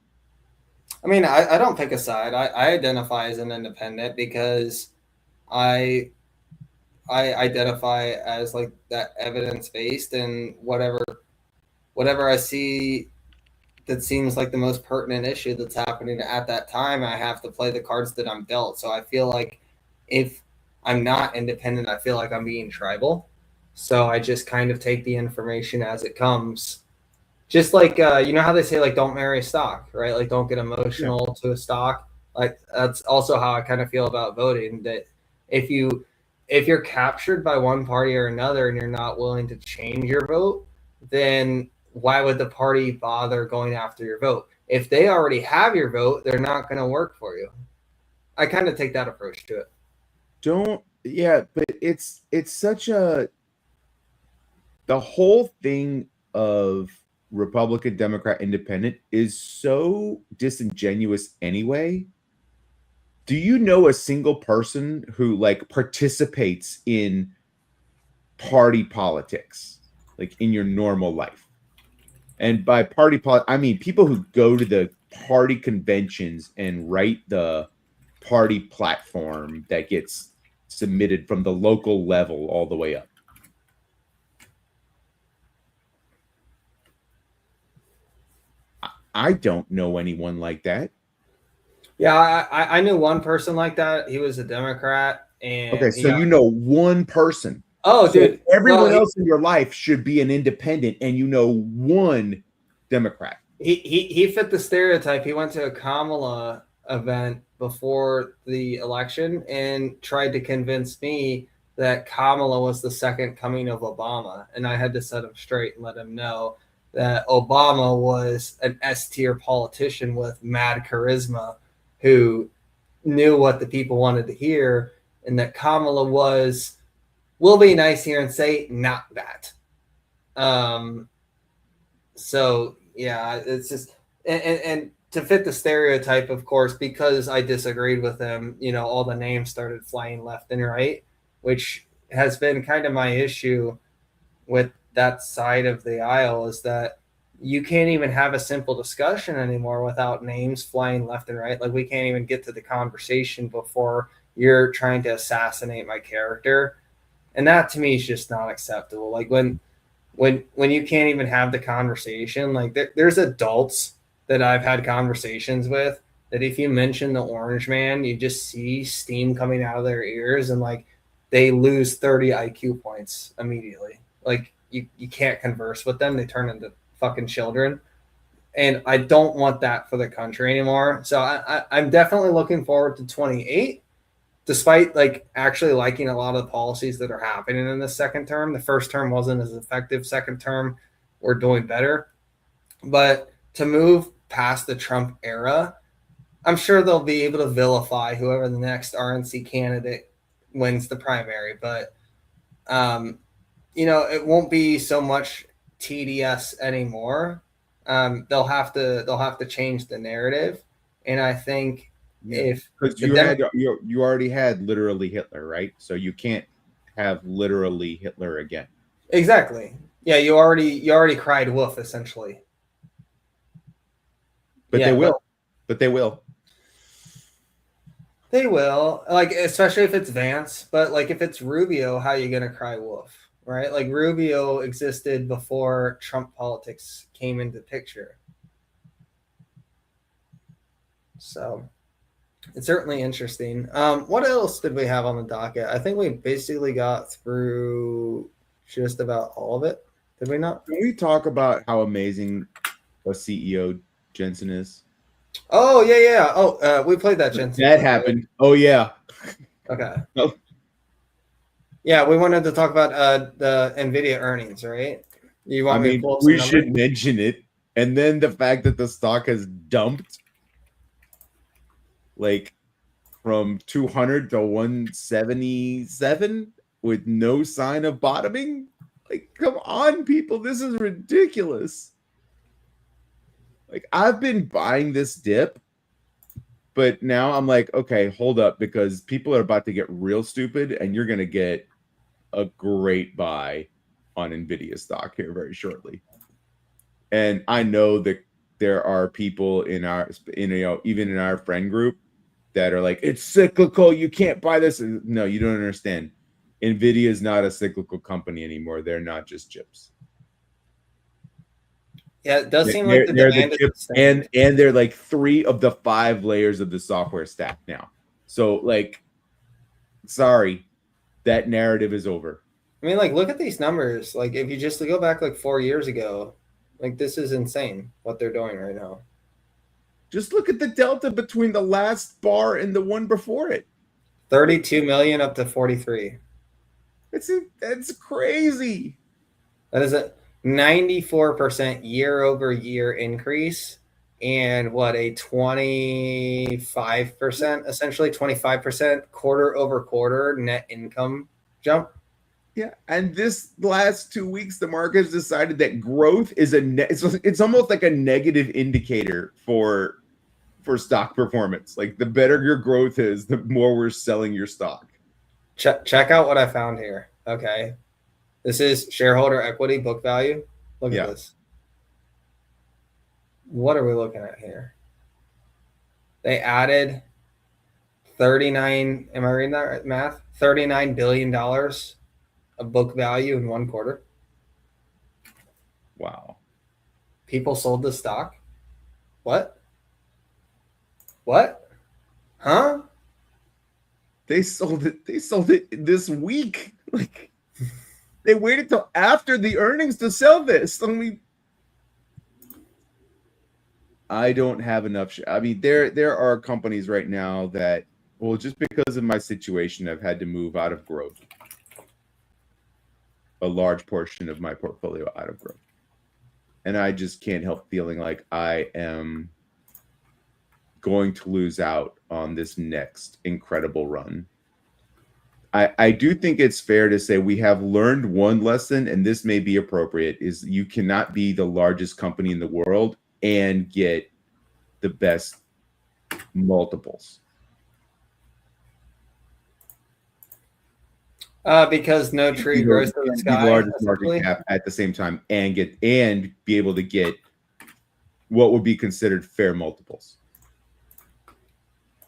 I mean, I don't pick a side. I identify as an independent because I identify as like that evidence based, and whatever I see that seems like the most pertinent issue that's happening at that time, I have to play the cards that I'm dealt. So I feel like if I'm not independent, I feel like I'm being tribal. So I just kind of take the information as it comes. Just like, you know how they say, like, don't marry a stock, right? Like, don't get emotional to a stock. Like, that's also how I kind of feel about voting, that if you're captured by one party or another and you're not willing to change your vote, then why would the party bother going after your vote? If they already have your vote, they're not going to work for you. I kind of take that approach to it. But it's such the whole thing of Republican, Democrat, Independent is so disingenuous anyway. Do you know a single person who like participates in party politics, like in your normal life? And by party I mean people who go to the party conventions and write the party platform that gets submitted from the local level all the way up. I don't know anyone like that. Yeah, I knew one person like that. He was a Democrat. And okay, so you know one person. Oh, so dude. Everyone else in your life should be an independent, and you know one Democrat. He fit the stereotype. He went to a Kamala event before the election and tried to convince me that Kamala was the second coming of Obama. And I had to set him straight and let him know that Obama was an S-tier politician with mad charisma who knew what the people wanted to hear, and that Kamala was, we'll be nice here and say, not that. So, yeah, it's just, and to fit the stereotype, of course, because I disagreed with him, you know, all the names started flying left and right, which has been kind of my issue with that side of the aisle, is that you can't even have a simple discussion anymore without names flying left and right. Like, we can't even get to the conversation before you're trying to assassinate my character. And that to me is just not acceptable. Like when you can't even have the conversation, like there's adults that I've had conversations with that if you mention the Orange Man, you just see steam coming out of their ears and like they lose 30 IQ points immediately. Like you can't converse with them. They turn into fucking children. And I don't want that for the country anymore. So I'm definitely looking forward to 28, despite like actually liking a lot of the policies that are happening in the second term. The first term wasn't as effective. Second term, we're doing better. But to move past the Trump era, I'm sure they'll be able to vilify whoever the next RNC candidate wins the primary. But, you know, it won't be so much TDS anymore. They'll have to change the narrative. And I think because you already had literally Hitler, right? So you can't have literally Hitler again. Exactly. Yeah, you already cried wolf essentially. But yeah, they will. But they will. They will. Like, especially if it's Vance. But like if it's Rubio, how are you gonna cry wolf? Right? Like Rubio existed before Trump politics came into the picture. So it's certainly interesting. What else did we have on the docket? I think we basically got through just about all of it. Did we not? Can we talk about how amazing a CEO Jensen is? Oh, yeah. Oh, we played that Jensen. That happened. Right? Oh, yeah. Okay. Oh. Yeah, we wanted to talk about the NVIDIA earnings, right? You want me to pull we should mention it. And then the fact that the stock has dumped like from 200 to 177. with no sign of bottoming. Like, come on, people, this is ridiculous. Like, I've been buying this dip, but now I'm like, okay, hold up, because people are about to get real stupid, and you're gonna get a great buy on Nvidia stock here very shortly. And I know that there are people in our, even in our friend group that are like, it's cyclical, you can't buy this. No, you don't understand. Nvidia is not a cyclical company anymore. They're not just chips. Yeah, it does seem like the demand is chips, and they're like 3 of the 5 layers of the software stack now. So, like, sorry, that narrative is over. I mean, like, look at these numbers. Like, if you just go back like 4 years ago, like, this is insane what they're doing right now. Just look at the delta between the last bar and the one before it. 32 million up to 43. That's crazy. That is a 94% year-over-year increase, and what, a 25%, essentially 25% quarter-over-quarter net income jump. Yeah, and this last 2 weeks, the market has decided that growth is it's almost like a negative indicator for stock performance. Like, the better your growth is, the more we're selling your stock. Check out what I found here. Okay. This is shareholder equity book value. Look at this. What are we looking at here? They added 39, am I reading that right, math? $39 billion of book value in 1 quarter. Wow. People sold the stock? What? What? Huh? They sold it this week. Like, they waited till after the earnings to sell this. I don't have enough. I mean, there are companies right now that, well, just because of my situation, I've had to move out of growth. A large portion of my portfolio out of growth. And I just can't help feeling like I am going to lose out on this next incredible run. I do think it's fair to say we have learned one lesson, and this may be appropriate, is you cannot be the largest company in the world and get the best multiples. Because no tree grows to the sky. Be the largest market cap at the same time and be able to get what would be considered fair multiples.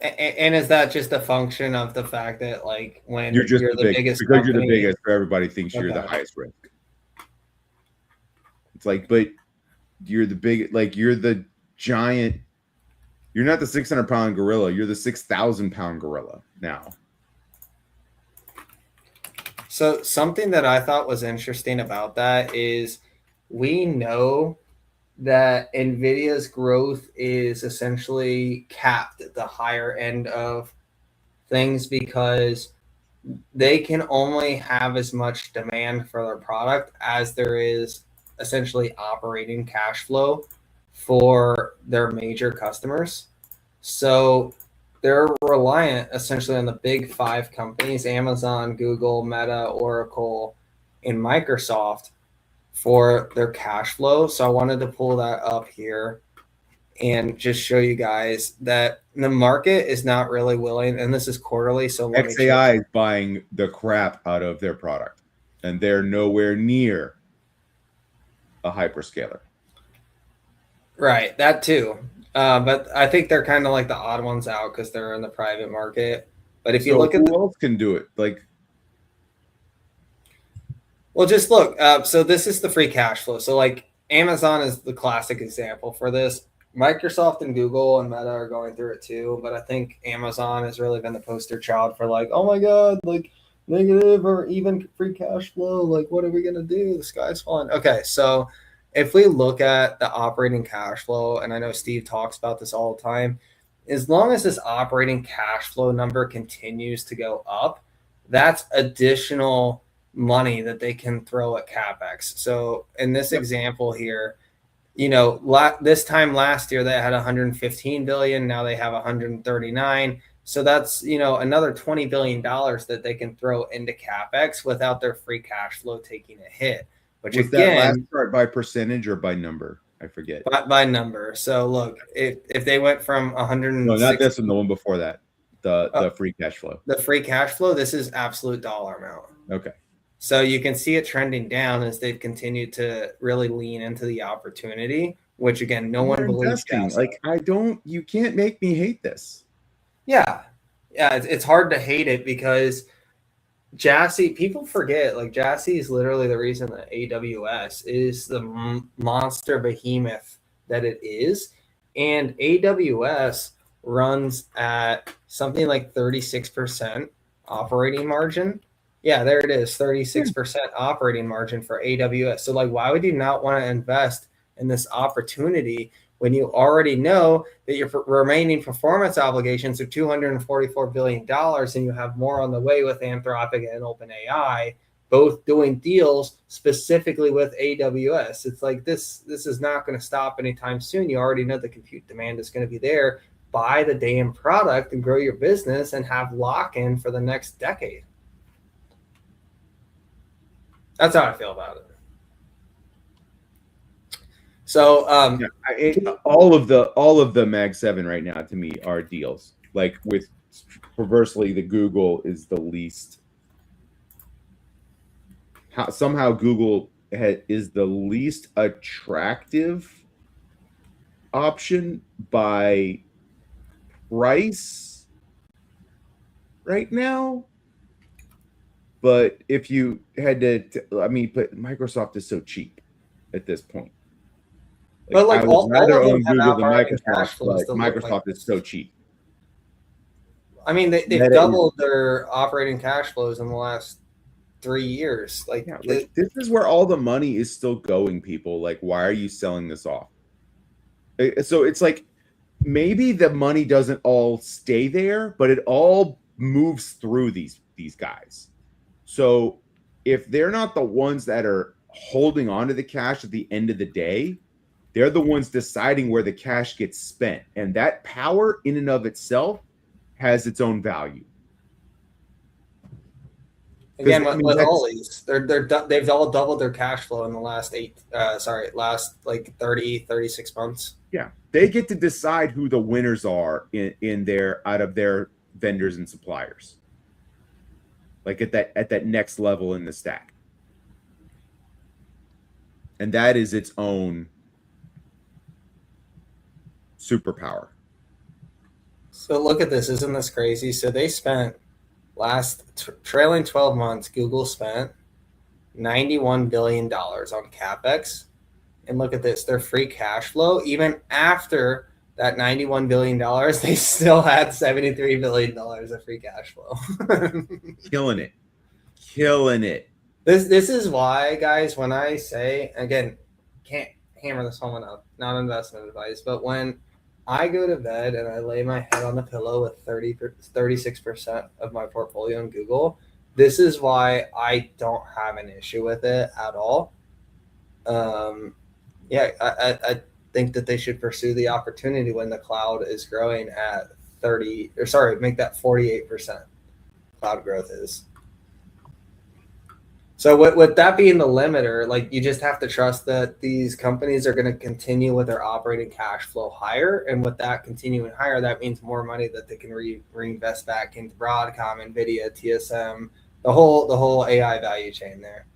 And is that just a function of the fact that, like, when you're the biggest, because company, you're the biggest, everybody thinks you're the highest risk. It's like, but you're the big, like, you're the giant. You're not the 600-pound gorilla. You're the 6,000-pound gorilla now. So something that I thought was interesting about that is we know that NVIDIA's growth is essentially capped at the higher end of things because they can only have as much demand for their product as there is essentially operating cash flow for their major customers. So they're reliant essentially on the big 5 companies, Amazon, Google, Meta, Oracle, and Microsoft, for their cash flow. So I wanted to pull that up here and just show you guys that the market is not really willing, and this is quarterly. So XAI is buying the crap out of their product, and they're nowhere near a hyperscaler. Right, that too. But I think they're kind of like the odd ones out because they're in the private market. But if you look at who else can do it? Like, well, just look. So this is the free cash flow. So, like, Amazon is the classic example for this. Microsoft and Google and Meta are going through it too. But I think Amazon has really been the poster child for, like, oh my God, like, negative or even free cash flow. Like, what are we going to do? The sky's falling. Okay, so if we look at the operating cash flow, and I know Steve talks about this all the time, as long as this operating cash flow number continues to go up, that's additional money that they can throw at CapEx. So in this example here, you know, this time last year they had 115 billion. Now they have 139. So that's, another $20 billion that they can throw into CapEx without their free cash flow taking a hit, which Was again, that last part by percentage or by number? I forget. By number. So look, if they went from 160, no, not this one, the one before that, the free cash flow. The free cash flow, this is absolute dollar amount. Okay. So you can see it trending down as they've continued to really lean into the opportunity, which again, no one believes. Like you can't make me hate this. Yeah. It's hard to hate it because Jassy, people forget, like Jassy is literally the reason that AWS is the monster behemoth that it is. And AWS runs at something like 36% operating margin. Yeah, there it is, 36% operating margin for AWS. So like, why would you not want to invest in this opportunity when you already know that your remaining performance obligations are $244 billion and you have more on the way with Anthropic and OpenAI, both doing deals specifically with AWS? It's like this is not going to stop anytime soon. You already know the compute demand is going to be there. Buy the damn product and grow your business and have lock-in for the next decade. That's how I feel about it. So all of the Mag 7 right now to me are deals. Like with perversely, the Google is the least. Somehow Google is the least attractive option by price right now. But if you had but Microsoft is so cheap at this point. But like I would rather own Google than Microsoft, but Microsoft is so cheap. I mean, they've doubled their operating cash flows in the last 3 years. This is where all the money is still going, people. Like, why are you selling this off? So it's like maybe the money doesn't all stay there, but it all moves through these guys. So if they're not the ones that are holding on to the cash at the end of the day, they're the ones deciding where the cash gets spent. And that power in and of itself has its own value. Again, with all these, they've all doubled their cash flow in the last 36 months. Yeah. They get to decide who the winners are out of their vendors and suppliers. Like at that next level in the stack. And that is its own superpower. So look at this. Isn't this crazy? So they spent trailing 12 months, Google spent $91 billion on CapEx. And look at this, their free cash flow, even after that $91 billion, they still had $73 billion of free cash flow. Killing it. This is why, guys, when I say, again, can't hammer this home enough, not investment advice, but when I go to bed and I lay my head on the pillow with 36% of my portfolio in Google, this is why I don't have an issue with it at all. I think that they should pursue the opportunity when the cloud is growing at 48% cloud growth is. So with that being the limiter, like you just have to trust that these companies are going to continue with their operating cash flow higher. And with that continuing higher, that means more money that they can reinvest back into Broadcom, NVIDIA, TSM, the whole AI value chain there.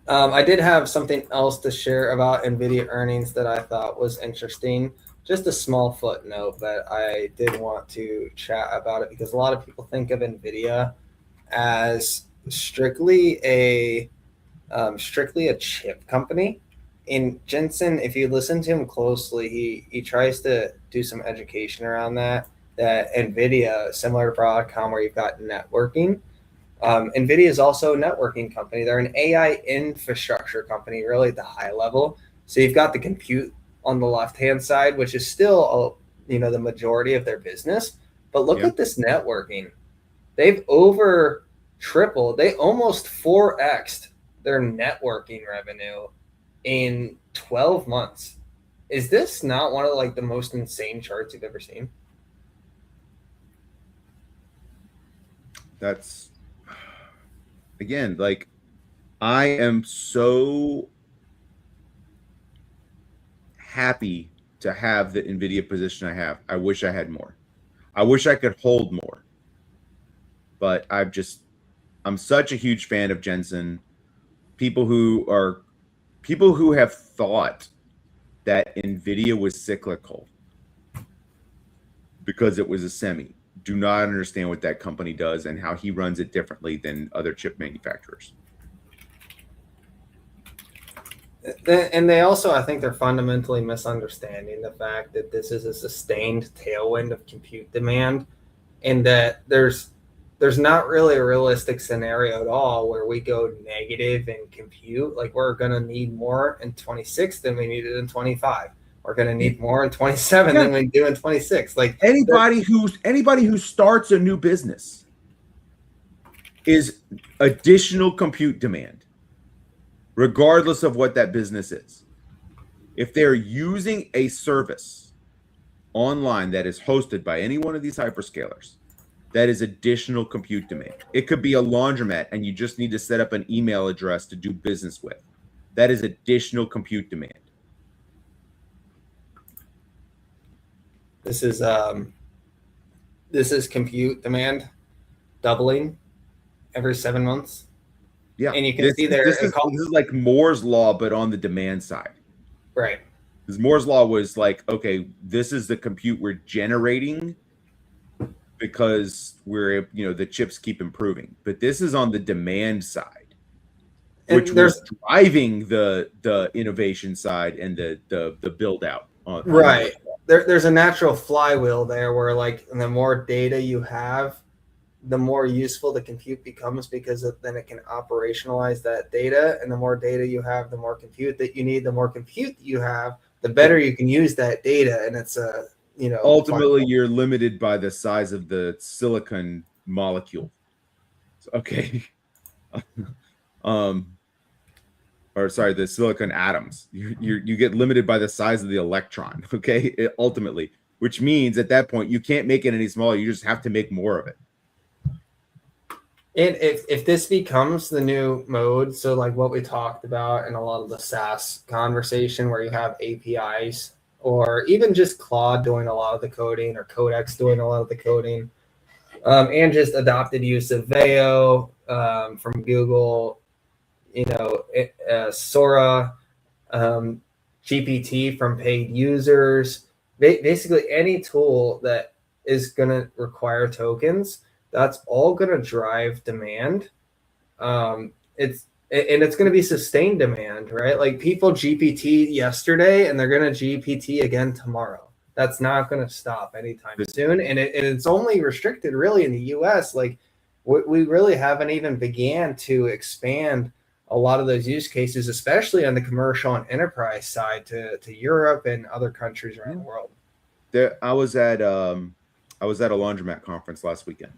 I did have something else to share about NVIDIA earnings that I thought was interesting. Just a small footnote, but I did want to chat about it because a lot of people think of NVIDIA as strictly a chip company. And Jensen, if you listen to him closely, he tries to do some education around that NVIDIA, similar to Broadcom, where you've got networking. NVIDIA is also a networking company. They're an AI infrastructure company, really at the high level. So you've got the compute on the left-hand side, which is still, the majority of their business. But look at this networking. They've over tripled. They almost 4x'd their networking revenue in 12 months. Is this not one of the most insane charts you've ever seen? That's again, like, I am so happy to have the NVIDIA position I have. I wish I had more. I wish I could hold more. But I'm such a huge fan of Jensen. People who have thought that NVIDIA was cyclical because it was a semi do not understand what that company does and how he runs it differently than other chip manufacturers. And they also, I think they're fundamentally misunderstanding the fact that this is a sustained tailwind of compute demand, and that there's not really a realistic scenario at all where we go negative in compute. Like, we're going to need more in 26 than we needed in 25. We're going to need more in 27 than we do in 26. Like, anybody who starts a new business is additional compute demand, regardless of what that business is. If they're using a service online that is hosted by any one of these hyperscalers, that is additional compute demand. It could be a laundromat and you just need to set up an email address to do business with. That is additional compute demand. This is compute demand doubling every 7 months. Yeah, and you can see there. This is like Moore's law, but on the demand side. Right. Because Moore's law was like, okay, this is the compute we're generating because the chips keep improving. But this is on the demand side, which was driving the innovation side and the build out. Right. There's a natural flywheel there where, like, the more data you have, the more useful the compute becomes, because then it can operationalize that data. And the more data you have, the more compute that you need. The more compute that you have, the better you can use that data. And it's ultimately you're limited by the size of the silicon molecule. Okay. The silicon atoms. You get limited by the size of the electron. Okay, ultimately, which means at that point you can't make it any smaller. You just have to make more of it. And if this becomes the new mode, so like what we talked about in a lot of the SaaS conversation, where you have APIs or even just Claude doing a lot of the coding, or Codex doing a lot of the coding, and just adopted use of Veo from Google, Sora, GPT from paid users, basically any tool that is going to require tokens, that's all going to drive demand. It's going to be sustained demand, right? Like, people GPT yesterday and they're going to GPT again tomorrow. That's not going to stop anytime soon. And it's only restricted really in the US. Like, we really haven't even began to expand a lot of those use cases, especially on the commercial and enterprise side, to Europe and other countries around the world. I was at a laundromat conference last weekend,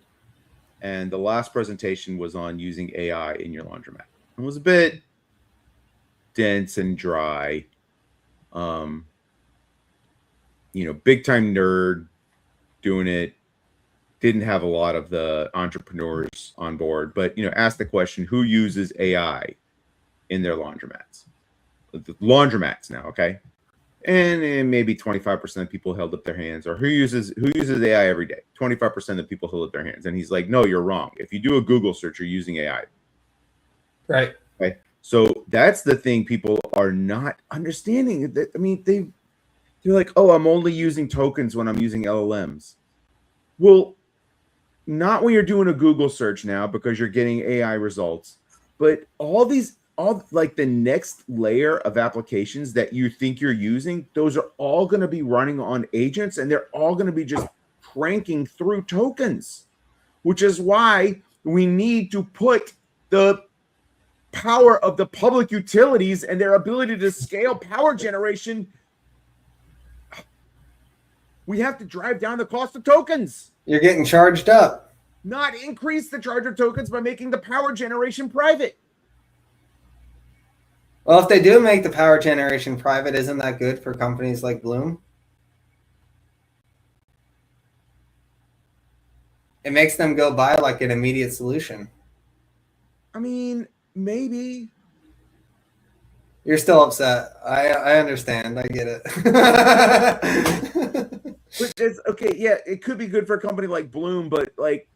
and the last presentation was on using AI in your laundromat. It was a bit dense and dry. Big time nerd doing it. Didn't have a lot of the entrepreneurs on board, but asked the question, who uses AI in their laundromats? The laundromats now, okay? And maybe 25% of people held up their hands. Or who uses AI every day? 25% of people held up their hands. And he's like, no, you're wrong. If you do a Google search, you're using AI. Right. Okay. So that's the thing people are not understanding. I mean, they're like, oh, I'm only using tokens when I'm using LLMs. Well, not when you're doing a Google search now, because you're getting AI results. But all like the next layer of applications that you think you're using, those are all going to be running on agents, and they're all going to be just cranking through tokens, which is why we need to put the power of the public utilities and their ability to scale power generation. We have to drive down the cost of tokens. You're getting charged up. Not increase the charge of tokens by making the power generation private. Well, if they do make the power generation private, isn't that good for companies like Bloom? It makes them go buy like an immediate solution. I mean, maybe. You're still upset. I understand. I get it. But it's okay. Yeah, it could be good for a company like Bloom, but like,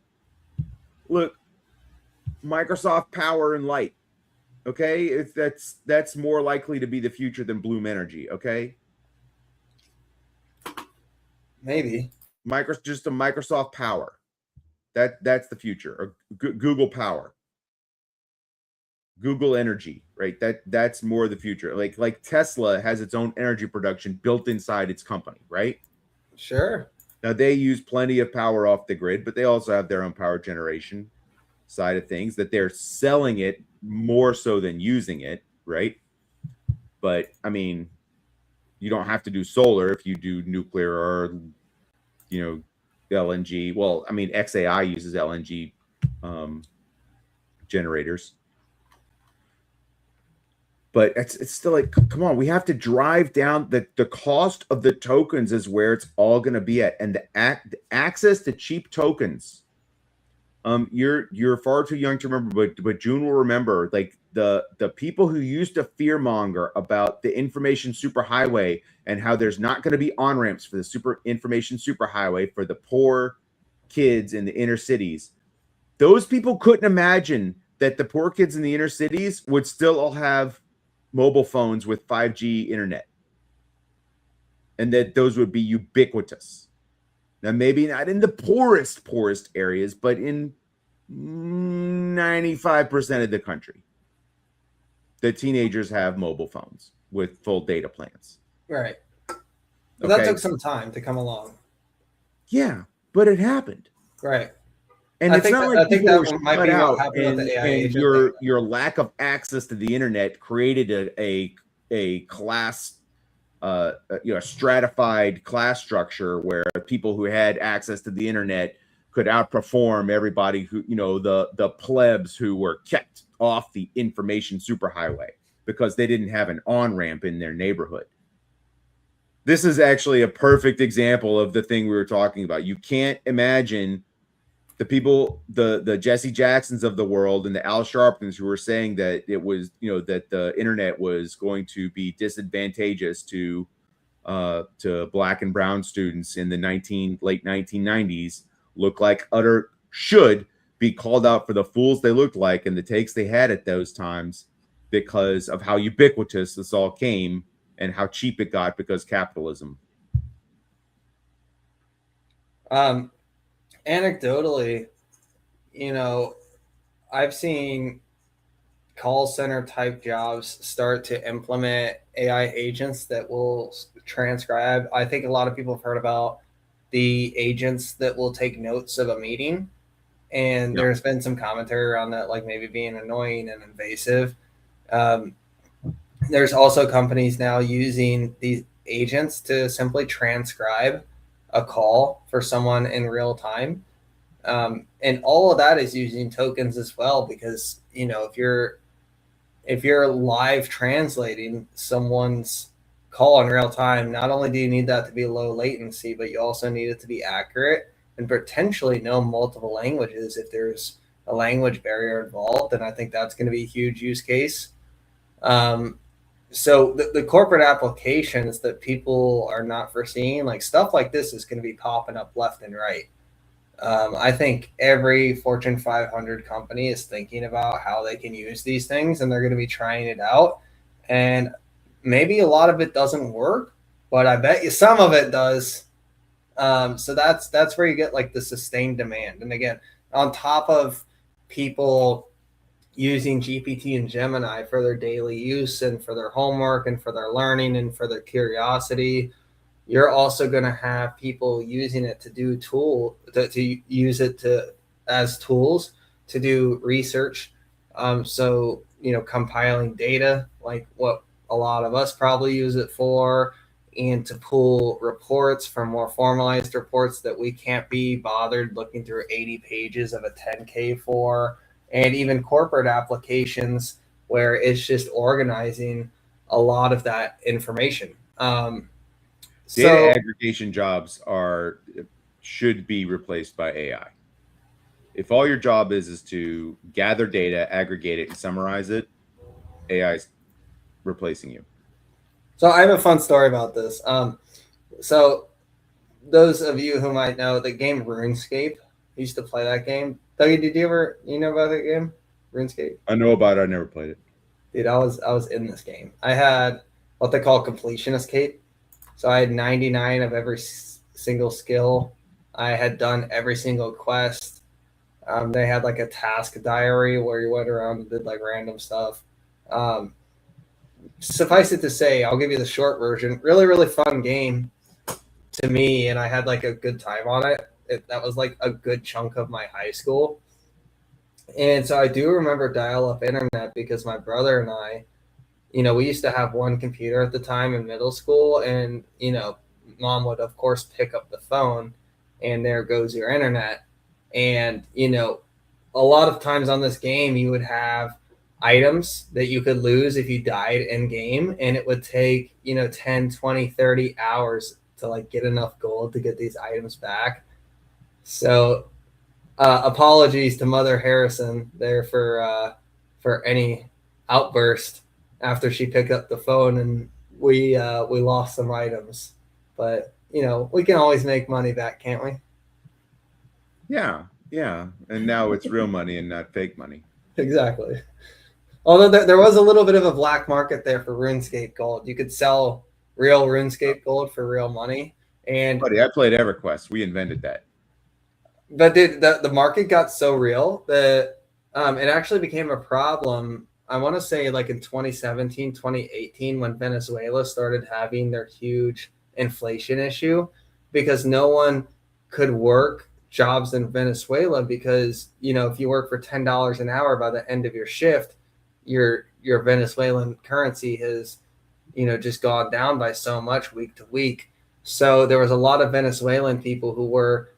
look, Microsoft Power and Light. Okay, that's more likely to be the future than Bloom Energy. Okay, Maybe. Just a Microsoft Power. That's the future. Or Google Power. Google Energy, right? That's more the future. Like Tesla has its own energy production built inside its company, right? Sure. Now they use plenty of power off the grid, but they also have their own power generation side of things that they're selling it more so than using it, right? But I mean, you don't have to do solar if you do nuclear or LNG. Well, I mean, XAI uses LNG generators. But it's still like, come on, we have to drive down the cost of the tokens is where it's all going to be at, and the access to cheap tokens. You're far too young to remember, but June will remember, like the people who used to fearmonger about the information superhighway and how there's not going to be on ramps for the information superhighway for the poor kids in the inner cities. Those people couldn't imagine that the poor kids in the inner cities would still all have mobile phones with 5G internet, and that those would be ubiquitous. Now, maybe not in the poorest areas, but in 95% of the country, the teenagers have mobile phones with full data plans. Right. But that took some time to come along. Yeah, but it happened. Right. And I it's think not that, like I think people that were might shut be what out, happened with the AI and agent your lack of access to the internet created a class, stratified class structure where people who had access to the internet could outperform everybody who, the plebs who were kept off the information superhighway because they didn't have an on-ramp in their neighborhood. This is actually a perfect example of the thing we were talking about. You can't imagine the people, the Jesse Jacksons of the world and the Al Sharptons who were saying that it was, that the internet was going to be disadvantageous to black and brown students in the late 1990s look like should be called out for the fools they looked like and the takes they had at those times because of how ubiquitous this all came and how cheap it got because capitalism. Anecdotally, I've seen call center type jobs start to implement AI agents that will transcribe. I think a lot of people have heard about the agents that will take notes of a meeting. And there's been some commentary around that, like maybe being annoying and invasive. There's also companies now using these agents to simply transcribe a call for someone in real time. And all of that is using tokens as well, because, if you're live translating someone's call in real time, not only do you need that to be low latency, but you also need it to be accurate and potentially know multiple languages if there's a language barrier involved. And I think that's going to be a huge use case. So the corporate applications that people are not foreseeing, like stuff like this is going to be popping up left and right. I think every Fortune 500 company is thinking about how they can use these things, and they're going to be trying it out. And maybe a lot of it doesn't work, but I bet you some of it does. So that's where you get like the sustained demand. And again, on top of people using GPT and Gemini for their daily use and for their homework and for their learning and for their curiosity, you're also going to have people using it to do to use it as tools to do research. So, compiling data, like what a lot of us probably use it for, and to pull reports from more formalized reports that we can't be bothered looking through 80 pages of a 10K for, and even corporate applications where it's just organizing a lot of that information. Data aggregation jobs should be replaced by AI. if all your job is to gather data, aggregate it, and summarize it, AI is replacing you. So I have a fun story about this. So those of you who might know the game RuneScape, I used to play that game. Dougie, did you know about that game, RuneScape? I know about it. I never played it. Dude, I was in this game. I had what they call completionist cape. So I had 99 of every single skill. I had done every single quest. They had like a task diary where you went around and did like random stuff. Suffice it to say, I'll give you the short version. Really, really fun game to me, and I had like a good time on it. That was like a good chunk of my high school. And so I do remember dial-up internet because my brother and I, we used to have one computer at the time in middle school, and, mom would, of course, pick up the phone, and there goes your internet. And, a lot of times on this game, you would have items that you could lose if you died in game, and it would take, 10, 20, 30 hours to like get enough gold to get these items back. So apologies to Mother Harrison there for any outburst after she picked up the phone and we lost some items. But we can always make money back, can't we? Yeah. And now it's real money and not fake money. Exactly. Although there was a little bit of a black market there for RuneScape gold. You could sell real RuneScape gold for real money. And buddy, I played EverQuest. We invented that. But the market got so real that it actually became a problem. I want to say like in 2017, 2018, when Venezuela started having their huge inflation issue, because no one could work jobs in Venezuela because, if you work for $10 an hour by the end of your shift, your Venezuelan currency has, just gone down by so much week to week. So there was a lot of Venezuelan people who were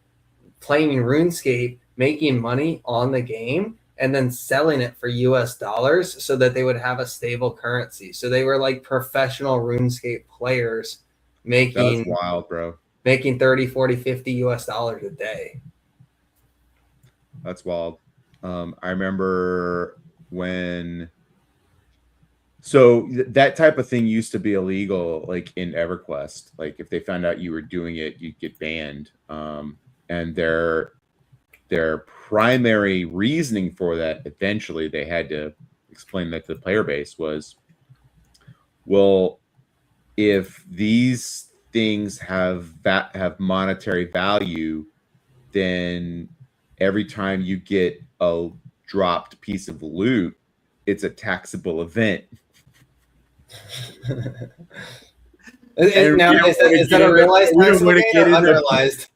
playing RuneScape, making money on the game, and then selling it for US dollars so that they would have a stable currency. So they were like professional RuneScape players making That's wild, bro. Making 30, 40, 50 US dollars a day. That's wild. I remember when that type of thing used to be illegal, like in EverQuest. Like if they found out you were doing it, you'd get banned. And their primary reasoning for that, eventually they had to explain that to the player base, was, well, if these things have monetary value, then every time you get a dropped piece of loot, it's a taxable event. Now, is that a realized taxable gain or unrealized?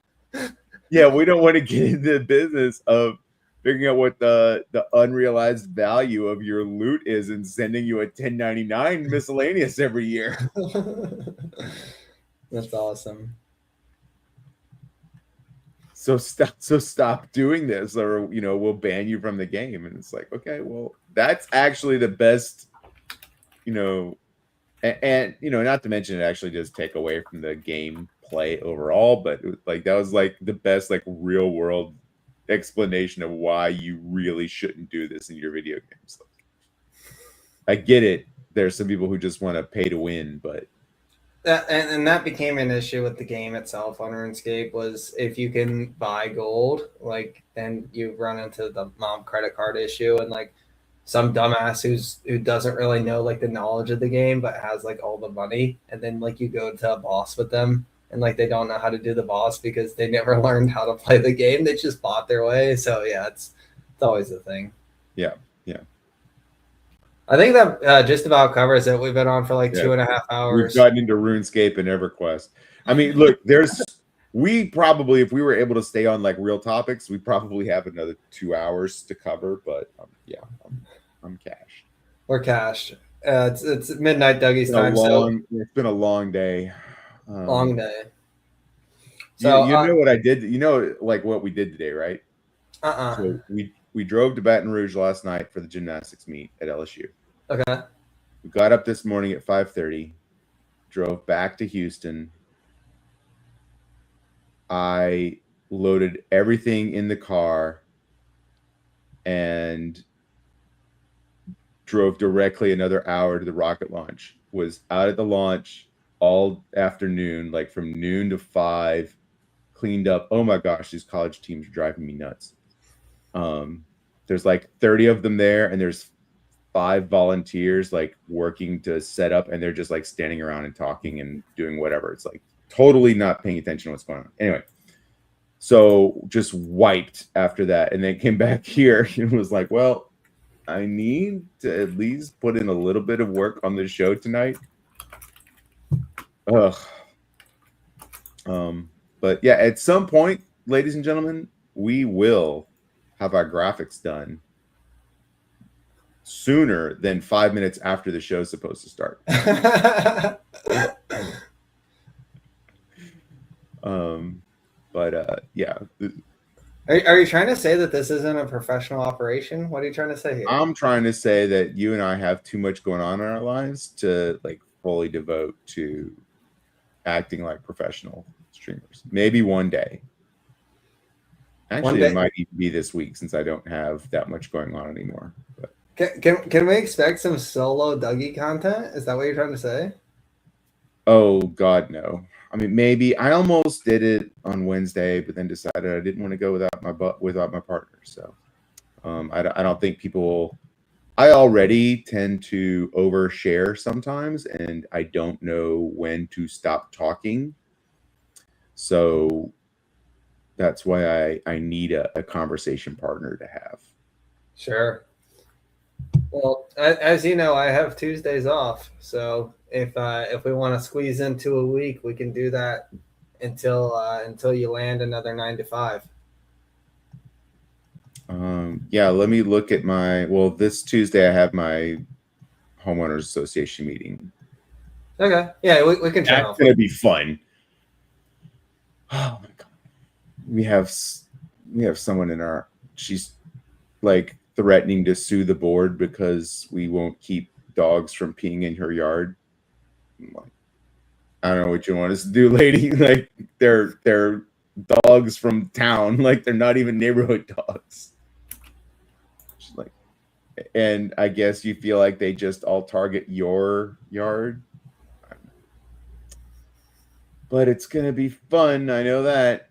Yeah, we don't want to get into the business of figuring out what the unrealized value of your loot is and sending you a 1099 miscellaneous every year. That's awesome. So stop doing this, or we'll ban you from the game. And it's like, okay, well, that's actually the best, and not to mention it actually does take away from the game play overall, but that was like the best real world explanation of why you really shouldn't do this in your video games. I get it. There's some people who just want to pay to win, but that became an issue with the game itself on RuneScape, was if you can buy gold, then you run into the mom credit card issue, and some dumbass who doesn't really know the knowledge of the game but has all the money, and then you go to a boss with them and they don't know how to do the boss because they never learned how to play the game. They just bought their way. So yeah, it's always a thing. Yeah. I think that just about covers it. We've been on for 2.5 hours. We've gotten into RuneScape and EverQuest. I mean, look, we probably, if we were able to stay on real topics, we probably have another 2 hours to cover. But I'm cashed. We're cashed. It's midnight Dougie's time. It's been a long day. Long day. So you know what I did? What we did today, right? So we drove to Baton Rouge last night for the gymnastics meet at LSU. Okay. We got up this morning at 5:30, drove back to Houston. I loaded everything in the car and drove directly another hour to the rocket launch. Was out at the launch all afternoon, like from noon to 5, cleaned up. Oh my gosh, these college teams are driving me nuts. There's like 30 of them there, and there's 5 volunteers like working to set up, and they're just like standing around and talking and doing whatever. It's like totally not paying attention to what's going on. Anyway, so just wiped after that, and then came back here and was like, well, I need to at least put in a little bit of work on the show tonight. Ugh. But yeah, at some point, ladies and gentlemen, we will have our graphics done sooner than 5 minutes after the show's supposed to start. Yeah. Are you trying to say that this isn't a professional operation? What are you trying to say here? I'm trying to say that you and I have too much going on in our lives to like fully devote to acting like professional streamers. Maybe one day. Actually, it might even be this week since I don't have that much going on anymore. But can we expect some solo Dougie content? Is that what you're trying to say? Oh God, no. I mean, maybe I almost did it on Wednesday, but then decided I didn't want to go without my partner. So I don't think people will. I already tend to overshare sometimes, and I don't know when to stop talking. So that's why I need a conversation partner to have. Sure. Well, as you know, I have Tuesdays off, so if we want to squeeze into a week, we can do that until you land another 9 to 5. Yeah, let me look at this Tuesday I have my homeowners association meeting. Okay. Yeah, we can try. That's gonna be fun. Oh my God. We have someone she's like threatening to sue the board because we won't keep dogs from peeing in her yard. I'm like, I don't know what you want us to do, lady. Like they're dogs from town, like they're not even neighborhood dogs. She's like, and I guess you feel like they just all target your yard. But it's gonna be fun. I know that.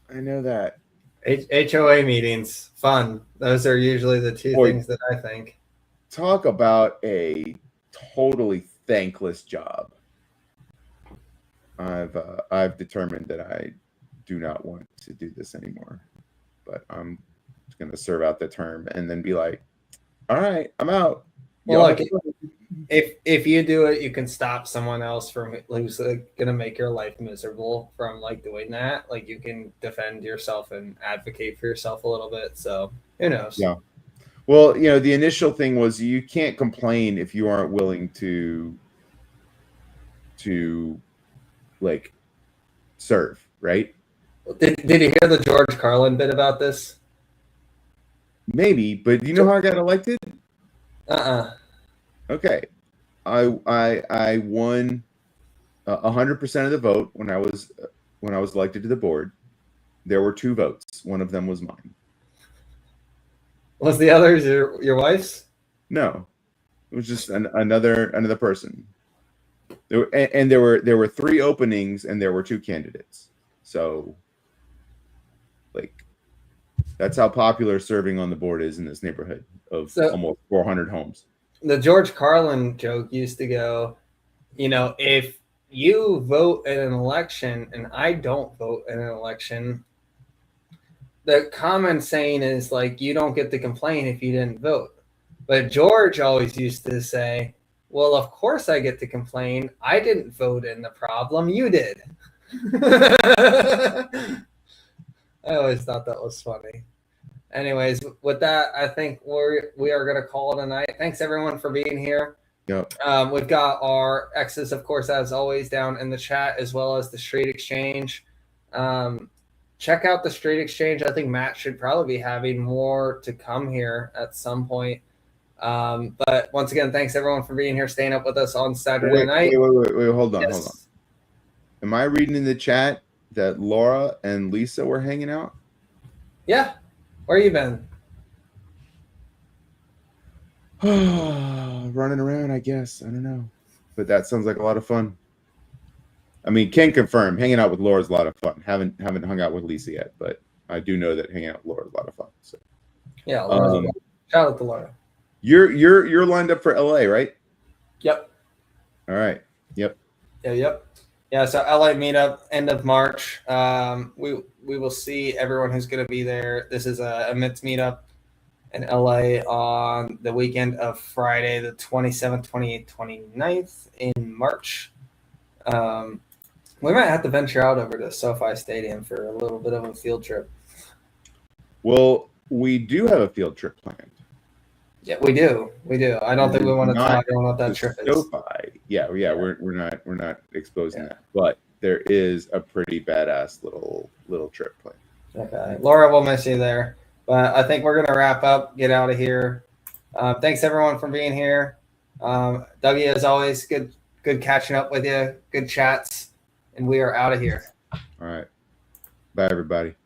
HOA meetings, fun. Those are usually the two things that I think. Talk about a totally thankless job. I've determined that I do not want to do this anymore. But I'm going to serve out the term and then be like, all right, I'm out. Well, look, if you do it, you can stop someone else from who's going to make your life miserable from like doing that. Like you can defend yourself and advocate for yourself a little bit. So who knows? Yeah. Well, the initial thing was you can't complain if you aren't willing to like serve, right? Did you hear the George Carlin bit about this? Maybe, but do you know how I got elected? Okay, I won 100% of the vote when I was elected to the board. There were 2 votes. One of them was mine. Was the others your wife's? No, it was just another person. There were 3 openings and there were 2 candidates. So, like, that's how popular serving on the board is in this neighborhood of almost 400 homes. The George Carlin joke used to go, if you vote in an election and I don't vote in an election, the common saying is like, you don't get to complain if you didn't vote. But George always used to say, well, of course I get to complain. I didn't vote in the problem. You did. I always thought that was funny. Anyways, with that, I think we are going to call it a night. Thanks everyone for being here. Yep. We've got our X's, of course, as always, down in the chat, as well as the Street Exchange. Check out the Street Exchange. I think Matt should probably be having more to come here at some point. But once again, thanks everyone for being here, staying up with us on Saturday night. Wait, hold on. Am I reading in the chat that Laura and Lisa were hanging out? Yeah. Where you been? Running around, I guess. I don't know, but that sounds like a lot of fun. I mean, can confirm hanging out with Laura is a lot of fun. Haven't hung out with Lisa yet, but I do know that hanging out with Laura is a lot of fun. So Yeah, Laura's shout out to Laura. You're lined up for LA, right? Yep. All right. Yep. Yep. Yeah, so LA meetup end of March. We will see everyone who's going to be there. This is a immense meetup in LA on the weekend of Friday, the 27th, 28th, 29th in March. We might have to venture out over to SoFi Stadium for a little bit of a field trip. Well, we do have a field trip planned. Yeah, we do. I don't think we want to tell everyone what that trip is. SoFi. Yeah. We're not exposing that, but there is a pretty badass little trip planned. Okay, Laura, we'll miss you there, but I think we're gonna wrap up. Get out of here. Thanks everyone for being here. Dougie, as always, good catching up with you. Good chats, and we are out of here. All right. Bye, everybody.